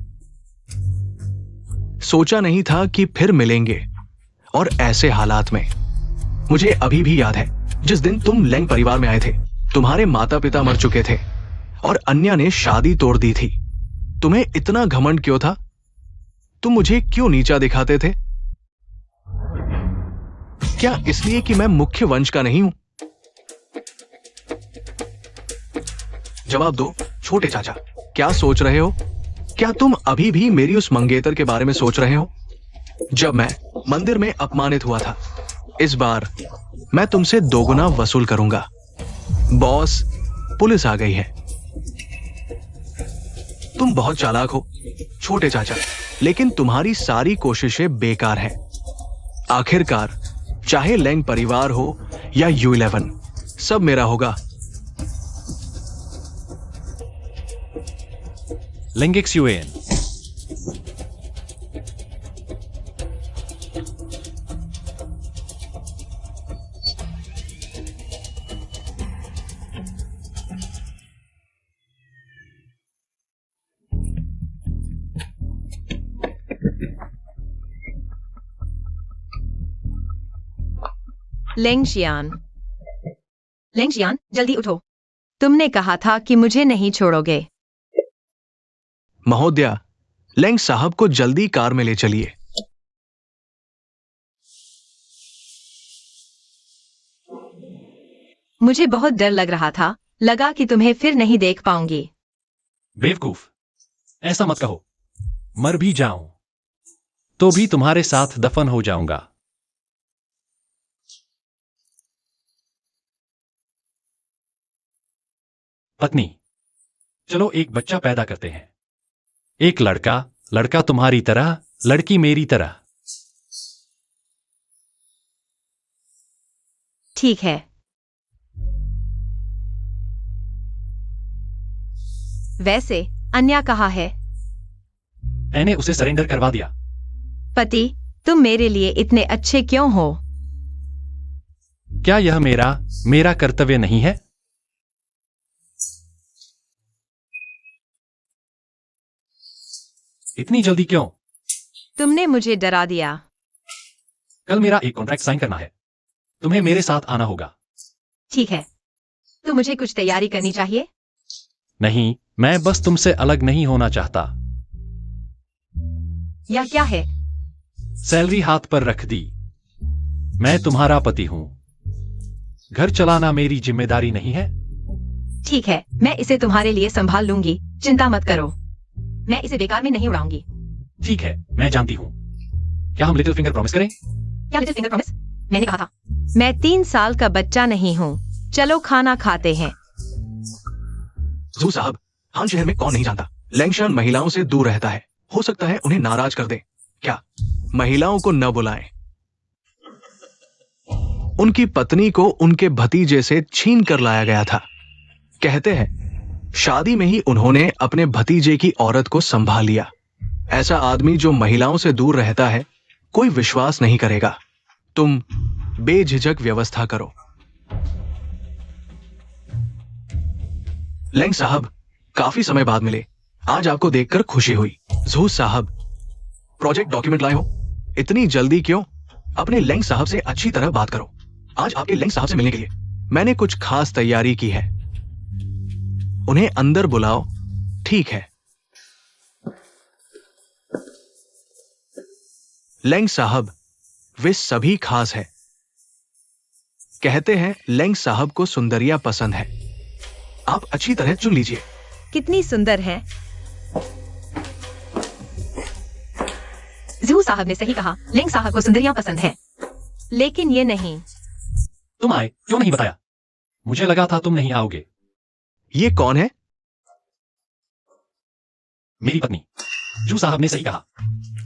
[SPEAKER 2] सोचा नहीं था कि फिर मिलेंगे, और ऐसे हालात में। मुझे अभी भी याद है जिस दिन तुम लेंग परिवार में आए थे। तुम्हारे माता पिता मर चुके थे और अन्या ने शादी तोड़ दी थी। तुम्हें इतना घमंड क्यों था? तुम मुझे क्यों नीचा दिखाते थे? क्या इसलिए कि मैं मुख्य वंश का नहीं हूं? जवाब दो छोटे चाचा, क्या सोच रहे हो? क्या तुम अभी भी मेरी उस मंगेतर के बारे में सोच रहे हो जब मैं मंदिर में अपमानित हुआ था? इस बार मैं तुमसे दोगुना वसूल करूंगा। बॉस, पुलिस आ गई है। तुम बहुत चालाक हो छोटे चाचा, लेकिन तुम्हारी सारी कोशिशें बेकार हैं। आखिरकार चाहे लेंग परिवार हो या U11, सब मेरा होगा।
[SPEAKER 4] लेंगेक्स यूएन।
[SPEAKER 1] लेंगशियान, लेंगशियान, जल्दी उठो। तुमने कहा था कि मुझे नहीं छोड़ोगे।
[SPEAKER 2] महोदया, लेंग साहब को जल्दी कार में ले चलिए।
[SPEAKER 1] मुझे बहुत डर लग रहा था, लगा कि तुम्हें फिर नहीं देख पाऊंगी।
[SPEAKER 4] बेवकूफ, ऐसा मत कहो। मर भी जाऊं तो भी तुम्हारे साथ दफन हो जाऊंगा। पत्नी, चलो एक बच्चा पैदा करते हैं। एक लड़का, लड़का तुम्हारी तरह, लड़की मेरी तरह।
[SPEAKER 1] ठीक है। वैसे अन्या कहाँ है?
[SPEAKER 4] मैंने उसे सरेंडर करवा दिया।
[SPEAKER 1] पति, तुम मेरे लिए इतने अच्छे क्यों हो?
[SPEAKER 4] क्या यह मेरा कर्तव्य नहीं है? इतनी जल्दी क्यों?
[SPEAKER 1] तुमने मुझे डरा दिया।
[SPEAKER 4] कल मेरा एक कॉन्ट्रैक्ट साइन करना है। तुम्हें मेरे साथ आना होगा।
[SPEAKER 1] ठीक है, तो मुझे कुछ तैयारी करनी चाहिए।
[SPEAKER 4] नहीं, मैं बस तुमसे अलग नहीं होना चाहता।
[SPEAKER 1] यह क्या है?
[SPEAKER 4] सैलरी हाथ पर रख दी। मैं तुम्हारा पति हूं। घर चलाना मेरी जिम्मेदारी नहीं है।
[SPEAKER 1] ठीक है, मैं इसे तुम्हारे लिए संभाल लूंगी, चिंता मत करो। मैं इसे बेकार में नहीं उड़ाऊंगी।
[SPEAKER 4] ठीक है, मैं जानती हूं। क्या हम लिटिल फिंगर प्रॉमिस करें?
[SPEAKER 1] क्या लिटिल फिंगर प्रॉमिस? मैंने कहा था। मैं 3 साल का बच्चा नहीं हूँ। चलो खाना खाते हैं।
[SPEAKER 2] जू साहब, हान शहर में कौन नहीं जानता, लेंगशान महिलाओं से दूर रहता है। हो सकता है उन्हें नाराज कर दे। क्या महिलाओं को न बुलाएं? उनकी पत्नी को उनके भतीजे से छीन कर लाया गया था। कहते हैं शादी में ही उन्होंने अपने भतीजे की औरत को संभाल लिया। ऐसा आदमी जो महिलाओं से दूर रहता है, कोई विश्वास नहीं करेगा। तुम बेझिझक व्यवस्था करो। लेंग साहब, काफी समय बाद मिले। आज आपको देखकर खुशी हुई। जू साहब, प्रोजेक्ट डॉक्यूमेंट लाए हो? इतनी जल्दी क्यों? अपने लेंग साहब से अच्छी तरह बात करो। आज आपके लेंग साहब से मिलने के लिए मैंने कुछ खास तैयारी की है। उन्हें अंदर बुलाओ। ठीक है। लेंग साहब, वे सभी खास है। कहते हैं लेंग साहब को सुंदरिया पसंद है। आप अच्छी तरह चुन लीजिए।
[SPEAKER 1] कितनी सुंदर है। जू साहब ने सही कहा, लेंग साहब को सुंदरियां पसंद है, लेकिन ये नहीं।
[SPEAKER 4] तुम आए, क्यों नहीं बताया? मुझे लगा था तुम नहीं आओगे।
[SPEAKER 2] ये कौन है?
[SPEAKER 4] मेरी पत्नी। जू साहब ने सही कहा।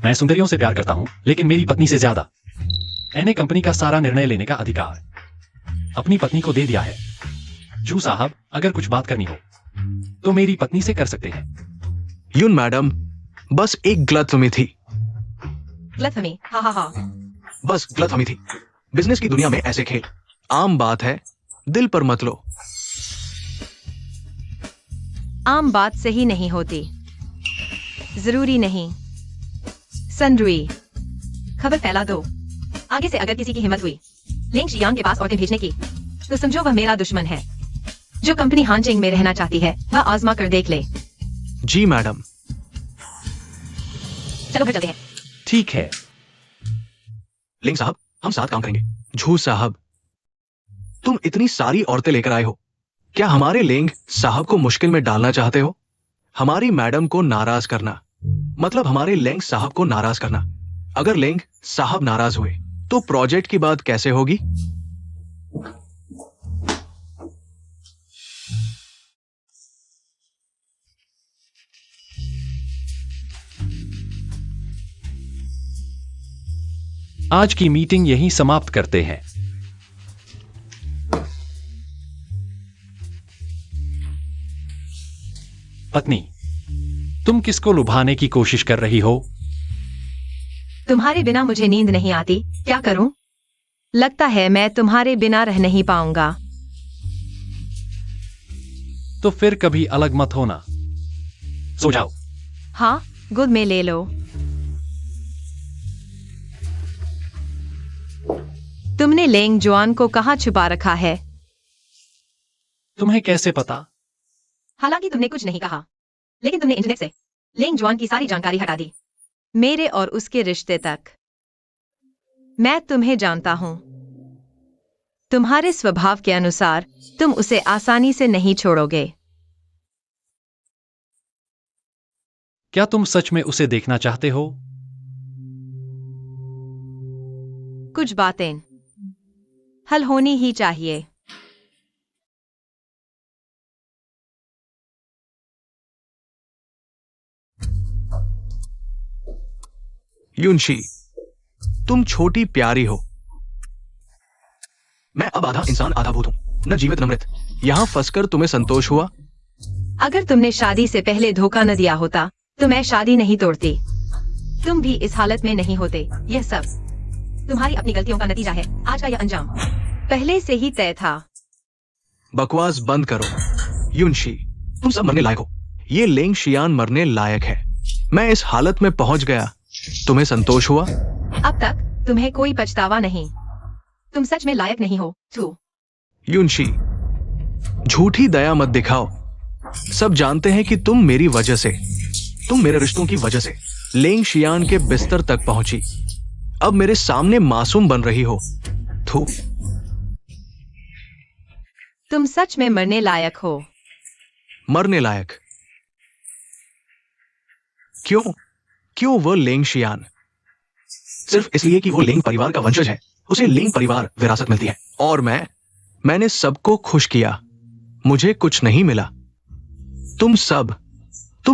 [SPEAKER 4] मैं सुंदरियों से प्यार करता हूं, लेकिन मेरी पत्नी से ज्यादा। मैंने कंपनी का सारा निर्णय लेने का अधिकार अपनी पत्नी को दे दिया है। जू साहब, अगर कुछ बात करनी हो तो मेरी पत्नी से कर सकते हैं।
[SPEAKER 2] यून मैडम, बस एक गलतफहमी थी।
[SPEAKER 1] गलतफहमी? हाँ हाँ हाँ।
[SPEAKER 2] बस गलतफहमी थी। बिजनेस की दुनिया में ऐसे खेल आम बात है, दिल पर मत लो।
[SPEAKER 1] आम बात सही नहीं होती। जरूरी नहीं। सनरुई, खबर फैला दो। आगे से अगर किसी की हिम्मत हुई लेंग शियांग के पास औरतें भेजने की, तो समझो वह मेरा दुश्मन है। जो कंपनी हानचिंग में रहना चाहती है, वह आजमा कर देख ले।
[SPEAKER 2] जी मैडम।
[SPEAKER 1] चलो घर चलते हैं।
[SPEAKER 4] ठीक है।
[SPEAKER 2] लिंग साहब, हम साथ काम करेंगे। झू साहब, तुम इतनी सारी औरतें लेकर आए हो, क्या हमारे लेंग साहब को मुश्किल में डालना चाहते हो? हमारी मैडम को नाराज करना मतलब हमारे लेंग साहब को नाराज करना। अगर लेंग साहब नाराज हुए तो प्रोजेक्ट की बात कैसे होगी?
[SPEAKER 4] आज की मीटिंग यहीं समाप्त करते हैं। पत्नी, तुम किसको लुभाने की कोशिश कर रही हो?
[SPEAKER 1] तुम्हारे बिना मुझे नींद नहीं आती, क्या करूं? लगता है मैं तुम्हारे बिना रह नहीं पाऊंगा।
[SPEAKER 4] तो फिर कभी अलग मत होना। सो जाओ।
[SPEAKER 1] हाँ, गोद में ले लो। तुमने लेंग जुआन को कहाँ छुपा रखा है?
[SPEAKER 4] तुम्हें कैसे पता?
[SPEAKER 1] हालांकि तुमने कुछ नहीं कहा, लेकिन तुमने इंटरनेट से लेंग जुआन की सारी जानकारी हटा दी, मेरे और उसके रिश्ते तक। मैं तुम्हें जानता हूं। तुम्हारे स्वभाव के अनुसार तुम उसे आसानी से नहीं छोड़ोगे।
[SPEAKER 4] क्या तुम सच में उसे देखना चाहते हो?
[SPEAKER 1] कुछ बातें हल होनी ही चाहिए।
[SPEAKER 2] युनशी, तुम छोटी प्यारी हो। मैं अब आधा इंसान आधा भूत हूं, न जीवित न मृत। यहां फंसकर तुम्हें संतोष हुआ?
[SPEAKER 1] अगर तुमने शादी से पहले धोखा न दिया होता तो मैं शादी नहीं तोड़ती। तुम भी इस हालत में नहीं होते। यह सब तुम्हारी अपनी गलतियों का नतीजा है। आज का यह अंजाम पहले से ही तय था।
[SPEAKER 2] बकवास बंद करो। युनशी, तुम सब मरने लायक हो। ये लेंग शियान मरने लायक है। मैं इस हालत में पहुंच गया, तुम्हें संतोष हुआ?
[SPEAKER 1] अब तक तुम्हें कोई पछतावा नहीं। तुम सच में लायक नहीं हो। तू
[SPEAKER 2] युनशी, झूठी दया मत दिखाओ। सब जानते हैं कि तुम मेरी वजह से, तुम मेरे रिश्तों की वजह से लेंग शियान के बिस्तर तक पहुंची। अब मेरे सामने मासूम बन रही हो। थू।
[SPEAKER 1] तुम सच में मरने लायक हो।
[SPEAKER 2] मरने लायक? क्यों? क्यों वो लेंग शियान? सिर्फ इसलिए कि वो लेंग परिवार का वंशज है। उसे लेंग परिवार विरासत मिलती है। और मैंने सबको खुश किया, मुझे कुछ नहीं मिला। तुम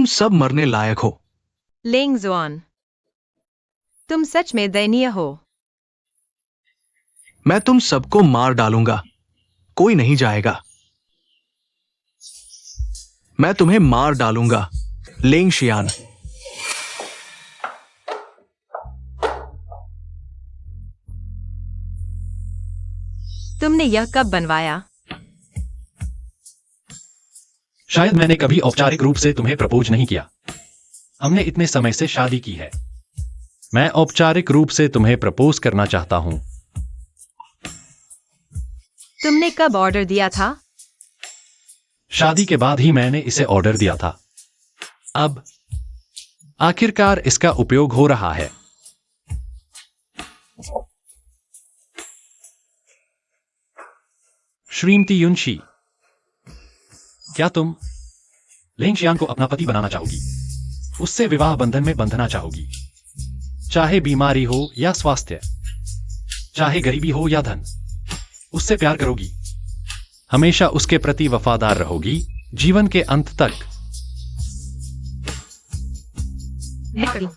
[SPEAKER 2] सब मरने लायक हो।
[SPEAKER 1] लेंग जुआन, तुम सच में दयनीय हो।
[SPEAKER 2] मैं तुम सबको मार डालूंगा, कोई नहीं जाएगा। मैं तुम्हें मार डालूंगा, लेंग शियान।
[SPEAKER 1] तुमने यह कब बनवाया?
[SPEAKER 4] शायद मैंने कभी औपचारिक रूप से तुम्हें प्रपोज नहीं किया। हमने इतने समय से शादी की है। मैं औपचारिक रूप से तुम्हें प्रपोज करना चाहता हूं।
[SPEAKER 1] तुमने कब ऑर्डर दिया था?
[SPEAKER 4] शादी के बाद ही मैंने इसे ऑर्डर दिया था। अब आखिरकार इसका उपयोग हो रहा है। श्रीमती युनशी, क्या तुम लेंग शियान को अपना पति बनाना चाहोगी? उससे विवाह बंधन में बंधना चाहोगी? चाहे बीमारी हो या स्वास्थ्य, चाहे गरीबी हो या धन, उससे प्यार करोगी? हमेशा उसके प्रति वफादार रहोगी, जीवन के अंत तक?
[SPEAKER 1] मैं करूं।